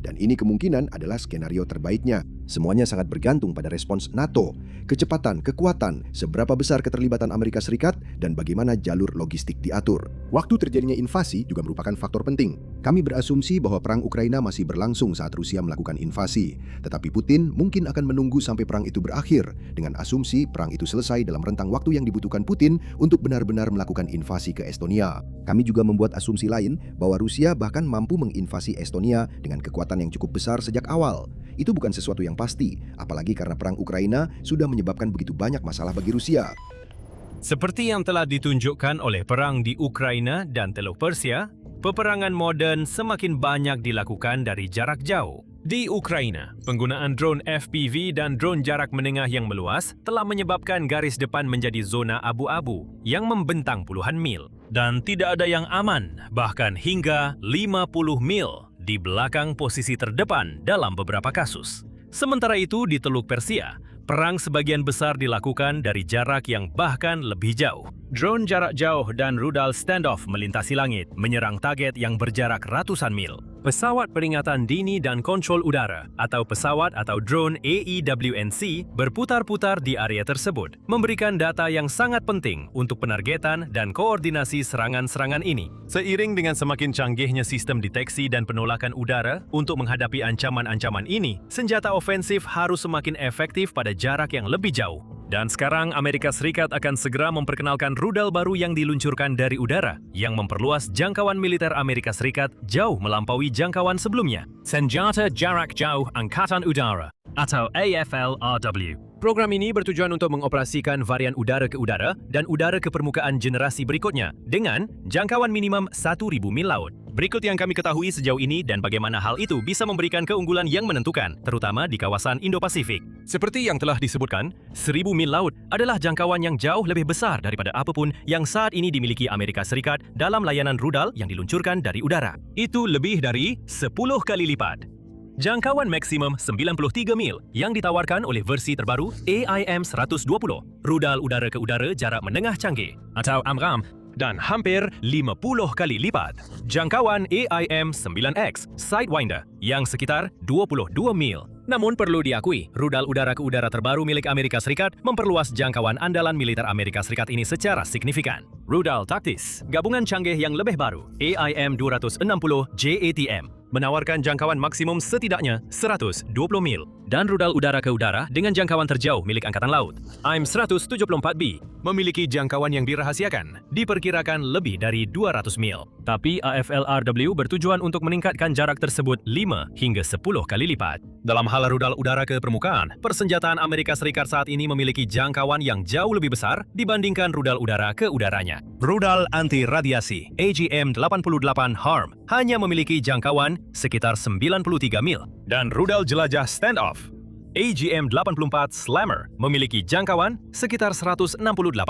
Dan ini kemungkinan adalah skenario terbaiknya. Semuanya sangat bergantung pada respons NATO, kecepatan, kekuatan, seberapa besar keterlibatan Amerika Serikat, dan bagaimana jalur logistik diatur. Waktu terjadinya invasi juga merupakan faktor penting. Kami berasumsi bahwa perang Ukraina masih berlangsung saat Rusia melakukan invasi. Tetapi Putin mungkin akan menunggu sampai perang itu berakhir, dengan asumsi perang itu selesai dalam rentang waktu yang dibutuhkan Putin untuk benar-benar melakukan invasi ke Estonia. Kami juga membuat asumsi lain bahwa Rusia bahkan mampu menginvasi Estonia dengan kekuatan yang cukup besar sejak awal. Itu bukan sesuatu yang pasti, apalagi karena perang Ukraina sudah menyebabkan begitu banyak masalah bagi Rusia. Seperti yang telah ditunjukkan oleh perang di Ukraina dan Teluk Persia, peperangan modern semakin banyak dilakukan dari jarak jauh. Di Ukraina, penggunaan drone FPV dan drone jarak menengah yang meluas telah menyebabkan garis depan menjadi zona abu-abu yang membentang puluhan mil. Dan tidak ada yang aman, bahkan hingga 50 mil di belakang posisi terdepan dalam beberapa kasus. Sementara itu di Teluk Persia, perang sebagian besar dilakukan dari jarak yang bahkan lebih jauh. Drone jarak jauh dan rudal standoff melintasi langit, menyerang target yang berjarak ratusan mil. Pesawat peringatan dini dan kontrol udara atau pesawat atau drone AEWNC berputar-putar di area tersebut, memberikan data yang sangat penting untuk penargetan dan koordinasi serangan-serangan ini. Seiring dengan semakin canggihnya sistem deteksi dan penolakan udara untuk menghadapi ancaman-ancaman ini, senjata ofensif harus semakin efektif pada jarak yang lebih jauh. Dan sekarang Amerika Serikat akan segera memperkenalkan rudal baru yang diluncurkan dari udara yang memperluas jangkauan militer Amerika Serikat jauh melampaui jangkauan sebelumnya. Senjata Jarak Jauh Angkatan Udara atau AFLRW. Program ini bertujuan untuk mengoperasikan varian udara ke udara dan udara ke permukaan generasi berikutnya dengan jangkauan minimum 1.000 mil laut. Berikut yang kami ketahui sejauh ini dan bagaimana hal itu bisa memberikan keunggulan yang menentukan, terutama di kawasan Indo-Pasifik. Seperti yang telah disebutkan, 1.000 mil laut adalah jangkauan yang jauh lebih besar daripada apapun yang saat ini dimiliki Amerika Serikat dalam layanan rudal yang diluncurkan dari udara. Itu lebih dari 10 kali lipat. Jangkauan maksimum 93 mil yang ditawarkan oleh versi terbaru AIM-120, rudal udara ke udara jarak menengah canggih atau AMRAAM, dan hampir 50 kali lipat jangkauan AIM-9X Sidewinder yang sekitar 22 mil. Namun perlu diakui, rudal udara ke udara terbaru milik Amerika Serikat memperluas jangkauan andalan militer Amerika Serikat ini secara signifikan. Rudal taktis, gabungan canggih yang lebih baru, AIM-260 JATM, menawarkan jangkauan maksimum setidaknya 120 mil. Dan rudal udara ke udara dengan jangkauan terjauh milik Angkatan Laut, AIM-174B, memiliki jangkauan yang dirahasiakan, diperkirakan lebih dari 200 mil. Tapi AFLRW bertujuan untuk meningkatkan jarak tersebut 5 hingga 10 kali lipat. Dalam hal rudal udara ke permukaan, persenjataan Amerika Serikat saat ini memiliki jangkauan yang jauh lebih besar dibandingkan rudal udara ke udaranya. Rudal anti-radiasi AGM-88 HARM hanya memiliki jangkauan sekitar 93 mil. Dan rudal jelajah standoff AGM-84 Slammer memiliki jangkauan sekitar 168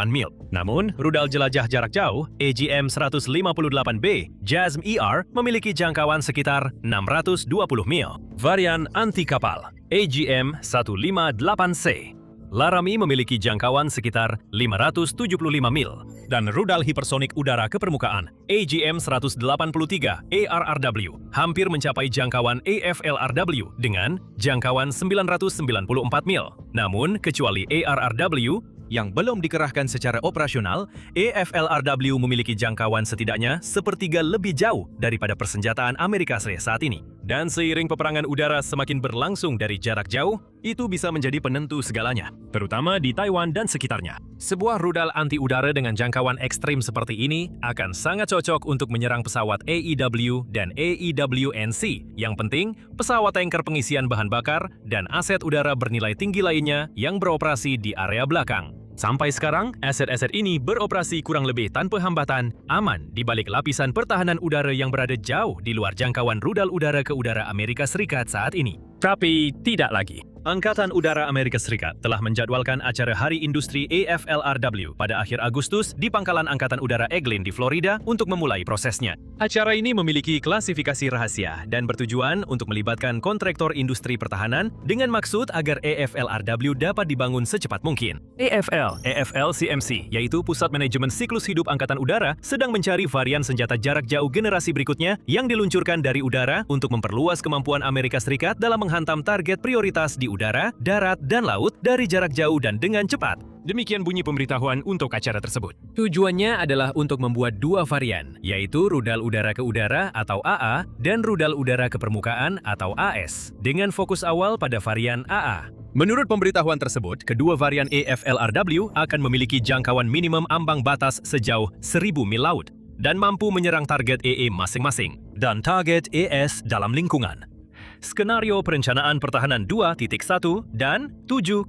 mil. Namun, rudal jelajah jarak jauh AGM-158B JASM-ER memiliki jangkauan sekitar 620 mil. Varian anti-kapal AGM-158C Laramie memiliki jangkauan sekitar 575 mil. Dan rudal hipersonik udara ke permukaan AGM-183 ARRW hampir mencapai jangkauan AFLRW dengan jangkauan 994 mil. Namun, kecuali ARRW yang belum dikerahkan secara operasional, AFLRW memiliki jangkauan setidaknya sepertiga lebih jauh daripada persenjataan Amerika Serikat saat ini. Dan seiring peperangan udara semakin berlangsung dari jarak jauh, itu bisa menjadi penentu segalanya, terutama di Taiwan dan sekitarnya. Sebuah rudal anti-udara dengan jangkauan ekstrim seperti ini akan sangat cocok untuk menyerang pesawat AEW dan AEWNC. Yang penting, pesawat tanker pengisian bahan bakar dan aset udara bernilai tinggi lainnya yang beroperasi di area belakang. Sampai sekarang, aset-aset ini beroperasi kurang lebih tanpa hambatan, aman di balik lapisan pertahanan udara yang berada jauh di luar jangkauan rudal udara ke udara Amerika Serikat saat ini. Tapi tidak lagi. Angkatan Udara Amerika Serikat telah menjadwalkan acara Hari Industri AFLRW pada akhir Agustus di Pangkalan Angkatan Udara Eglin di Florida untuk memulai prosesnya. Acara ini memiliki klasifikasi rahasia dan bertujuan untuk melibatkan kontraktor industri pertahanan dengan maksud agar AFLRW dapat dibangun secepat mungkin. AFL-CMC, yaitu Pusat Manajemen Siklus Hidup Angkatan Udara, sedang mencari varian senjata jarak jauh generasi berikutnya yang diluncurkan dari udara untuk memperluas kemampuan Amerika Serikat dalam menghantam target prioritas di udara, darat, dan laut dari jarak jauh dan dengan cepat. Demikian bunyi pemberitahuan untuk acara tersebut. Tujuannya adalah untuk membuat dua varian, yaitu rudal udara ke udara atau AA dan rudal udara ke permukaan atau AS, dengan fokus awal pada varian AA. Menurut pemberitahuan tersebut, kedua varian AFLRW akan memiliki jangkauan minimum ambang batas sejauh 1.000 mil laut dan mampu menyerang target EE masing-masing dan target ES dalam lingkungan. Skenario Perencanaan Pertahanan 2.1 dan 7,1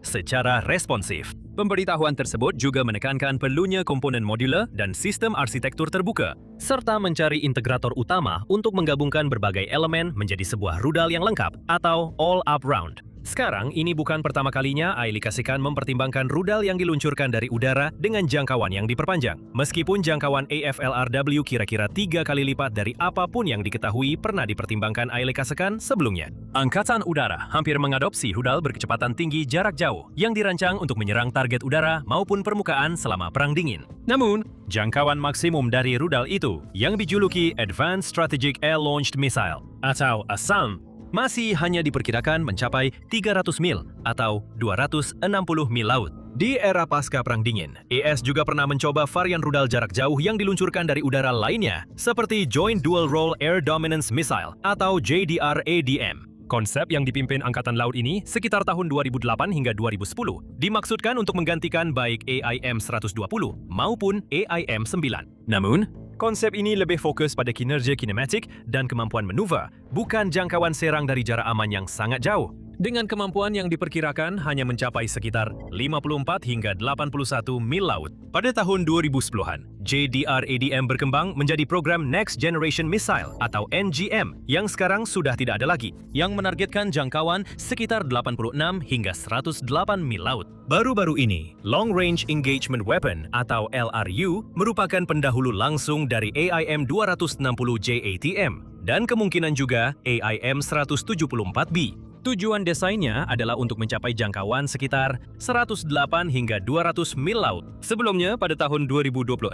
secara responsif. Pemberitahuan tersebut juga menekankan perlunya komponen modular dan sistem arsitektur terbuka, serta mencari integrator utama untuk menggabungkan berbagai elemen menjadi sebuah rudal yang lengkap atau all-up-round. Sekarang, ini bukan pertama kalinya AELI Kasihkan mempertimbangkan rudal yang diluncurkan dari udara dengan jangkauan yang diperpanjang. Meskipun jangkauan AFLRW kira-kira 3 kali lipat dari apapun yang diketahui pernah dipertimbangkan AELI Kasihkan sebelumnya. Angkatan Udara hampir mengadopsi rudal berkecepatan tinggi jarak jauh yang dirancang untuk menyerang target udara maupun permukaan selama Perang Dingin. Namun, jangkauan maksimum dari rudal itu yang dijuluki Advanced Strategic Air-Launched Missile atau ASAM masih hanya diperkirakan mencapai 300 mil atau 260 mil laut. Di era pasca Perang Dingin, AS juga pernah mencoba varian rudal jarak jauh yang diluncurkan dari udara lainnya, seperti Joint Dual Role Air Dominance Missile atau JDR-ADM. Konsep yang dipimpin Angkatan Laut ini sekitar tahun 2008 hingga 2010 dimaksudkan untuk menggantikan baik AIM-120 maupun AIM-9. Namun, konsep ini lebih fokus pada kinerja kinematik dan kemampuan manuver, bukan jangkauan serang dari jarak aman yang sangat jauh. Dengan kemampuan yang diperkirakan hanya mencapai sekitar 54 hingga 81 mil laut. Pada tahun 2010-an, JDR-ADM berkembang menjadi program Next Generation Missile atau NGM yang sekarang sudah tidak ada lagi, yang menargetkan jangkauan sekitar 86 hingga 108 mil laut. Baru-baru ini, Long Range Engagement Weapon atau LRU merupakan pendahulu langsung dari AIM-260J ATM dan kemungkinan juga AIM-174B. Tujuan desainnya adalah untuk mencapai jangkauan sekitar 108 hingga 200 mil laut. Sebelumnya, pada tahun 2026,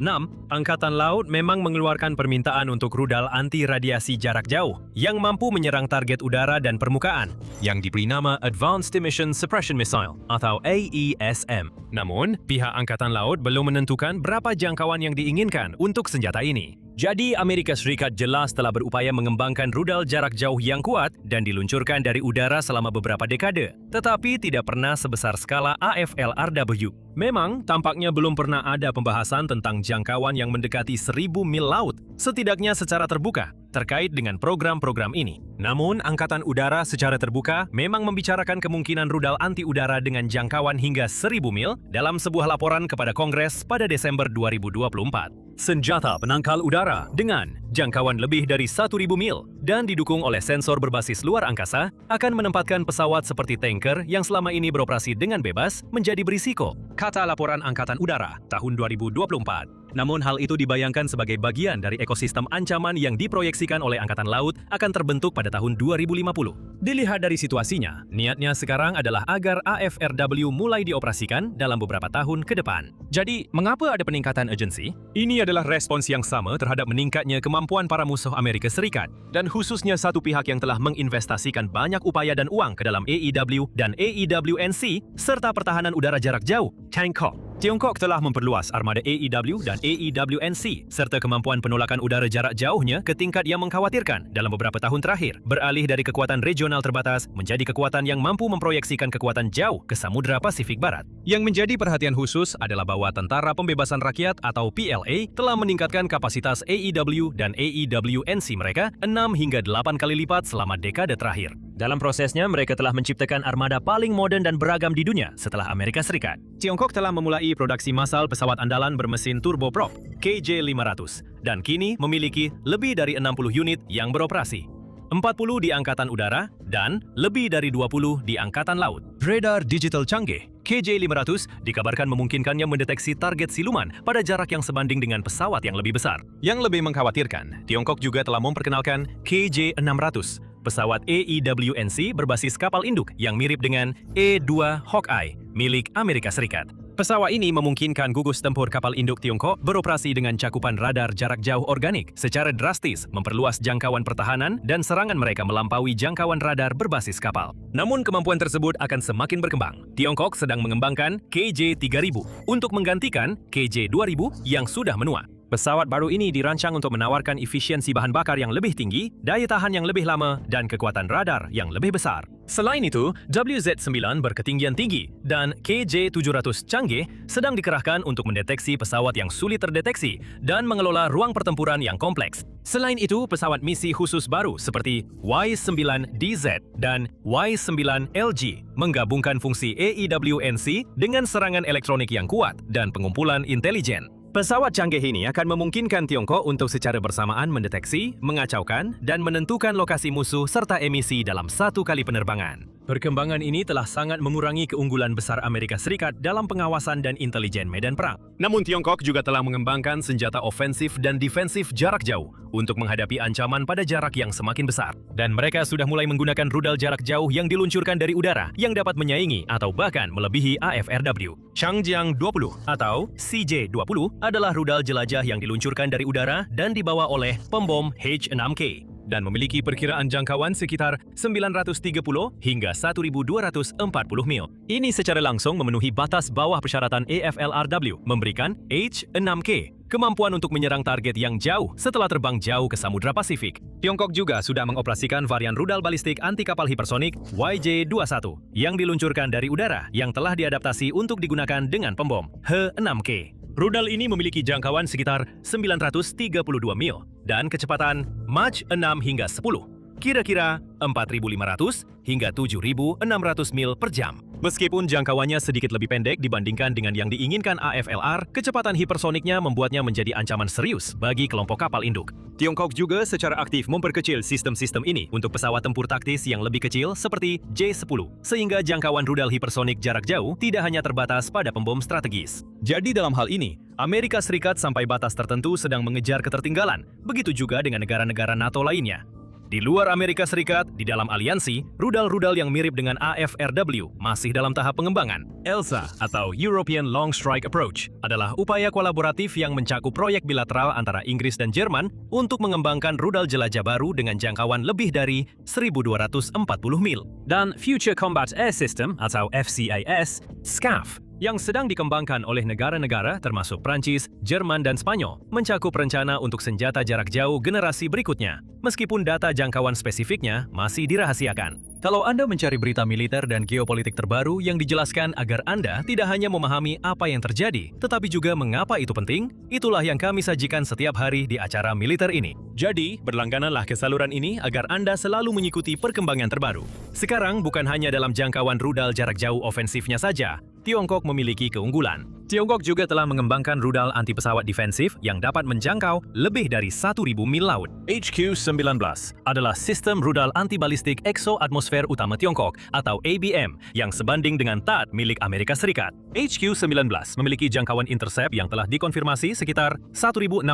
Angkatan Laut memang mengeluarkan permintaan untuk rudal anti-radiasi jarak jauh yang mampu menyerang target udara dan permukaan, yang diberi nama Advanced Emission Suppression Missile atau AESM. Namun, pihak Angkatan Laut belum menentukan berapa jangkauan yang diinginkan untuk senjata ini. Jadi, Amerika Serikat jelas telah berupaya mengembangkan rudal jarak jauh yang kuat dan diluncurkan dari udara selama beberapa dekade, tetapi tidak pernah sebesar skala AFLRW. Memang, tampaknya belum pernah ada pembahasan tentang jangkauan yang mendekati 1.000 mil laut, setidaknya secara terbuka, terkait dengan program-program ini. Namun, Angkatan Udara secara terbuka memang membicarakan kemungkinan rudal anti-udara dengan jangkauan hingga 1.000 mil dalam sebuah laporan kepada Kongres pada Desember 2024. Senjata penangkal udara dengan jangkauan lebih dari 1.000 mil dan didukung oleh sensor berbasis luar angkasa akan menempatkan pesawat seperti tanker yang selama ini beroperasi dengan bebas menjadi berisiko, kata laporan Angkatan Udara tahun 2024. Namun hal itu dibayangkan sebagai bagian dari ekosistem ancaman yang diproyeksikan oleh Angkatan Laut akan terbentuk pada tahun 2050. Dilihat dari situasinya, niatnya sekarang adalah agar AFRW mulai dioperasikan dalam beberapa tahun ke depan. Jadi, mengapa ada peningkatan urgensi? Ini adalah respons yang sama terhadap meningkatnya kemampuan para musuh Amerika Serikat, dan khususnya satu pihak yang telah menginvestasikan banyak upaya dan uang ke dalam AEW dan AEWNC, serta pertahanan udara jarak jauh, Tiongkok. Tiongkok telah memperluas armada AEW dan AEWNC serta kemampuan penolakan udara jarak jauhnya ke tingkat yang mengkhawatirkan dalam beberapa tahun terakhir, beralih dari kekuatan regional terbatas menjadi kekuatan yang mampu memproyeksikan kekuatan jauh ke Samudra Pasifik Barat. Yang menjadi perhatian khusus adalah bahwa Tentara Pembebasan Rakyat atau PLA telah meningkatkan kapasitas AEW dan AEWNC mereka 6 hingga 8 kali lipat selama dekade terakhir. Dalam prosesnya, mereka telah menciptakan armada paling modern dan beragam di dunia setelah Amerika Serikat. Tiongkok telah memulai produksi massal pesawat andalan bermesin turboprop KJ-500 dan kini memiliki lebih dari 60 unit yang beroperasi. 40 di Angkatan Udara, dan lebih dari 20 di Angkatan Laut. Radar digital canggih KJ-500 dikabarkan memungkinkannya mendeteksi target siluman pada jarak yang sebanding dengan pesawat yang lebih besar. Yang lebih mengkhawatirkan, Tiongkok juga telah memperkenalkan KJ-600, pesawat AEWNC berbasis kapal induk yang mirip dengan E-2 Hawkeye milik Amerika Serikat. Pesawat ini memungkinkan gugus tempur kapal induk Tiongkok beroperasi dengan cakupan radar jarak jauh organik secara drastis memperluas jangkauan pertahanan dan serangan mereka melampaui jangkauan radar berbasis kapal. Namun kemampuan tersebut akan semakin berkembang. Tiongkok sedang mengembangkan KJ-3000 untuk menggantikan KJ-2000 yang sudah menua. Pesawat baru ini dirancang untuk menawarkan efisiensi bahan bakar yang lebih tinggi, daya tahan yang lebih lama, dan kekuatan radar yang lebih besar. Selain itu, WZ-9 berketinggian tinggi dan KJ-700 canggih sedang dikerahkan untuk mendeteksi pesawat yang sulit terdeteksi dan mengelola ruang pertempuran yang kompleks. Selain itu, pesawat misi khusus baru seperti Y-9DZ dan Y-9LG menggabungkan fungsi AEWNC dengan serangan elektronik yang kuat dan pengumpulan intelijen. Pesawat canggih ini akan memungkinkan Tiongkok untuk secara bersamaan mendeteksi, mengacaukan, dan menentukan lokasi musuh serta emisi dalam satu kali penerbangan. Perkembangan ini telah sangat mengurangi keunggulan besar Amerika Serikat dalam pengawasan dan intelijen medan perang. Namun Tiongkok juga telah mengembangkan senjata ofensif dan defensif jarak jauh untuk menghadapi ancaman pada jarak yang semakin besar. Dan mereka sudah mulai menggunakan rudal jarak jauh yang diluncurkan dari udara yang dapat menyaingi atau bahkan melebihi AFRW. Changjiang 20 atau CJ-20 adalah rudal jelajah yang diluncurkan dari udara dan dibawa oleh pembom H-6K. Dan memiliki perkiraan jangkauan sekitar 930 hingga 1.240 mil. Ini secara langsung memenuhi batas bawah persyaratan AFLRW, memberikan H-6K kemampuan untuk menyerang target yang jauh setelah terbang jauh ke Samudra Pasifik. Tiongkok juga sudah mengoperasikan varian rudal balistik anti kapal hipersonik YJ-21 yang diluncurkan dari udara yang telah diadaptasi untuk digunakan dengan pembom H-6K. Rudal ini memiliki jangkauan sekitar 932 mil dan kecepatan Mach 6 hingga 10, kira-kira 4.500 hingga 7.600 mil per jam. Meskipun jangkauannya sedikit lebih pendek dibandingkan dengan yang diinginkan AFLR, kecepatan hipersoniknya membuatnya menjadi ancaman serius bagi kelompok kapal induk. Tiongkok juga secara aktif memperkecil sistem-sistem ini untuk pesawat tempur taktis yang lebih kecil seperti J-10, sehingga jangkauan rudal hipersonik jarak jauh tidak hanya terbatas pada pembom strategis. Jadi dalam hal ini, Amerika Serikat sampai batas tertentu sedang mengejar ketertinggalan, begitu juga dengan negara-negara NATO lainnya. Di luar Amerika Serikat, di dalam aliansi, rudal-rudal yang mirip dengan AFRW masih dalam tahap pengembangan. ELSA atau European Long Strike Approach adalah upaya kolaboratif yang mencakup proyek bilateral antara Inggris dan Jerman untuk mengembangkan rudal jelajah baru dengan jangkauan lebih dari 1.240 mil. Dan Future Combat Air System atau FCAS, SCAF, yang sedang dikembangkan oleh negara-negara termasuk Prancis, Jerman, dan Spanyol, mencakup rencana untuk senjata jarak jauh generasi berikutnya, meskipun data jangkauan spesifiknya masih dirahasiakan. Kalau Anda mencari berita militer dan geopolitik terbaru yang dijelaskan agar Anda tidak hanya memahami apa yang terjadi, tetapi juga mengapa itu penting, itulah yang kami sajikan setiap hari di acara militer ini. Jadi, berlanggananlah ke saluran ini agar Anda selalu mengikuti perkembangan terbaru. Sekarang, bukan hanya dalam jangkauan rudal jarak jauh ofensifnya saja, Tiongkok memiliki keunggulan. Tiongkok juga telah mengembangkan rudal anti-pesawat defensif yang dapat menjangkau lebih dari 1.000 mil laut. HQ-19 adalah sistem rudal anti-balistik eksoatmosfer utama Tiongkok atau ABM yang sebanding dengan THAAD milik Amerika Serikat. HQ-19 memiliki jangkauan intercept yang telah dikonfirmasi sekitar 1.620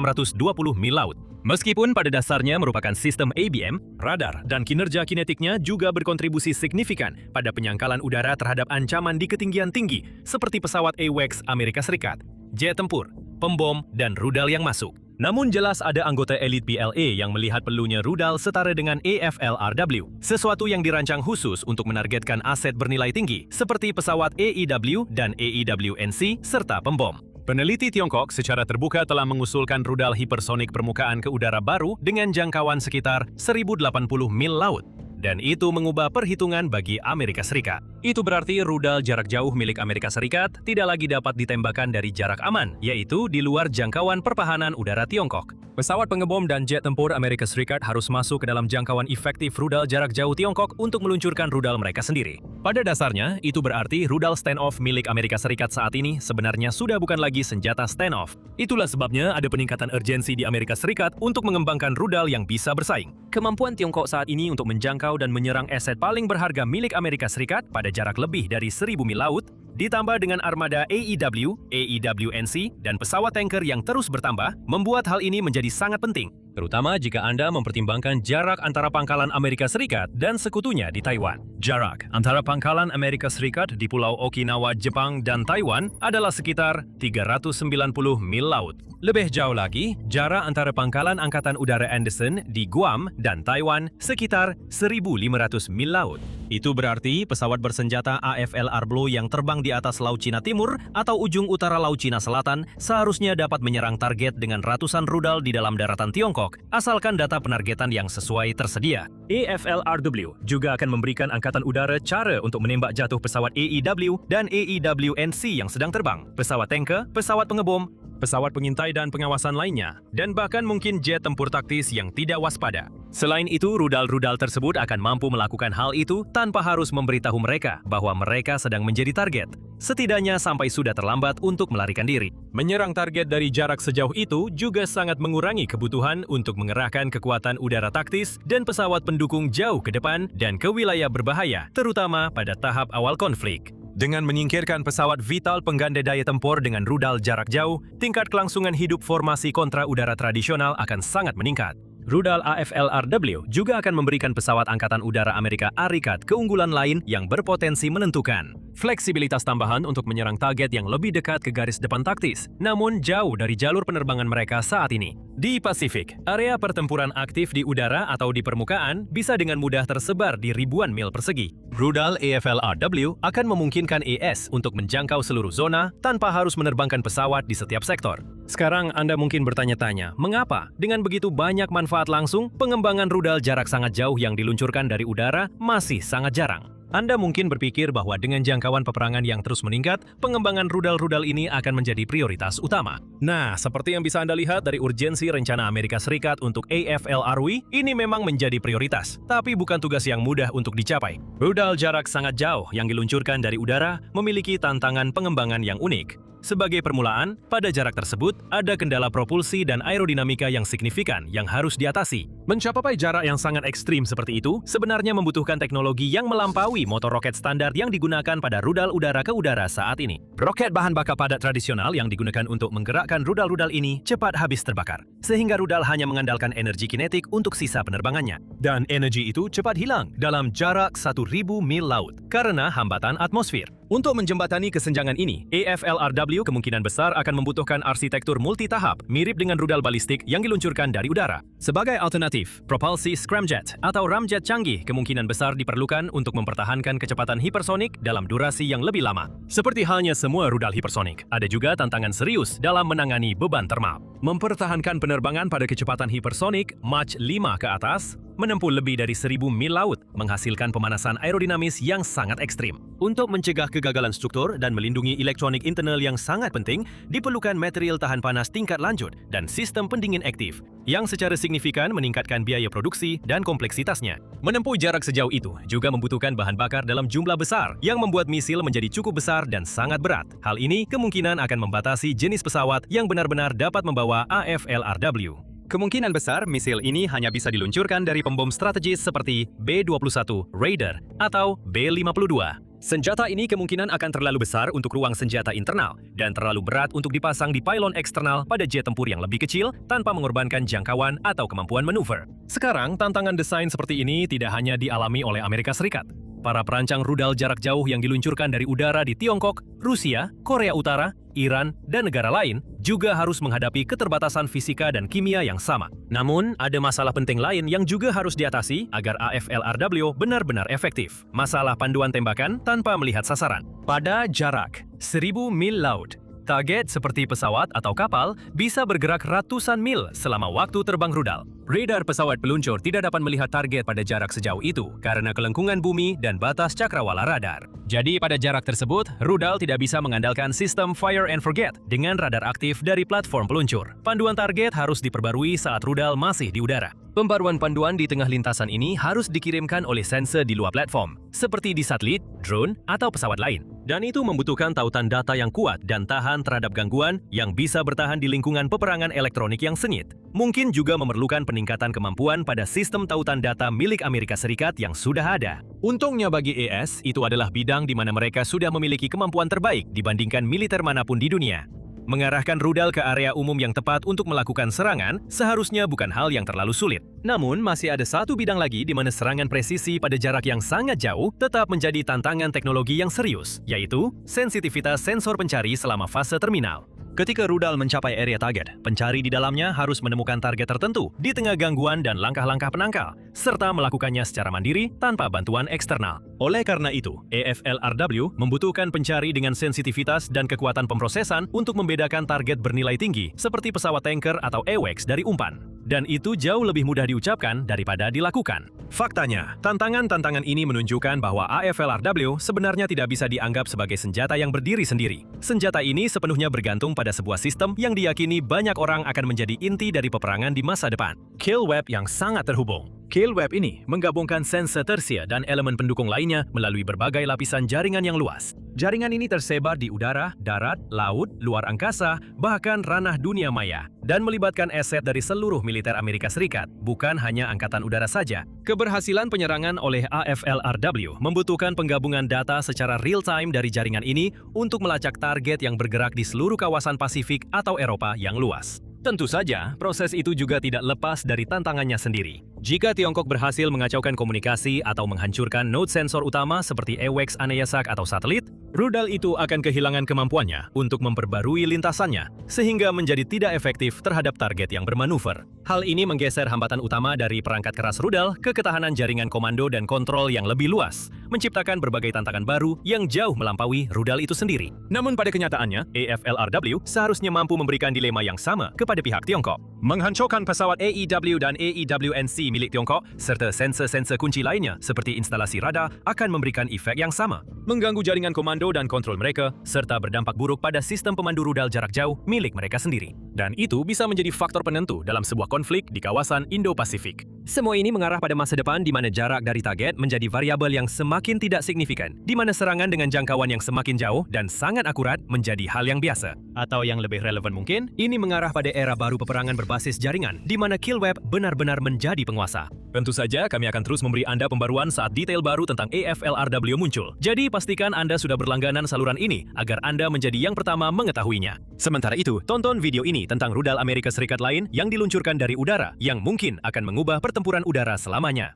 mil laut. Meskipun pada dasarnya merupakan sistem ABM, radar dan kinerja kinetiknya juga berkontribusi signifikan pada penyangkalan udara terhadap ancaman di ketinggian tinggi seperti pesawat AWACS Amerika Serikat, jet tempur, pembom, dan rudal yang masuk. Namun jelas ada anggota elit PLA yang melihat perlunya rudal setara dengan AFLRW, sesuatu yang dirancang khusus untuk menargetkan aset bernilai tinggi seperti pesawat AEW dan AEWNC serta pembom. Peneliti Tiongkok secara terbuka telah mengusulkan rudal hipersonik permukaan ke udara baru dengan jangkauan sekitar 1.080 mil laut. Dan itu mengubah perhitungan bagi Amerika Serikat. Itu berarti rudal jarak jauh milik Amerika Serikat tidak lagi dapat ditembakkan dari jarak aman, yaitu di luar jangkauan pertahanan udara Tiongkok. Pesawat pengebom dan jet tempur Amerika Serikat harus masuk ke dalam jangkauan efektif rudal jarak jauh Tiongkok untuk meluncurkan rudal mereka sendiri. Pada dasarnya, itu berarti rudal standoff milik Amerika Serikat saat ini sebenarnya sudah bukan lagi senjata standoff. Itulah sebabnya ada peningkatan urgensi di Amerika Serikat untuk mengembangkan rudal yang bisa bersaing. Kemampuan Tiongkok saat ini untuk menjangkau dan menyerang aset paling berharga milik Amerika Serikat pada jarak lebih dari 1.000 mil laut, ditambah dengan armada AEW, AEWNC, dan pesawat tanker yang terus bertambah, membuat hal ini menjadi sangat penting. Terutama jika Anda mempertimbangkan jarak antara pangkalan Amerika Serikat dan sekutunya di Taiwan. Jarak antara pangkalan Amerika Serikat di Pulau Okinawa, Jepang, dan Taiwan adalah sekitar 390 mil laut. Lebih jauh lagi, jarak antara pangkalan Angkatan Udara Anderson di Guam dan Taiwan sekitar 1.500 mil laut. Itu berarti pesawat bersenjata AFLR Blue yang terbang di atas Laut Cina Timur atau ujung utara Laut Cina Selatan seharusnya dapat menyerang target dengan ratusan rudal di dalam daratan Tiongkok, asalkan data penargetan yang sesuai tersedia. AFLRW juga akan memberikan Angkatan Udara cara untuk menembak jatuh pesawat AEW dan AEWNC yang sedang terbang, pesawat tanker, pesawat pengebom, pesawat pengintai dan pengawasan lainnya, dan bahkan mungkin jet tempur taktis yang tidak waspada. Selain itu, rudal-rudal tersebut akan mampu melakukan hal itu tanpa harus memberitahu mereka bahwa mereka sedang menjadi target, setidaknya sampai sudah terlambat untuk melarikan diri. Menyerang target dari jarak sejauh itu juga sangat mengurangi kebutuhan untuk mengerahkan kekuatan udara taktis dan pesawat pendukung jauh ke depan dan ke wilayah berbahaya, terutama pada tahap awal konflik. Dengan menyingkirkan pesawat vital pengganda daya tempur dengan rudal jarak jauh, tingkat kelangsungan hidup formasi kontra udara tradisional akan sangat meningkat. Rudal AFLRW juga akan memberikan pesawat Angkatan Udara Amerika Serikat keunggulan lain yang berpotensi menentukan. Fleksibilitas tambahan untuk menyerang target yang lebih dekat ke garis depan taktis, namun jauh dari jalur penerbangan mereka saat ini. Di Pasifik, area pertempuran aktif di udara atau di permukaan bisa dengan mudah tersebar di ribuan mil persegi. Rudal AFLRW akan memungkinkan AS untuk menjangkau seluruh zona tanpa harus menerbangkan pesawat di setiap sektor. Sekarang Anda mungkin bertanya-tanya, mengapa dengan begitu banyak manfaat langsung, pengembangan rudal jarak sangat jauh yang diluncurkan dari udara masih sangat jarang? Anda mungkin berpikir bahwa dengan jangkauan peperangan yang terus meningkat, pengembangan rudal-rudal ini akan menjadi prioritas utama. Nah, seperti yang bisa Anda lihat dari urgensi rencana Amerika Serikat untuk AFLRW, ini memang menjadi prioritas, tapi bukan tugas yang mudah untuk dicapai. Rudal jarak sangat jauh yang diluncurkan dari udara memiliki tantangan pengembangan yang unik. Sebagai permulaan, pada jarak tersebut ada kendala propulsi dan aerodinamika yang signifikan yang harus diatasi. Mencapai jarak yang sangat ekstrim seperti itu sebenarnya membutuhkan teknologi yang melampaui motor roket standar yang digunakan pada rudal udara ke udara saat ini. Roket bahan bakar padat tradisional yang digunakan untuk menggerakkan rudal-rudal ini cepat habis terbakar, sehingga rudal hanya mengandalkan energi kinetik untuk sisa penerbangannya. Dan energi itu cepat hilang dalam jarak 1.000 mil laut karena hambatan atmosfer. Untuk menjembatani kesenjangan ini, AFLRW kemungkinan besar akan membutuhkan arsitektur multitahap mirip dengan rudal balistik yang diluncurkan dari udara. Sebagai alternatif, propulsi scramjet atau ramjet canggih kemungkinan besar diperlukan untuk mempertahankan kecepatan hipersonik dalam durasi yang lebih lama. Seperti halnya semua rudal hipersonik, ada juga tantangan serius dalam menangani beban termal. Mempertahankan penerbangan pada kecepatan hipersonik Mach 5 ke atas, menempuh lebih dari 1.000 mil laut, menghasilkan pemanasan aerodinamis yang sangat ekstrim. Untuk mencegah kegagalan struktur dan melindungi elektronik internal yang sangat penting, diperlukan material tahan panas tingkat lanjut dan sistem pendingin aktif, yang secara signifikan meningkatkan biaya produksi dan kompleksitasnya. Menempuh jarak sejauh itu juga membutuhkan bahan bakar dalam jumlah besar, yang membuat misil menjadi cukup besar dan sangat berat. Hal ini kemungkinan akan membatasi jenis pesawat yang benar-benar dapat membawa AFLRW. Kemungkinan besar misil ini hanya bisa diluncurkan dari pembom strategis seperti B-21 Raider atau B-52. Senjata ini kemungkinan akan terlalu besar untuk ruang senjata internal dan terlalu berat untuk dipasang di pylon eksternal pada jet tempur yang lebih kecil tanpa mengorbankan jangkauan atau kemampuan manuver. Sekarang, tantangan desain seperti ini tidak hanya dialami oleh Amerika Serikat. Para perancang rudal jarak jauh yang diluncurkan dari udara di Tiongkok, Rusia, Korea Utara, Iran, dan negara lain juga harus menghadapi keterbatasan fisika dan kimia yang sama. Namun, ada masalah penting lain yang juga harus diatasi agar AFLRW benar-benar efektif. Masalah panduan tembakan tanpa melihat sasaran. Pada jarak 1.000 mil laut, Target seperti pesawat atau kapal bisa bergerak ratusan mil selama waktu terbang rudal. Radar pesawat peluncur tidak dapat melihat target pada jarak sejauh itu karena kelengkungan bumi dan batas cakrawala radar. Jadi pada jarak tersebut, rudal tidak bisa mengandalkan sistem fire and forget dengan radar aktif dari platform peluncur. Panduan target harus diperbarui saat rudal masih di udara. Pembaruan panduan di tengah lintasan ini harus dikirimkan oleh sensor di luar platform, seperti di satelit, drone, atau pesawat lain. Dan itu membutuhkan tautan data yang kuat dan tahan terhadap gangguan yang bisa bertahan di lingkungan peperangan elektronik yang sengit. Mungkin juga memerlukan peningkatan kemampuan pada sistem tautan data milik Amerika Serikat yang sudah ada. Untungnya bagi AS, itu adalah bidang di mana mereka sudah memiliki kemampuan terbaik dibandingkan militer manapun di dunia. Mengarahkan rudal ke area umum yang tepat untuk melakukan serangan seharusnya bukan hal yang terlalu sulit. Namun, masih ada satu bidang lagi di mana serangan presisi pada jarak yang sangat jauh tetap menjadi tantangan teknologi yang serius, yaitu sensitivitas sensor pencari selama fase terminal. Ketika rudal mencapai area target, pencari di dalamnya harus menemukan target tertentu di tengah gangguan dan langkah-langkah penangkal, serta melakukannya secara mandiri tanpa bantuan eksternal. Oleh karena itu, AFLRW membutuhkan pencari dengan sensitivitas dan kekuatan pemrosesan untuk membedakan target bernilai tinggi seperti pesawat tanker atau AWACS dari umpan. Dan itu jauh lebih mudah diucapkan daripada dilakukan. Faktanya, tantangan-tantangan ini menunjukkan bahwa AFLRW sebenarnya tidak bisa dianggap sebagai senjata yang berdiri sendiri. Senjata ini sepenuhnya bergantung pada sebuah sistem yang diyakini banyak orang akan menjadi inti dari peperangan di masa depan. Kill web yang sangat terhubung. Kill web ini menggabungkan sensor tersier dan elemen pendukung lainnya melalui berbagai lapisan jaringan yang luas. Jaringan ini tersebar di udara, darat, laut, luar angkasa, bahkan ranah dunia maya, dan melibatkan aset dari seluruh militer Amerika Serikat, bukan hanya Angkatan Udara saja. Keberhasilan penyerangan oleh AFLRW membutuhkan penggabungan data secara real-time dari jaringan ini untuk melacak target yang bergerak di seluruh kawasan Pasifik atau Eropa yang luas. Tentu saja, proses itu juga tidak lepas dari tantangannya sendiri. Jika Tiongkok berhasil mengacaukan komunikasi atau menghancurkan node sensor utama seperti AWACS, Aneyasak, atau satelit, rudal itu akan kehilangan kemampuannya untuk memperbarui lintasannya, sehingga menjadi tidak efektif terhadap target yang bermanuver. Hal ini menggeser hambatan utama dari perangkat keras rudal ke ketahanan jaringan komando dan kontrol yang lebih luas, menciptakan berbagai tantangan baru yang jauh melampaui rudal itu sendiri. Namun pada kenyataannya, AFLRW seharusnya mampu memberikan dilema yang sama kepada pihak Tiongkok. Menghancurkan pesawat AEW dan AEWNC milik Tiongkok, serta sensor-sensor kunci lainnya seperti instalasi radar akan memberikan efek yang sama, mengganggu jaringan komando dan kontrol mereka, serta berdampak buruk pada sistem pemandu rudal jarak jauh milik mereka sendiri. Dan itu bisa menjadi faktor penentu dalam sebuah konflik di kawasan Indo-Pasifik. Semua ini mengarah pada masa depan di mana jarak dari target menjadi variabel yang semakin tidak signifikan, di mana serangan dengan jangkauan yang semakin jauh dan sangat akurat menjadi hal yang biasa. Atau yang lebih relevan mungkin, ini mengarah pada era baru peperangan berbasis jaringan, di mana kill web benar-benar menjadi penguasa. Tentu saja, kami akan terus memberi Anda pembaruan saat detail baru tentang AFLRW muncul. Jadi, pastikan Anda sudah berlangganan saluran ini agar Anda menjadi yang pertama mengetahuinya. Sementara itu, tonton video ini tentang rudal Amerika Serikat lain yang diluncurkan dari udara yang mungkin akan mengubah pertempuran udara selamanya.